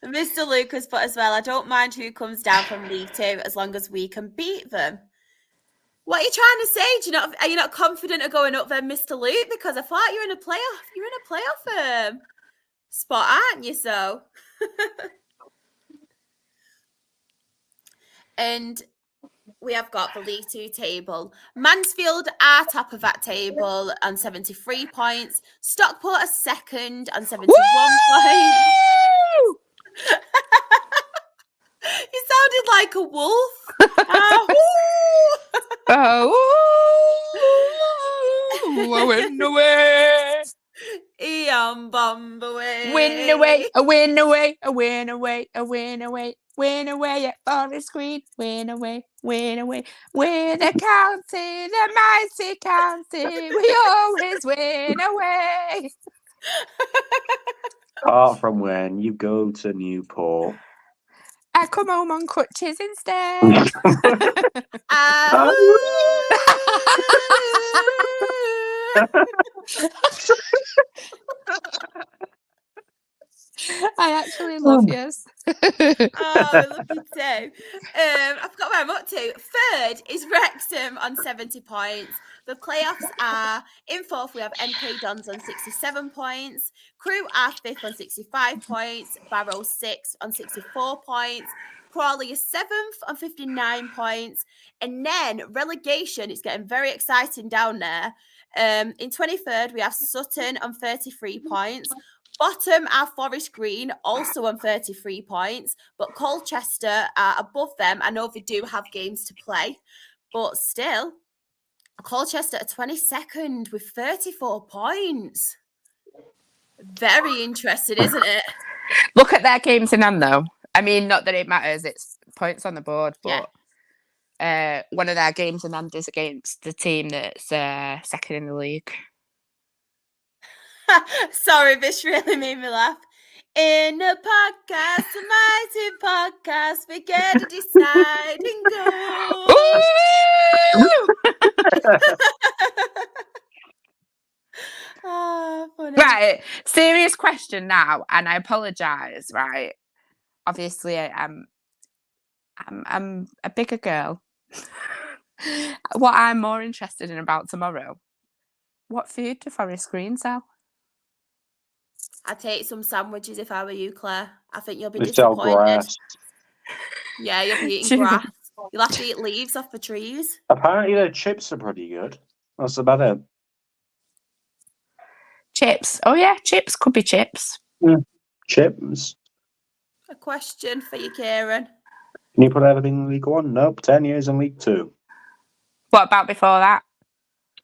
Mr. Lucas put as well, I don't mind who comes down from League 2 as long as we can beat them. What are you trying to say? Are you not confident of going up there, Mr. Luke? Because I thought you're in a playoff spot, aren't you? So, and we have got the League 2 table. Mansfield are top of that table on 73 points. Stockport are second on 71 points. You sounded like a wolf. Win away. Eon bomb away. Win away, a win away, a win away, a win away. Win away at Forest Green. Win away, win away. We're the county, the mighty county. We always win away. Apart from when you go to Newport. I come home on crutches instead. I actually love yous. I love you too. I forgot where I'm up to. Third is Wrexham on 70 points. The playoffs are in fourth. We have MK Dons on 67 points. Crewe are fifth on 65 points. Barrow sixth on 64 points. Crawley is seventh on 59 points. And then relegation, it's getting very exciting down there. In 23rd, we have Sutton on 33 points. Bottom are Forest Green, also on 33 points, but Colchester are above them. I know they do have games to play, but still, Colchester are 22nd with 34 points. Very interesting, isn't it? Look at their games in hand, though. I mean, not that it matters, it's points on the board, but one of their games in hand is against the team that's second in the league. Sorry, this really made me laugh. In a podcast, a mighty podcast, we get to decide and go. Oh, funny. Right, serious question now, and I apologise. Right, obviously, I'm a bigger girl. What I'm more interested in about tomorrow: what food do Forest Green sell? I'd take some sandwiches if I were you, Claire. I think you'll be They sell disappointed. grass. Yeah, you'll be eating grass. You'll have to eat leaves off the trees. Apparently their chips are pretty good. That's about it. Chips. Oh yeah, chips. Could be chips. Chips. A question for you, Kieran. Can you put everything in League 1? Nope. 10 years in League 2. What about before that?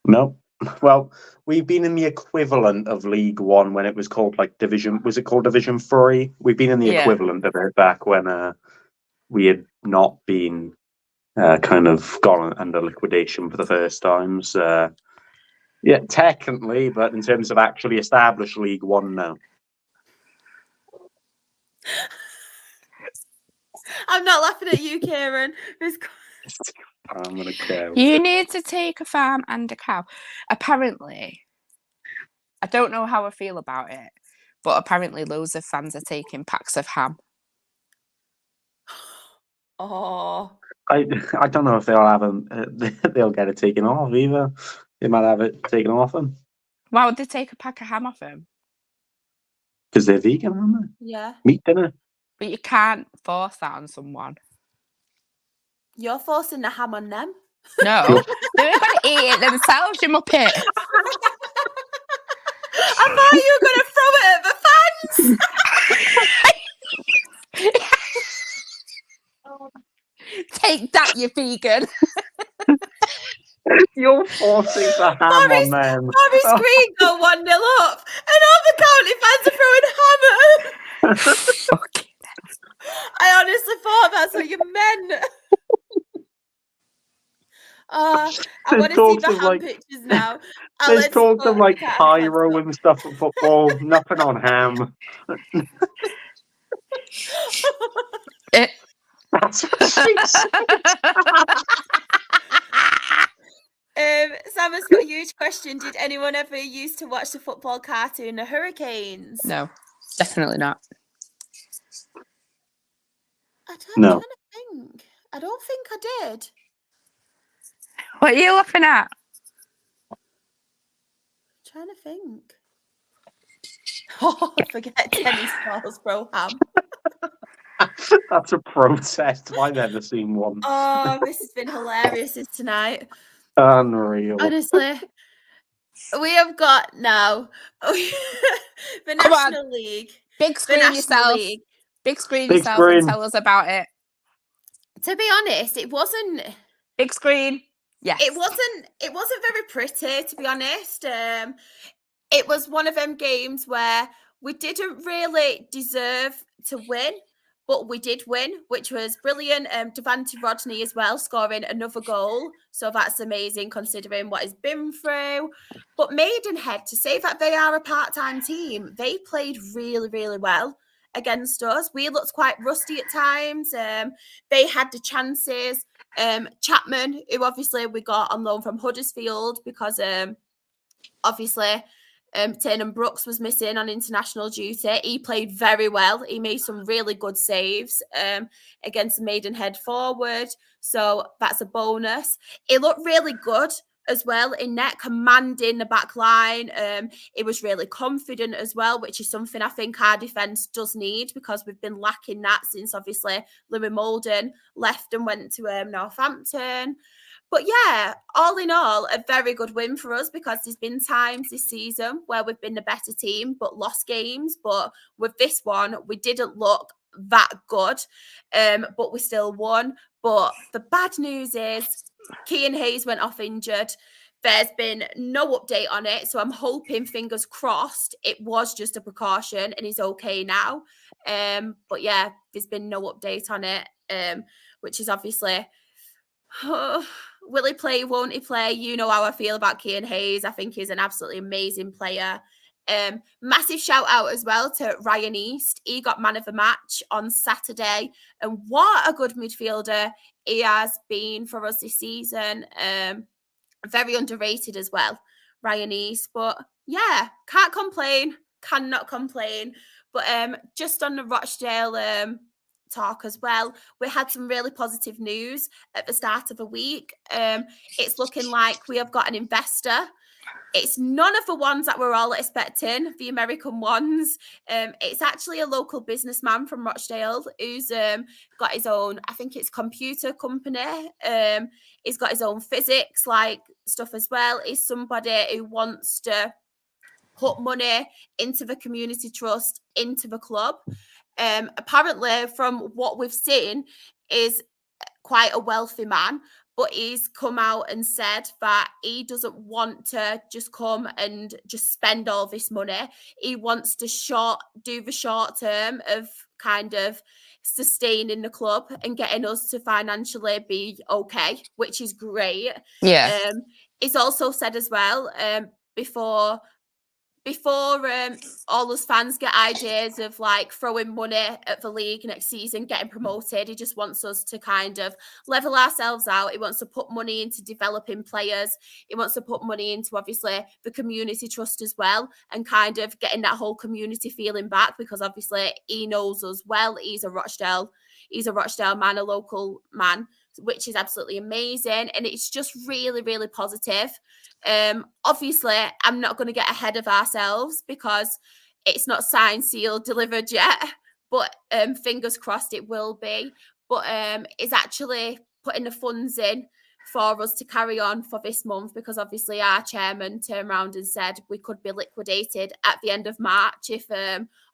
Nope. Well, we've been in the equivalent of League 1 when it was called Division. Was it called Division 3? We've been in the equivalent of it back when we had not been kind of gone under liquidation for the first time. So, yeah, technically, but in terms of actually established League 1 now. I'm not laughing at you, Kieran. I'm gonna care. You need to take a farm and a cow. Apparently, I don't know how I feel about it, but apparently loads of fans are taking packs of ham. Oh, I don't know if they'll have them. They'll get it taken off either. They might have it taken off them. Why would they take a pack of ham off them? Because they're vegan, aren't they? yeah. Meat dinner. But you can't force that on someone. You're forcing the ham on them. No, they're going to eat it themselves, you muppet. I thought you were going to throw it at the fans. you vegan. You're forcing the ham on them. Forest Green go 1-0 up, and all the county fans are throwing hammer. Fucking. I honestly thought that's what you meant. I want to see the ham pictures now. There's talk of like pyro and stuff at football. Nothing on ham. That's what she said. Sam has got a huge question. Did anyone ever used to watch the football cartoon The Hurricanes? No, definitely not. I'm trying to think. I don't think I did. What are you laughing at? Trying to think. Oh, forget tennis balls, bro ham. That's a protest. I've never seen one. Oh, this has been hilarious tonight. Unreal. Honestly. We have got now the National League. Big screen yourself. League. Big screen yourself and tell us about it. To be honest, it wasn't big screen. Yes. It wasn't very pretty, to be honest. It was one of them games where we didn't really deserve to win, but we did win, which was brilliant. Devante Rodney as well, scoring another goal. So that's amazing considering what he's been through. But Maidenhead, to say that they are a part-time team, they played really, really well against us. We looked quite rusty at times. They had the chances. Chapman, who obviously we got on loan from Huddersfield because obviously Tiernan Brooks was missing on international duty. He played very well. He made some really good saves against the Maidenhead forward. So that's a bonus. It looked really good as well in net, commanding the back line. It was really confident as well, which is something I think our defence does need because we've been lacking that since obviously Louis Molden left and went to Northampton. But yeah, all in all, a very good win for us because there's been times this season where we've been the better team but lost games. But with this one, we didn't look that good, but we still won. But the bad news is Cian Hayes went off injured. There's been no update on it. So I'm hoping, fingers crossed, it was just a precaution and he's okay now. But yeah, there's been no update on it, which is obviously... will he play, won't he play? You know how I feel about Cian Hayes. I think he's an absolutely amazing player. Massive shout out as well to Ryan East. He got man of the match on Saturday. And what a good midfielder he has been for us this season. Very underrated as well, Ryan East. But yeah, can't complain. Cannot complain. But just on the Rochdale... talk as well, we had some really positive news at the start of the week. It's looking like we have got an investor. It's none of the ones that we're all expecting, the American ones. It's actually a local businessman from Rochdale who's got his own, I think it's computer company. He's got his own physics like stuff as well. He's somebody who wants to put money into the community trust, into the club. Apparently, from what we've seen, is quite a wealthy man, but he's come out and said that he doesn't want to just come and just spend all this money. He wants to do the short term of kind of sustaining the club and getting us to financially be okay, which is great. Yeah. He's also said as well, before all us fans get ideas of like throwing money at the league next season, getting promoted, he just wants us to kind of level ourselves out. He wants to put money into developing players. He wants to put money into obviously the community trust as well and kind of getting that whole community feeling back because obviously he knows us well. He's a Rochdale man, a local man, which is absolutely amazing. And it's just really, really positive. Obviously, I'm not going to get ahead of ourselves because it's not signed, sealed, delivered yet. But fingers crossed it will be. But it's actually putting the funds in for us to carry on for this month because obviously our chairman turned around and said we could be liquidated at the end of March if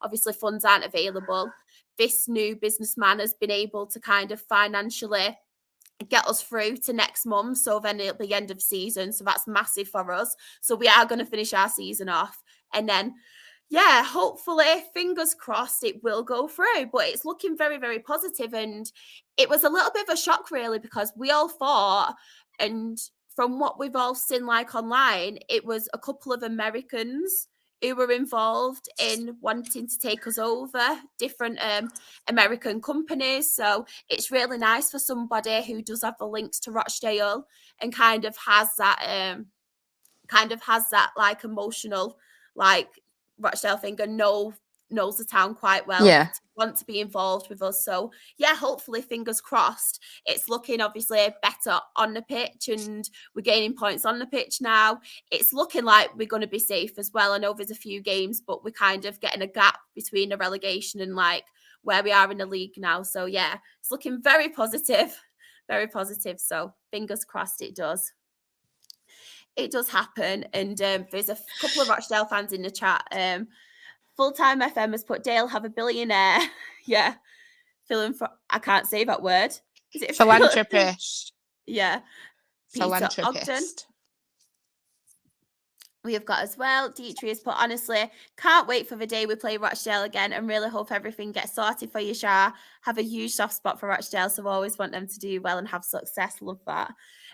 obviously funds aren't available. This new businessman has been able to kind of financially get us through to next month. So then it'll be end of season. So that's massive for us. So we are going to finish our season off. And then, yeah, hopefully, fingers crossed, it will go through. But it's looking very, very positive. And it was a little bit of a shock, really, because we all thought, and from what we've all seen like online, it was a couple of Americans who were involved in wanting to take us over, different American companies. So it's really nice for somebody who does have the links to Rochdale and kind of has that like emotional, like Rochdale thing, and knows the town quite well, Yeah. to want to be involved with us. So yeah, hopefully, fingers crossed, it's looking obviously better on the pitch, and we're gaining points on the pitch now. It's looking like we're going to be safe as well. I know there's a few games, but we're kind of getting a gap between the relegation and like where we are in the league now. So yeah, it's looking very positive, very positive. So fingers crossed it does happen. And there's a couple of Rochdale fans in the chat. Full-time FM has put Dale have a billionaire. Yeah. I can't say that word. Is it philanthropist? Yeah. Peter Ogden. We have got as well. Dietrich has put, honestly, can't wait for the day we play Rochdale again and really hope everything gets sorted for you, Shah. Have a huge soft spot for Rochdale, so always want them to do well and have success. Love that.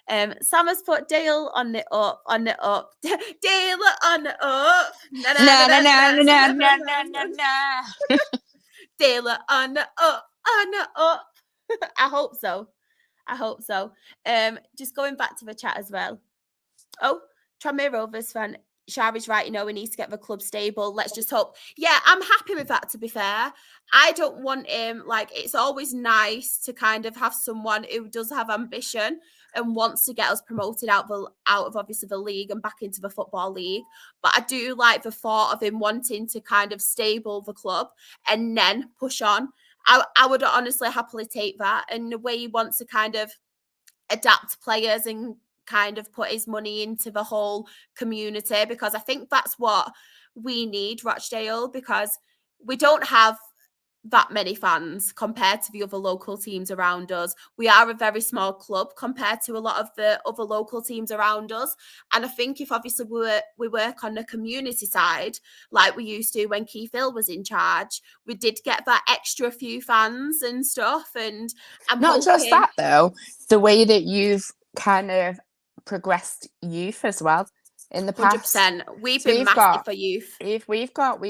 Sam has put Dale on the up. Dale on the up. No. Dale on the up. I hope so. Just going back to the chat as well. Oh, Tranmere Rovers fan, Shari's right, we need to get the club stable. Let's just hope. Yeah, I'm happy with that, to be fair. I don't want him, like, it's always nice to kind of have someone who does have ambition and wants to get us promoted out of obviously the league and back into the Football League. But I do like the thought of him wanting to kind of stable the club and then push on. I would honestly happily take that. And the way he wants to kind of adapt players and kind of put his money into the whole community, because I think that's what we need, Rochdale, because we don't have that many fans compared to the other local teams around us. We are a very small club compared to a lot of the other local teams around us. And I think if obviously we work on the community side, like we used to when Keith Hill was in charge, we did get that extra few fans and stuff. And I'm not hoping... just that though, the way that you've kind of progressed youth as well in the past. 100%. We've been massive for youth. We've got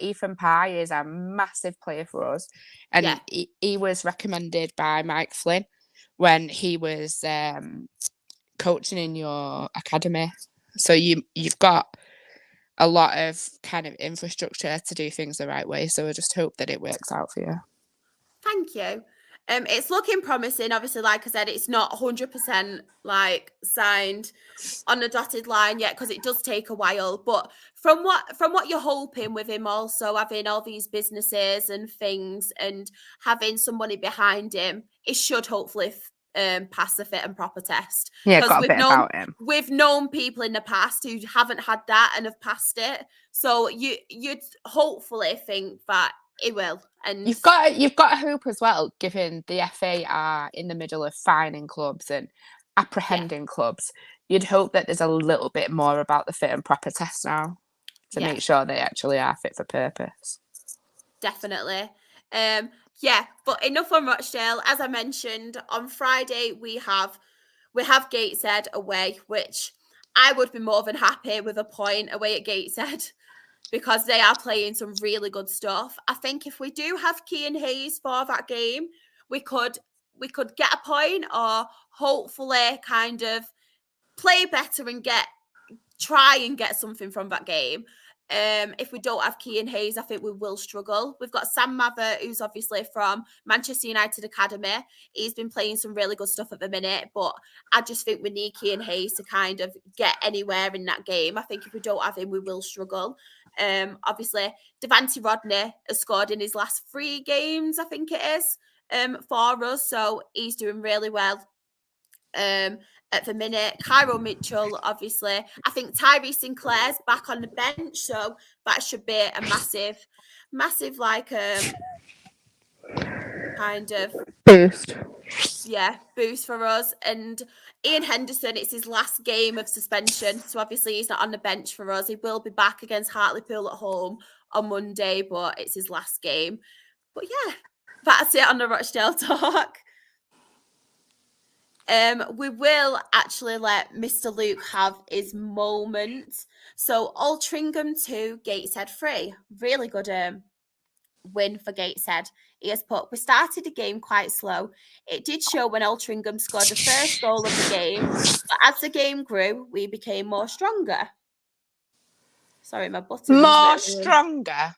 Ethan Pye is a massive player for us, and he was recommended by Mike Flynn when he was coaching in your academy. So you've got a lot of kind of infrastructure to do things the right way. So I just hope that it works out for you. Thank you. It's looking promising. Obviously, like I said, it's not 100% like signed on the dotted line yet, because it does take a while. But from what you're hoping with him, also having all these businesses and things and having somebody behind him, it should hopefully pass the fit and proper test. Yeah, got a bit about him. We've known people in the past who haven't had that and have passed it. So you'd hopefully think that it will. And you've got hope as well, given the FA are in the middle of fining clubs and apprehending clubs. You'd hope that there's a little bit more about the fit and proper test now to make sure they actually are fit for purpose. Definitely. But enough on Rochdale. As I mentioned, on Friday we have Gateshead away, which I would be more than happy with a point away at Gateshead, because they are playing some really good stuff. I think if we do have Kean Hayes for that game, we could get a point, or hopefully kind of play better and try and get something from that game. If we don't have Kean Hayes, I think we will struggle. We've got Sam Mather, who's obviously from Manchester United Academy. He's been playing some really good stuff at the minute, but I just think we need Kean Hayes to kind of get anywhere in that game. I think if we don't have him, we will struggle. Obviously, Devante Rodney has scored in his last 3 games, I think it is, for us. So he's doing really well. At the minute, Cairo Mitchell, obviously. I think Tyree Sinclair's back on the bench, so that should be a massive like kind of boost for us. And Ian Henderson, it's his last game of suspension, so obviously he's not on the bench for us. He will be back against Hartlepool at home on Monday, but it's his last game. But yeah, that's it on the Rochdale talk. We will actually let Mr. Luke have his moment. So Altrincham 2, Gateshead 3. Really good win for Gateshead. He has put, we started the game quite slow. It did show when Altrincham scored the first goal of the game, but as the game grew, we became more stronger. Sorry, my button. More stronger.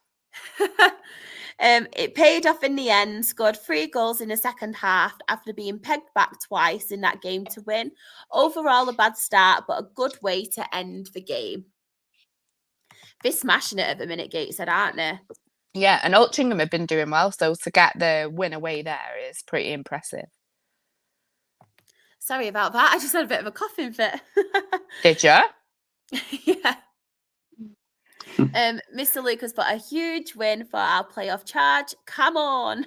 It paid off in the end, scored 3 goals in the second half after being pegged back twice in that game to win. Overall, a bad start, but a good way to end the game. They're smashing it at the minute, Gateshead, aren't they? Yeah, and Altrincham have been doing well, so to get the win away there is pretty impressive. Sorry about that. I just had a bit of a coughing fit. Did you? Yeah. Mr. Luke has put a huge win for our playoff charge. Come on.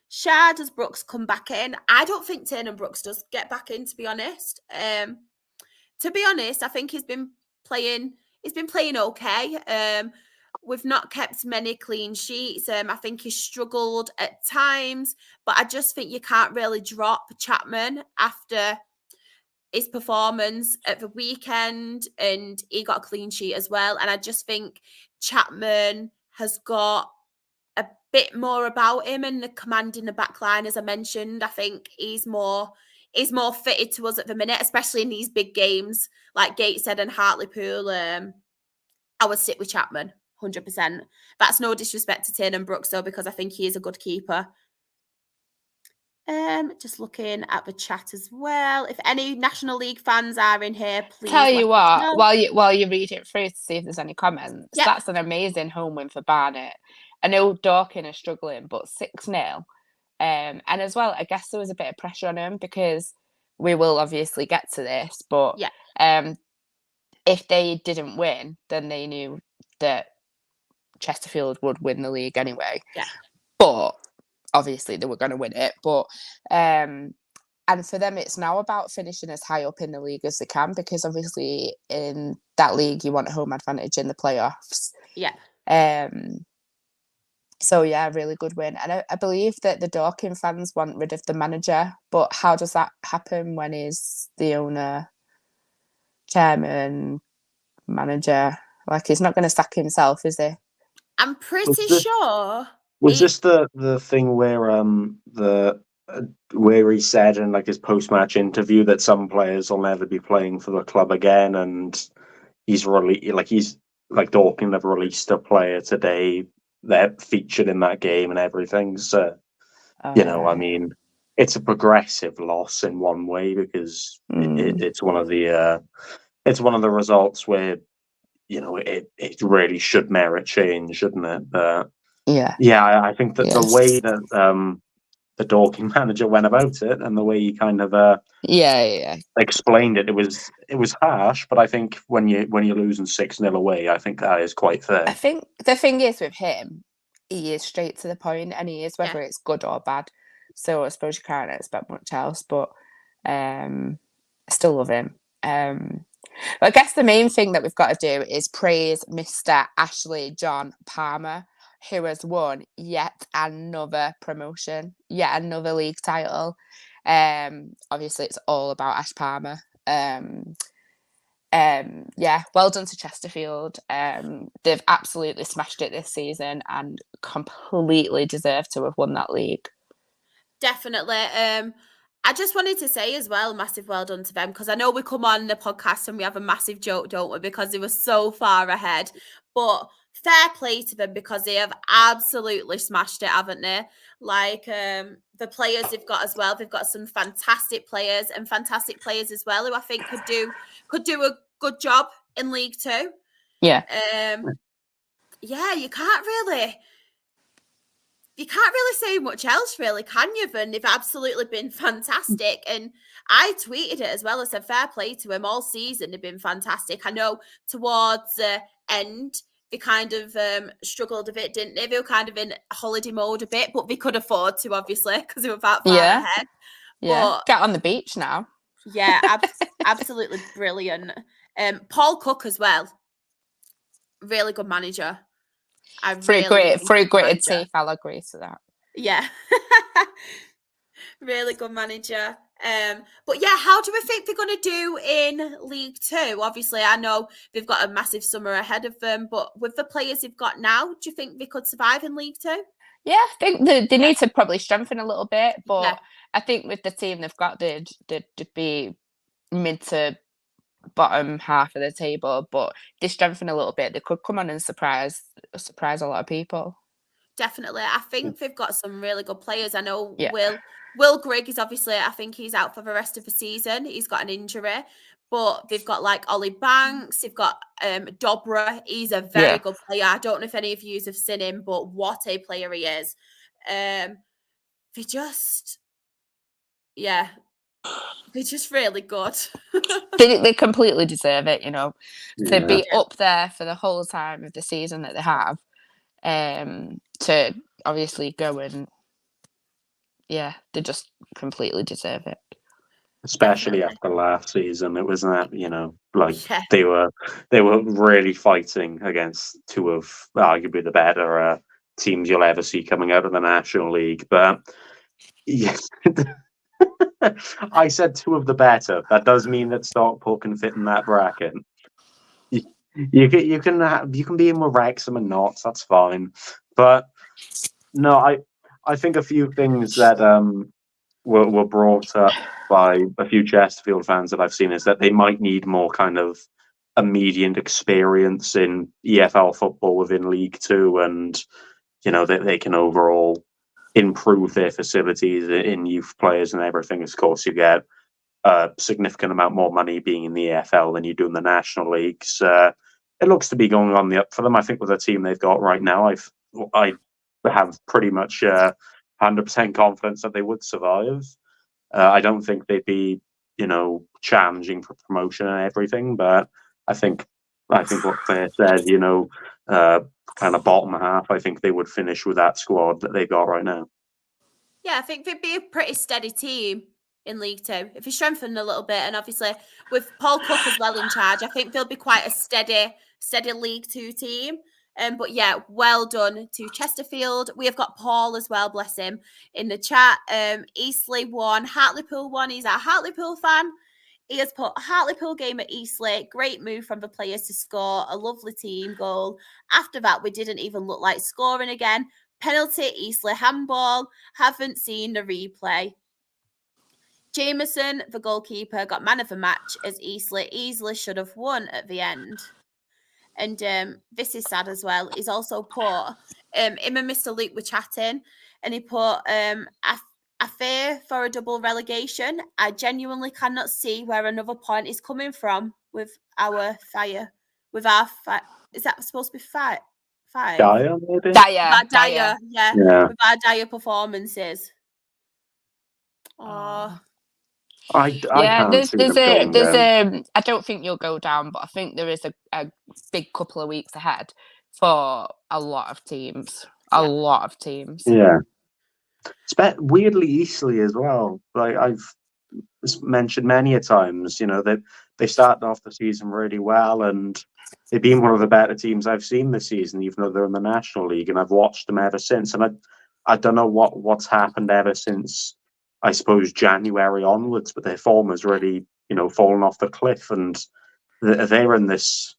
Shah, does Brooks come back in? I don't think Tiernan Brooks does get back in, to be honest. To be honest, I think he's been playing okay. We've not kept many clean sheets. I think he's struggled at times, but I just think you can't really drop Chapman after his performance at the weekend, and he got a clean sheet as well. And I just think Chapman has got a bit more about him and the command in the back line, as I mentioned. I think he's more fitted to us at the minute, especially in these big games like Gateshead and Hartlepool. I would sit with Chapman 100%. That's no disrespect to Tiernan Brooks though, because I think he is a good keeper. Just looking at the chat as well. If any National League fans are in here, please. Tell you what, while you read it through to see if there's any comments, Yep. That's an amazing home win for Barnet. I know Dorking are struggling, but 6-0. And as well, I guess there was a bit of pressure on him because we will obviously get to this, but if they didn't win, then they knew that Chesterfield would win the league anyway. Yeah. But obviously they were going to win it, but and for them it's now about finishing as high up in the league as they can, because obviously in that league you want a home advantage in the playoffs. So yeah, really good win. And I believe that the Dorking fans want rid of the manager, but how does that happen when he's the owner, chairman, manager? Like, he's not going to sack himself, is he? I'm pretty sure. Was this the thing where where he said in like his post-match interview that some players will never be playing for the club again, and he's Dorking have released a player today that featured in that game and everything. So I mean, it's a progressive loss in one way because it's one of the results where it really should merit change, shouldn't it? But I think that the way that the Dorking manager went about it and the way he kind of explained it, it was harsh. But I think when you're losing 6-0 away, I think that is quite fair. I think the thing is with him, he is straight to the point, and he is whether it's good or bad. So I suppose you can't expect much else. But I still love him. But I guess the main thing that we've got to do is praise Mr. Ashley John Palmer, who has won yet another promotion, yet another league title. Obviously, it's all about Ash Palmer. Well done to Chesterfield. They've absolutely smashed it this season and completely deserve to have won that league. Definitely. I just wanted to say as well, massive well done to them, because I know we come on the podcast and we have a massive joke, don't we, because they were so far ahead. But fair play to them, because they have absolutely smashed it, haven't they? Like the players they've got as well. They've got some fantastic players as well who I think could do a good job in League Two. Yeah. You can't really say much else, really, can you? And they've absolutely been fantastic. And I tweeted it as well. I said, fair play to him all season. They've been fantastic. I know towards the end, they kind of struggled a bit, didn't they? They were kind of in holiday mode a bit, but they could afford to, obviously, because they were about far ahead. Yeah, but, get on the beach now. Yeah, absolutely brilliant. Paul Cook as well, really good manager. For a gritted teeth, I'll agree to that. Yeah. Really good manager. But yeah, how do we think they're going to do in League Two? Obviously, I know they've got a massive summer ahead of them, but with the players they've got now, do you think they could survive in League Two? Yeah, I think they need to probably strengthen a little bit, but Yeah. I think with the team they've got, they'd be mid to bottom half of the table, but they strengthen a little bit. They could come on and surprise a lot of people. Definitely. I think they've got some really good players. I know Yeah. Will Grigg is obviously, I think he's out for the rest of the season. He's got an injury. But they've got like Ollie Banks, they've got Dobra. He's a very good player. I don't know if any of you have seen him, but what a player he is. They're just really good. They completely deserve it, to be up there for the whole time of the season that they have. To obviously go and they just completely deserve it. Especially after last season, it was that they were really fighting against two of arguably the better teams you'll ever see coming out of the National League. But yes, I said two of the better. That does mean that Stockport can fit in that bracket. You can be in with Wrexham and Notts. That's fine. But no, I think a few things that were brought up by a few Chesterfield fans that I've seen is that they might need more kind of immediate experience in EFL football within League Two, and that they can overall improve their facilities in youth players and everything. Of course, you get a significant amount more money being in the EFL than you do in the National Leagues. It looks to be going on the up for them. I think with the team they've got right now, I have pretty much 100% confidence that they would survive. I don't think they'd be, challenging for promotion and everything, but I think what Claire said, kind of bottom half, I think they would finish with that squad that they've got right now. Yeah, I think they'd be a pretty steady team in League Two if you strengthen a little bit, and obviously with Paul Cook as well in charge, I think they'll be quite a steady League Two team. But yeah, well done to Chesterfield. We have got Paul as well, bless him, in the chat. Eastleigh won, Hartlepool won. He's our Hartlepool fan. He has put Hartlepool game at Eastleigh. Great move from the players to score a lovely team goal. After that, we didn't even look like scoring again. Penalty, Eastleigh handball. Haven't seen the replay. Jameson, the goalkeeper, got man of the match as Eastleigh easily should have won at the end. And this is sad as well. He's also put, him and Mr. Luke were chatting, and he put, I fear for a double relegation. I genuinely cannot see where another point is coming from with our fire. Is that supposed to be five? Dyer, maybe? Dyer. Yeah. With our Dyer performances. Oh. I can't see them going down. I don't think you'll go down, but I think there is a big couple of weeks ahead for a lot of teams. A lot of teams. Yeah. Weirdly Eastleigh as well. Like I've mentioned many a times, they started off the season really well, and they've been one of the better teams I've seen this season, even though they're in the National League, and I've watched them ever since. And I don't know what's happened ever since, I suppose, January onwards, but their form has really, fallen off the cliff, and they're in this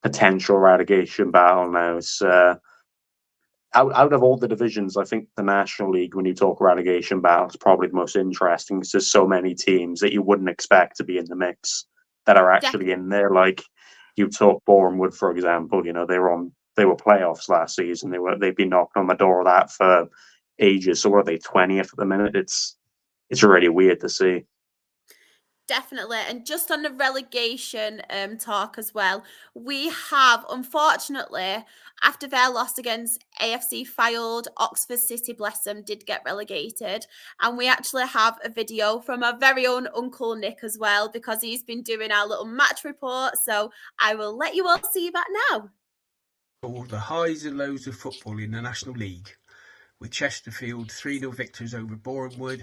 potential relegation battle now. So out of all the divisions, I think the National League, when you talk relegation battle, is probably the most interesting because there's so many teams that you wouldn't expect to be in the mix that are actually in there. Like you talk Bournemouth, for example, they were playoffs last season. They've been knocking on the door of that for ages. So what are they, 20th at the minute? It's really weird to see. Definitely. And just on the relegation talk as well, we have, unfortunately, after their loss against AFC Fylde, Oxford City, bless them, did get relegated. And we actually have a video from our very own Uncle Nick as well, because he's been doing our little match report. So I will let you all see that now. all the highs and lows of football in the National League, with Chesterfield 3-0 victors over Bournemouth,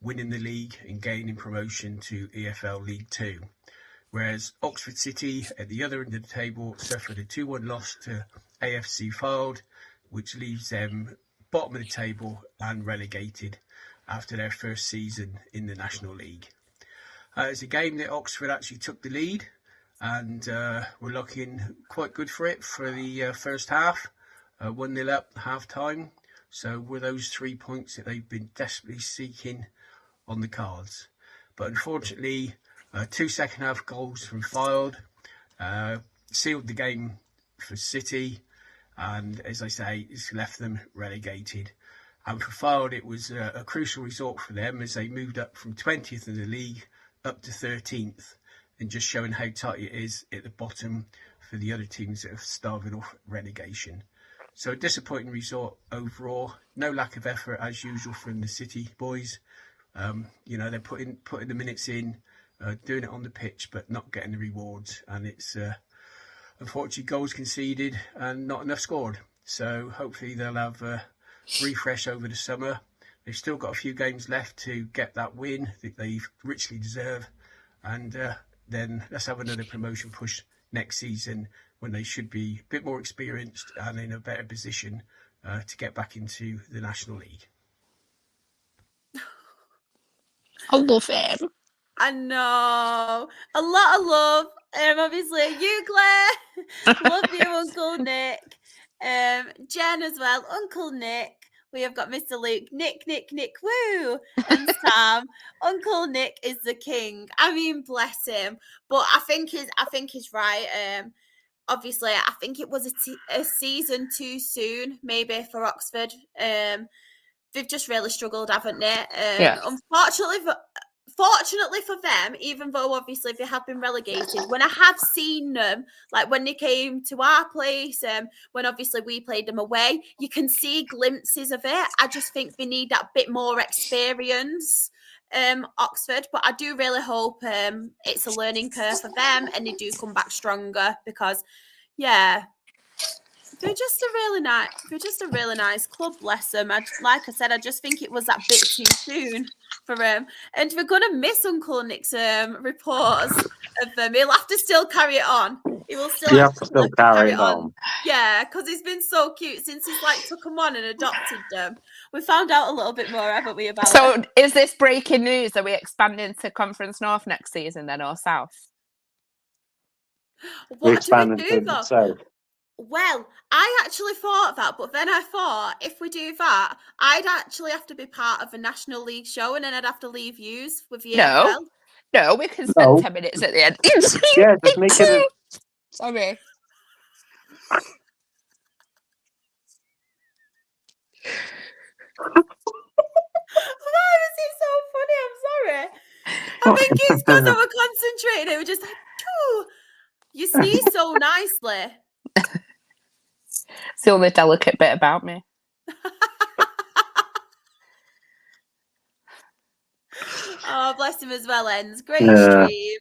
winning the league and gaining promotion to EFL League 2. Whereas Oxford City, at the other end of the table, suffered a 2-1 loss to AFC Fylde, which leaves them bottom of the table and relegated after their first season in the National League. It's a game that Oxford actually took the lead and were looking quite good for it for the first half, 1-0 up half-time. So were those 3 points that they've been desperately seeking on the cards. But unfortunately, 2 second-half goals from Fylde sealed the game for City, and as I say, it's left them relegated. And for Fylde, it was a crucial result for them as they moved up from 20th in the league up to 13th, and just showing how tight it is at the bottom for the other teams that are starving off relegation. So a disappointing result overall. No lack of effort as usual from the City boys. They're putting the minutes in, doing it on the pitch, but not getting the rewards. And it's unfortunately goals conceded and not enough scored. So hopefully they'll have a refresh over the summer. They've still got a few games left to get that win that they richly deserve. And then let's have another promotion push next season when they should be a bit more experienced and in a better position to get back into the National League. I love him. I know. A lot of love. Obviously, you, Claire. Love you, Uncle Nick. Jen as well. Uncle Nick. We have got Mr. Luke. Nick, woo. And Sam. Uncle Nick is the king. I mean, bless him. But I think he's right. Obviously, I think it was a season too soon, maybe, for Oxford. They've just really struggled, haven't they? Yeah. Fortunately for them, even though obviously they have been relegated, when I have seen them, like when they came to our place, when obviously we played them away, you can see glimpses of it. I just think they need that bit more experience, Oxford. But I do really hope it's a learning curve for them and they do come back stronger because, yeah. They're just a really nice club, bless them. Like I said, I just think it was that bit too soon for him. And we're going to miss Uncle Nick's reports of them. He'll have to still carry it on. He will still have to carry it on. Yeah, because he's been so cute since he's took them on and adopted them. We found out a little bit more, haven't we, about So is this breaking news? Are we expanding to Conference North next season then, or South? What do we do though? South. Well, I actually thought that, but then I thought if we do that, I'd actually have to be part of a National League show and then I'd have to leave yous with the EFL. No, we can spend 10 minutes at the end. Yeah, just make it. Sorry. Why was it so funny? I'm sorry. I think it's because I was concentrating. It was just like, phew. You sneeze so nicely. It's the only delicate bit about me. Oh, bless him as well, Ends. Great stream.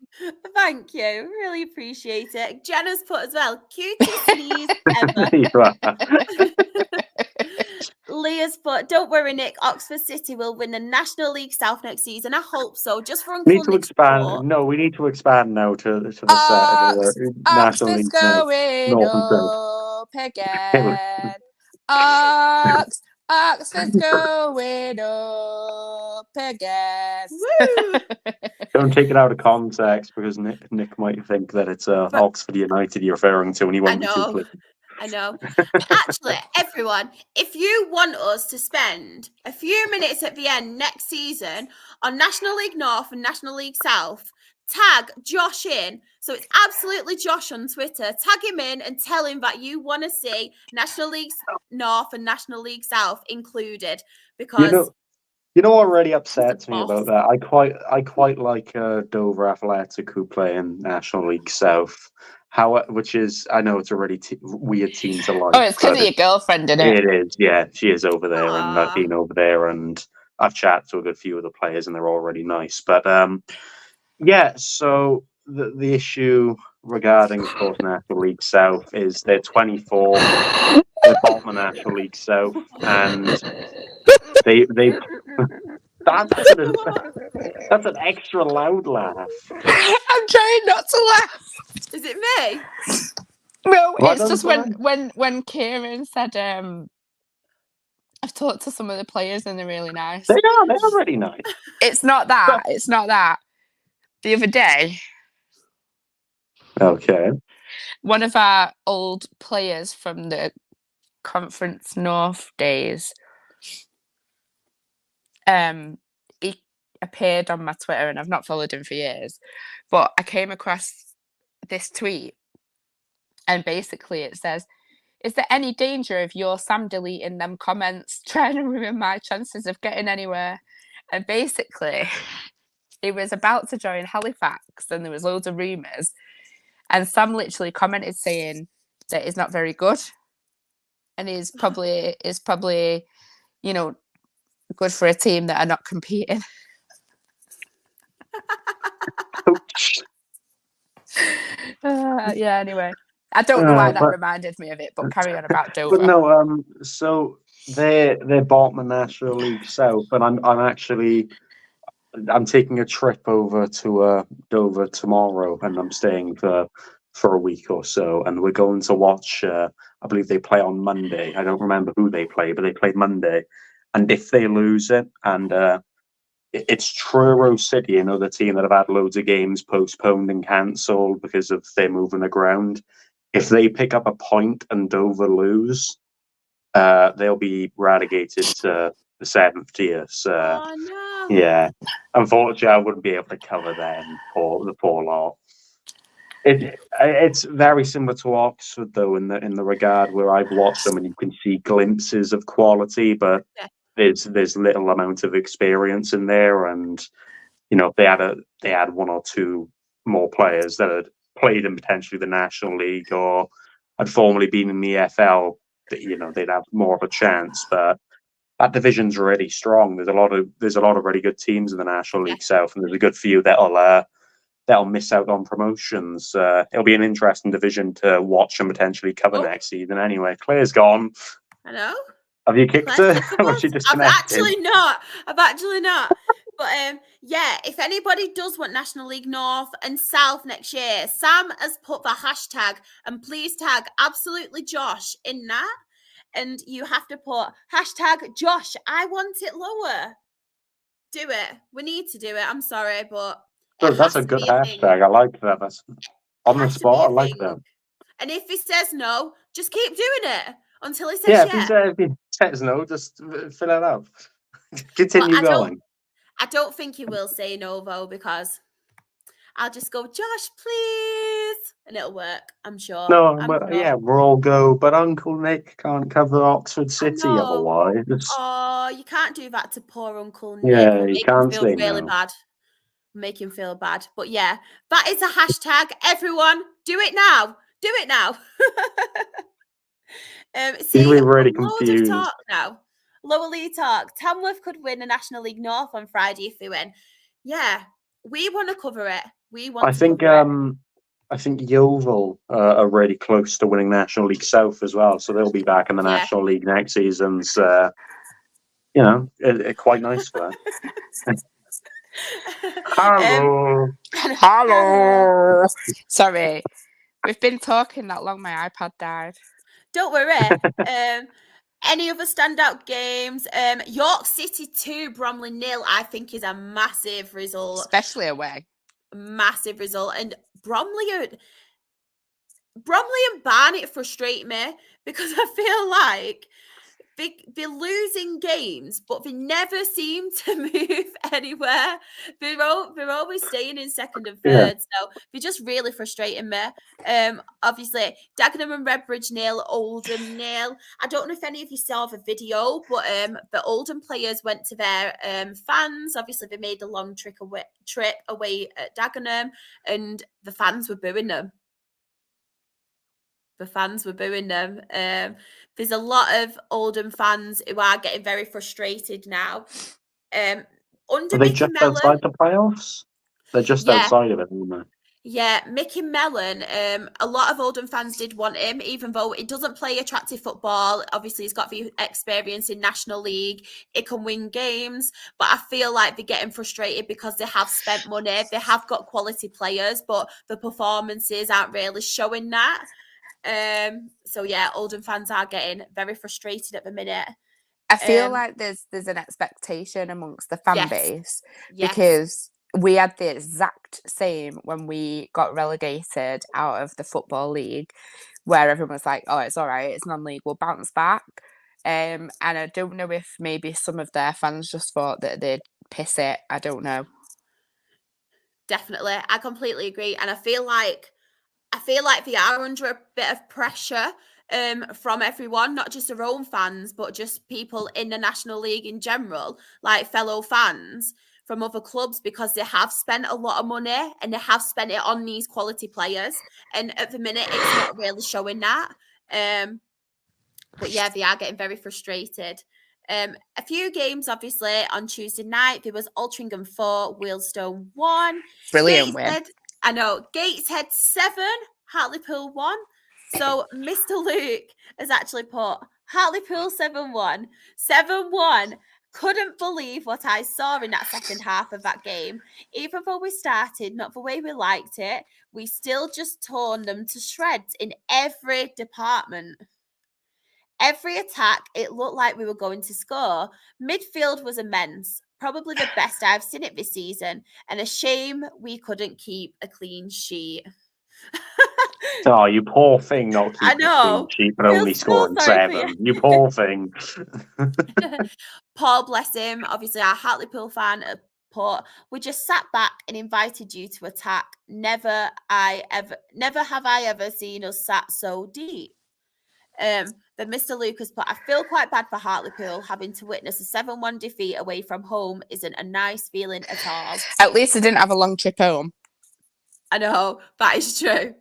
Thank you. Really appreciate it. Jenna's put as well. Cutest sneeze ever. Leah's put, don't worry, Nick. Oxford City will win the National League South next season. I hope so. Just for Uncle We need to expand. Support. No, we need to expand now to the National League. Going up again. Oxford's going up again. Woo! Don't take it out of context because Nick might think that it's Oxford United you're referring to, and he won't be too clear. I know. But actually, everyone, if you want us to spend a few minutes at the end next season on National League North and National League South, tag Josh in. So it's Absolutely Josh on Twitter. Tag him in and tell him that you want to see National League North and National League South included. Because you know what really upsets me about that? I quite like Dover Athletic who play in National League South. Which is, I know it's a really weird team to like. Oh, it's because of your girlfriend, isn't it? It is, yeah. She is over there, and I've been over there, and I've chatted to a good few of the players, and they're all really nice. But yeah, so the issue regarding, of course, National League South is they're 24th, they're bottom of National League South, and they that's an extra loud laugh. I'm trying not to laugh. Is it me? No, it's just when Kieran said, I've talked to some of the players and they're really nice. They are really nice. It's not that. It's not that. The other day, okay, one of our old players from the Conference North days, he appeared on my Twitter, and I've not followed him for years, but I came across this tweet, and basically it says, "Is there any danger of your Sam deleting them comments, trying to ruin my chances of getting anywhere?" And basically, he was about to join Halifax, and there was loads of rumours, and Sam literally commented saying that he's not very good, and is probably good for a team that are not competing. Yeah, anyway. I don't know why that reminded me of it, but carry on about Dover. But no, so they're bottom of National League South, and I'm taking a trip over to Dover tomorrow, and I'm staying for a week or so, and we're going to watch. I believe they play on Monday. I don't remember who they play, but they play Monday, and if they lose it, and it's Truro City, another team that have had loads of games postponed and cancelled because of their moving the ground. If they pick up a point and Dover lose, they'll be relegated to the 7th tier. So, yeah, unfortunately, I wouldn't be able to cover them or the poor lot. It's very similar to Oxford, though, in the regard where I've watched them and you can see glimpses of quality, but there's little amount of experience in there, and they had one or two more players that had played in potentially the National League or had formerly been in the EFL, they'd have more of a chance. But that division's really strong. There's a lot of really good teams in the National League South, and there's a good few that'll miss out on promotions. It'll be an interesting division to watch and potentially cover next season. Anyway, Claire's gone. I know. Have you kicked her? Or she I've actually not. But if anybody does want National League North and South next year, Sam has put the hashtag, and please tag Absolutely Josh in that. And you have to put hashtag Josh, I want it lower. Do it. We need to do it. I'm sorry, but that's a good hashtag. I like that. That's on the spot. I like that. And if he says no, just keep doing it until he says yes. If he says no, just fill it out. Continue going. I don't think he will say no, though, because I'll just go, Josh, please, and it'll work, I'm sure. We'll all go, but Uncle Nick can't cover Oxford City otherwise. Oh, you can't do that to poor Uncle Nick. Yeah, you can't say really bad. Make him feel bad. But yeah, that is a hashtag. Everyone, do it now. Do it now. He's really confused. Talk now. Lower League talk. Tamworth could win the National League North on Friday if they win. Yeah, we want to cover it. I think Yeovil are really close to winning National League South as well, so they'll be back in the National League next season. So, quite nice for that. Hello. Sorry, we've been talking that long. My iPad died. Don't worry. Any other standout games? York City 2, Bromley 0, I think is a massive result. Especially away. Massive result. And Bromley and Barnet frustrate me because I feel like they're losing games, but they never seem to move anywhere. They're always staying in second and third, so they're just really frustrating me. Obviously, Dagenham and Redbridge 0, Oldham 0. I don't know if any of you saw the video, but the Oldham players went to their fans. Obviously, they made a long trip away at Dagenham, and the fans were booing them. There's a lot of Oldham fans who are getting very frustrated now. Are they just outside the playoffs? They're just outside of it, aren't they? Yeah, Mickey Mellon, a lot of Oldham fans did want him, even though he doesn't play attractive football. Obviously, he's got the experience in National League. He can win games, but I feel like they're getting frustrated because they have spent money. They have got quality players, but the performances aren't really showing that. So yeah, Oldham fans are getting very frustrated at the minute. I feel like there's an expectation amongst the fan base because we had the exact same when we got relegated out of the Football League, where everyone was like, oh, it's all right, it's non-league, we'll bounce back. And I don't know if maybe some of their fans just thought that they'd piss it. I don't know. Definitely. I completely agree. And I feel like they are under a bit of pressure from everyone, not just their own fans, but just people in the National League in general, like fellow fans from other clubs, because they have spent a lot of money and they have spent it on these quality players. And at the minute, it's not really showing that. But yeah, they are getting very frustrated. A few games, obviously, on Tuesday night. There was Altrincham 4, Wealdstone 1. Brilliant win. I know. Gateshead 7, Hartlepool 1. So Mr. Luke has actually put Hartlepool 7-1. 7-1. Couldn't believe what I saw in that second half of that game. Even though we started not the way we liked it, we still just torn them to shreds in every department. Every attack, it looked like we were going to score. Midfield was immense. Probably the best I've seen it this season. And a shame we couldn't keep a clean sheet. Oh, you poor thing, not keeping a clean sheet, but only scoring 7. You poor thing. Paul, bless him, obviously our Hartlepool fan, Port, we just sat back and invited you to attack. Never have I ever seen us sat so deep. Then Mr. Lucas put, I feel quite bad for Hartlepool. Having to witness a 7-1 defeat away from home isn't a nice feeling at all. At least they didn't have a long trip home. I know, that is true.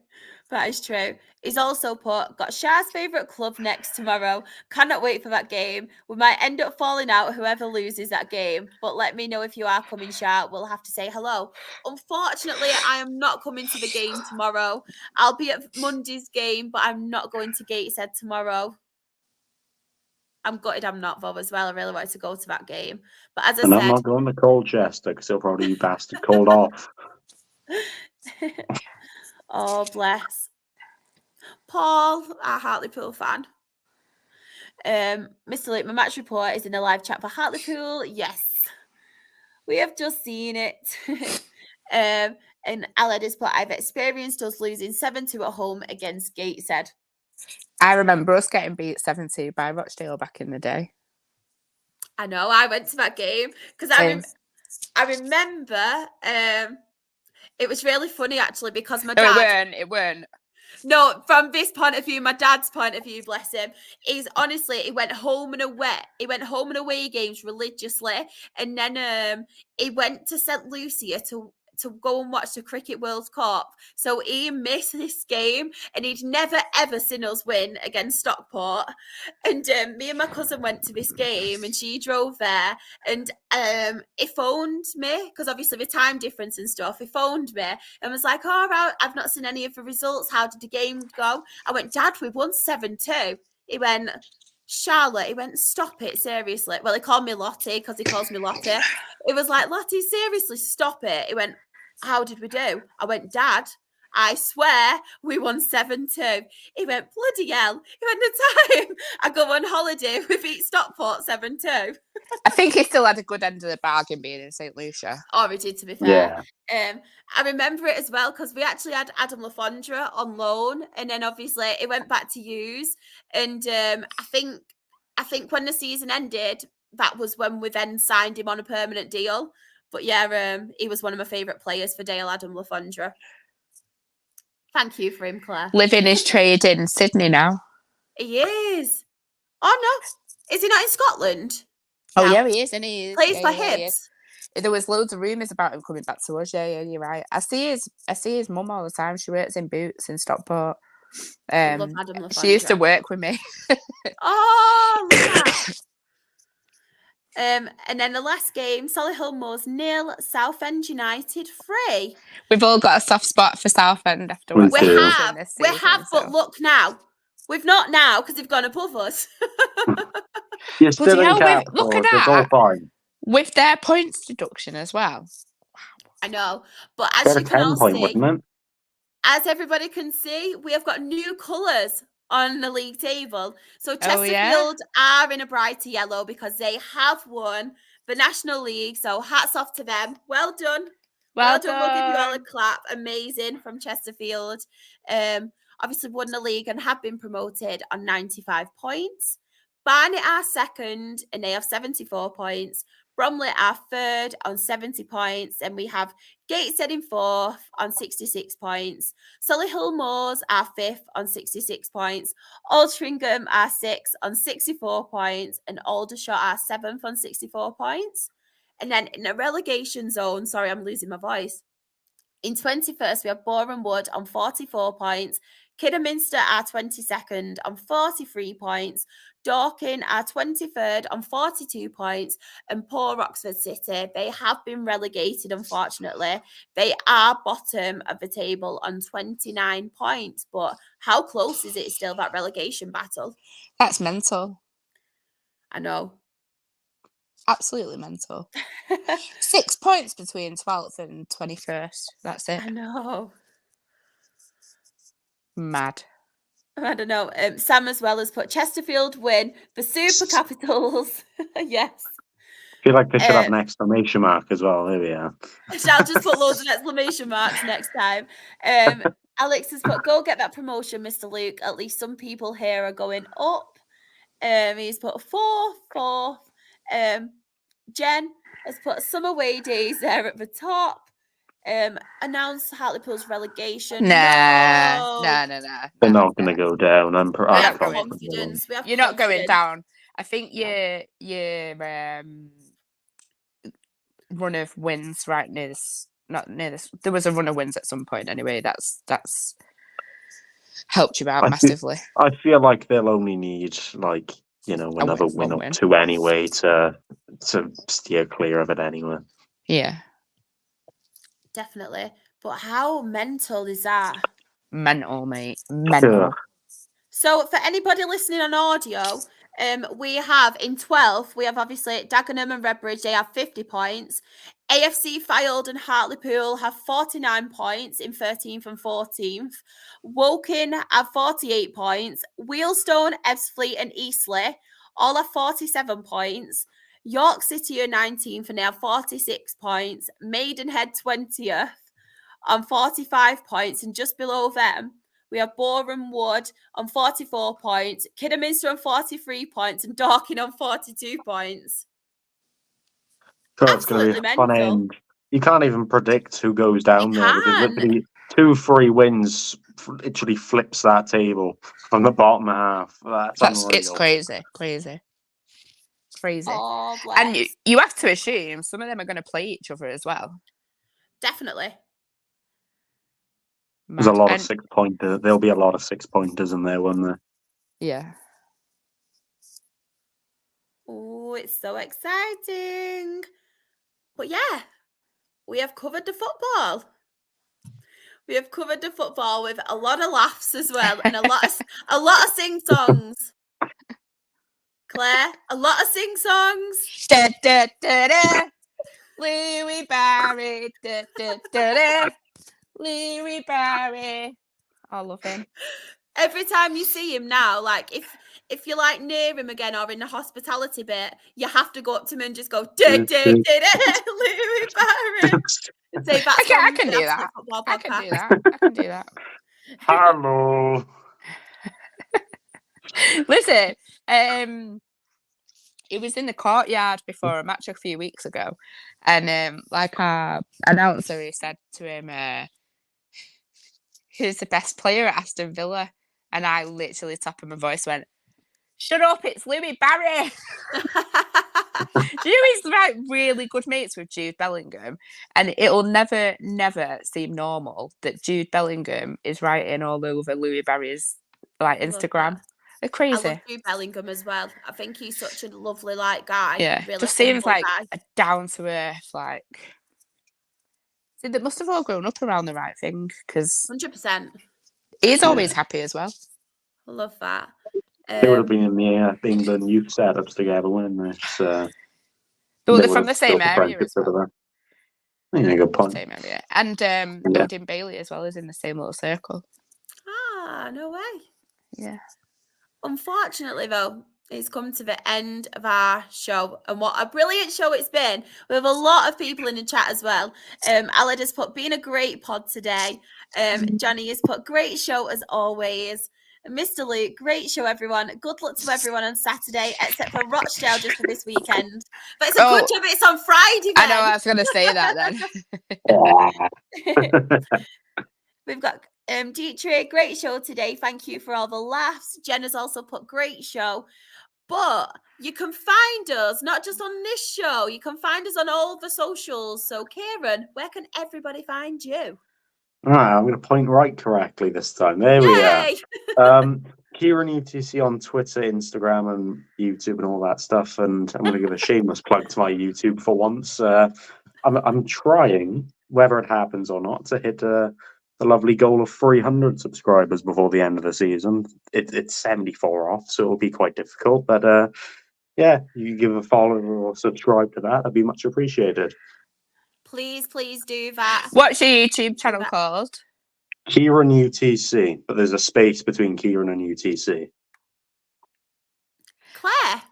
That is true. He's also put, got Shah's favourite club next tomorrow. Cannot wait for that game. We might end up falling out whoever loses that game. But let me know if you are coming, Shah. We'll have to say hello. Unfortunately, I am not coming to the game tomorrow. I'll be at Monday's game, but I'm not going to Gateshead tomorrow. I'm gutted I'm not, though, as well. I really wanted to go to that game. But as I said... I'm not going to Colchester because he'll probably be bastard called off. Oh, bless. Paul, our Hartlepool fan. Mr. Luke, my match report is in the live chat for Hartlepool. Yes. We have just seen it. And Aled has put, I've experienced us losing 7-2 at home against Gateshead. I remember us getting beat 7-2 by Rochdale back in the day. I know, I went to that game because I remember it was really funny actually because my dad... No, it weren't. No, from this point of view, my dad's point of view, bless him, is honestly, he went home and away. He went home and away games religiously, and then he went to St. Lucia to go and watch the Cricket World Cup. So he missed this game, and he'd never ever seen us win against Stockport. And me and my cousin went to this game, and she drove there, and he phoned me because obviously the time difference and stuff. He phoned me and was like, "All right, I've not seen any of the results. How did the game go?" I went, "Dad, we won 7-2." He went, "Charlotte," he went, "Stop it, seriously." Well, he called me Lottie because he calls me Lottie. It was like, "Lottie, seriously, stop it." He went, "How did we do?" I went, "Dad, I swear we won 7-2. He went, "Bloody hell." He went, "The time I go on holiday, we beat Stockport 7-2. I think he still had a good end of the bargain being in St. Lucia. Oh, he did, to be fair. Yeah. I remember it as well because we actually had Adam Lafondra on loan, and then obviously it went back to use. And I think when the season ended, that was when we then signed him on a permanent deal. But yeah, he was one of my favourite players for Dale, Adam Lafondra. Thank you for him, Claire. Living his trade in Sydney now. He is. Oh, no. Is he not in Scotland? Oh, yeah, he is. And he is. Plays for Hibs. There was loads of rumours about him coming back to us. Yeah, you're right. I see his mum all the time. She works in Boots in Stockport. I love Adam Lafondra. She used to work with me. Oh, look at that. And then the last game, Solihull Moors 0, Southend United 3. We've all got a soft spot for Southend after We what's do. happened this season. We have, but look now. We've not now because they've gone above us. You're still in hell, look at It's all that. fine. With their points deduction as well. I know. But as They're you can all 10-point, see, wouldn't it? as everybody can see, we have got new colours on the league table. So Chesterfield are in a brighter yellow because they have won the National League. So hats off to them. Well done. Well done. We'll give you all a clap. Amazing from Chesterfield. Obviously won the league and have been promoted on 95 points. Barnet are second and they have 74 points. Bromley are third on 70 points. And we have Gateshead in fourth on 66 points. Solihull Moors are fifth on 66 points. Altrincham are sixth on 64 points. And Aldershot are seventh on 64 points. And then in the relegation zone, sorry, I'm losing my voice. In 21st, we have Boreham Wood on 44 points. Kidderminster are 22nd on 43 points. Dorking are 23rd on 42 points. And poor Oxford City, they have been relegated, unfortunately. They are bottom of the table on 29 points. But how close is it still, that relegation battle? That's mental. I know. Absolutely mental. 6 points between 12th and 21st. That's it. I know. Mad. I don't know. Sam as well has put Chesterfield win the Super Capitals. Yes. I feel like they should have an exclamation mark as well. There we are. I'll just put loads of exclamation marks next time. Alex has put, go get that promotion, Mr. Luke. At least some people here are going up. He's put fourth. Jen has put some away days there at the top. Announced Hartlepool's relegation. No. They're not going to go down. We have confidence. You're not going down. I think your run of wins right near this, not near this. There was a run of wins at some point anyway. That's helped you out massively. I feel like they'll only need another win up to anyway to steer clear of it anyway. Yeah. Definitely. But how mental is that? Mental, mate. Mental. Yeah. So for anybody listening on audio, we have in 12th, we have obviously Dagenham and Redbridge, they have 50 points. AFC Fylde and Hartlepool have 49 points in 13th and 14th. Woking have 48 points. Wealdstone, Ebbsfleet and Eastleigh all have 47 points. York City are 19th and they have 46 points. Maidenhead 20th on 45 points. And just below them, we have Boreham Wood on 44 points, Kidderminster on 43 points, and Dorking on 42 points. God, it's going to be a fun end. You can't even predict who goes down there because literally 2-3 wins literally flips that table from the bottom half. It's crazy. Oh, and you have to assume some of them are going to play each other as well. Definitely. There's a lot of 6-pointers. There'll be a lot of 6-pointers in there, won't there? Yeah. Oh, it's so exciting. But yeah, we have covered the football. We have covered the football with a lot of laughs as well and a lot of sing-songs. Claire, a lot of sing-songs. Da, da, da, da. Louis Barry. Da, da, da, da. Louis Barry. I love him. Every time you see him now, like if you're like near him again or in the hospitality bit, you have to go up to him and just go, Louis Barry. And say, I can do that. I can do that. Hello. Listen, it was in the courtyard before a match a few weeks ago, and like our announcer, he said to him, "Who's the best player at Aston Villa?" And I literally, top of my voice, went, "Shut up! It's Louis Barry." Do you know he's like really good mates with Jude Bellingham, and it'll never seem normal that Jude Bellingham is writing all over Louis Barry's like Instagram. They're crazy. I love Jude Bellingham as well. I think he's such a lovely guy. Yeah, really just seems like guy. a down to earth See, they must have all grown up around the right thing because 100%. he's always happy as well. I love that. They would have been in the England youth setups together, wouldn't they? So they're from the same area as well. Yeah, good point. Same area. And Odin Bailey as well is in the same little circle. Ah, no way. Yeah. Unfortunately, though, it's come to the end of our show, and what a brilliant show it's been. We have a lot of people in the chat as well. Aled has put, been a great pod today. Johnny has put, great show as always. And Mr. Luke, great show, everyone. Good luck to everyone on Saturday, except for Rochdale just for this weekend. But it's a good job it's on Friday, then. I know, I was going to say that then. We've got Dietrich, great show today. Thank you for all the laughs. Jen has also put, great show. But you can find us, not just on this show, you can find us on all the socials. So, Kieran, where can everybody find you? All right, I'm going to point right correctly this time. There we are. Kieran UTC on Twitter, Instagram, and YouTube and all that stuff. And I'm going to give a shameless plug to my YouTube for once. I'm trying, whether it happens or not, to hit the lovely goal of 300 subscribers before the end of the season. It's 74 off, so it'll be quite difficult. But yeah, you can give a follow or subscribe to that. That'd be much appreciated. Please do that. What's your YouTube channel called? Kieran UTC, but there's a space between Kieran and UTC. Claire,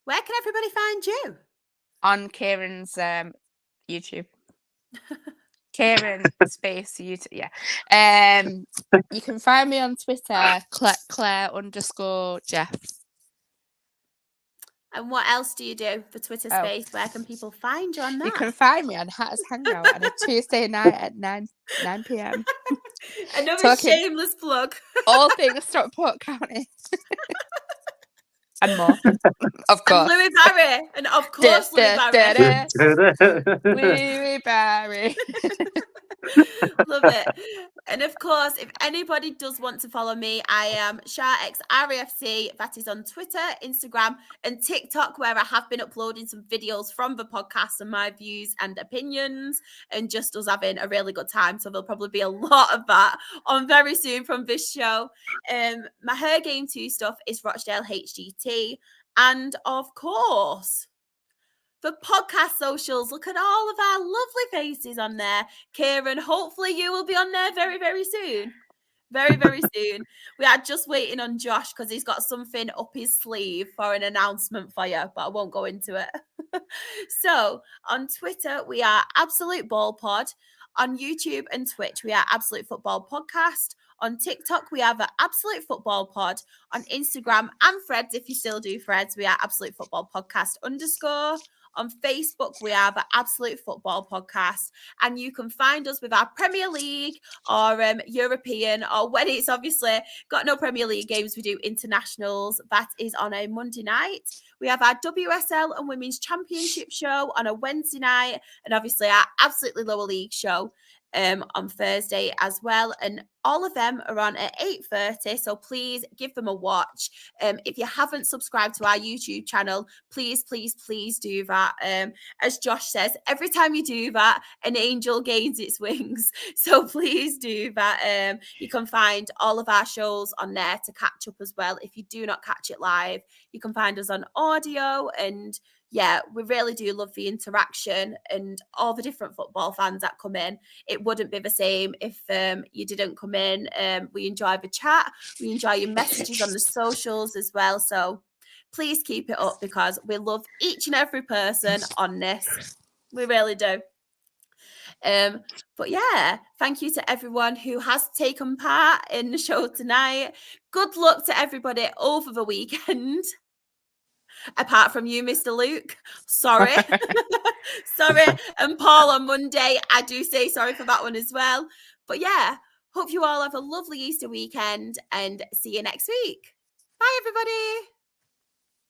where can everybody find you? On Kieran's YouTube. Kieran space YouTube. Yeah. You can find me on Twitter, Claire_Jeff. And what else do you do for Twitter space? Where can people find you on that? You can find me on Hatters Hangout on a Tuesday night at 9 p.m. Another shameless plug. All things Stockport County. And more, of course. And Louis Barry. And of course, Louis Barry. Louis Barry. Love it. And of course, if anybody does want to follow me, I am SharXRAFC. That is on Twitter, Instagram, and TikTok, where I have been uploading some videos from the podcast and my views and opinions, and just us having a really good time. So there'll probably be a lot of that on very soon from this show. My Her Game 2 stuff is Rochdale HGT. And of course, the podcast socials, look at all of our lovely faces on there. Kieran, hopefully you will be on there very, very soon. Very, very soon. We are just waiting on Josh because he's got something up his sleeve for an announcement for you, but I won't go into it. So on Twitter, we are Absolute Ball Pod. On YouTube and Twitch, we are Absolute Football Podcast. On TikTok, we have the Absolute Football Pod. On Instagram and Threads, if you still do Threads, we are Absolute Football Podcast _. On Facebook, we are the Absolute Football Podcast. And you can find us with our Premier League or European, or when it's obviously got no Premier League games, we do internationals. That is on a Monday night. We have our WSL and Women's Championship show on a Wednesday night. And obviously our Absolutely Lower League show on Thursday as well. And all of them are on at 8:30, so please give them a watch. If you haven't subscribed to our YouTube channel, please do that. As Josh says, every time you do that, an angel gains its wings. So please do that. You can find all of our shows on there to catch up as well. If you do not catch it live, you can find us on audio. And yeah, we really do love the interaction and all the different football fans that come in. It wouldn't be the same if you didn't come in. We enjoy the chat. We enjoy your messages on the socials as well. So please keep it up because we love each and every person on this. We really do. But yeah, thank you to everyone who has taken part in the show tonight. Good luck to everybody over the weekend. Apart from you, Mr. Luke. Sorry. Sorry. And Paul on Monday. I do say sorry for that one as well. But yeah, hope you all have a lovely Easter weekend and see you next week. Bye, everybody.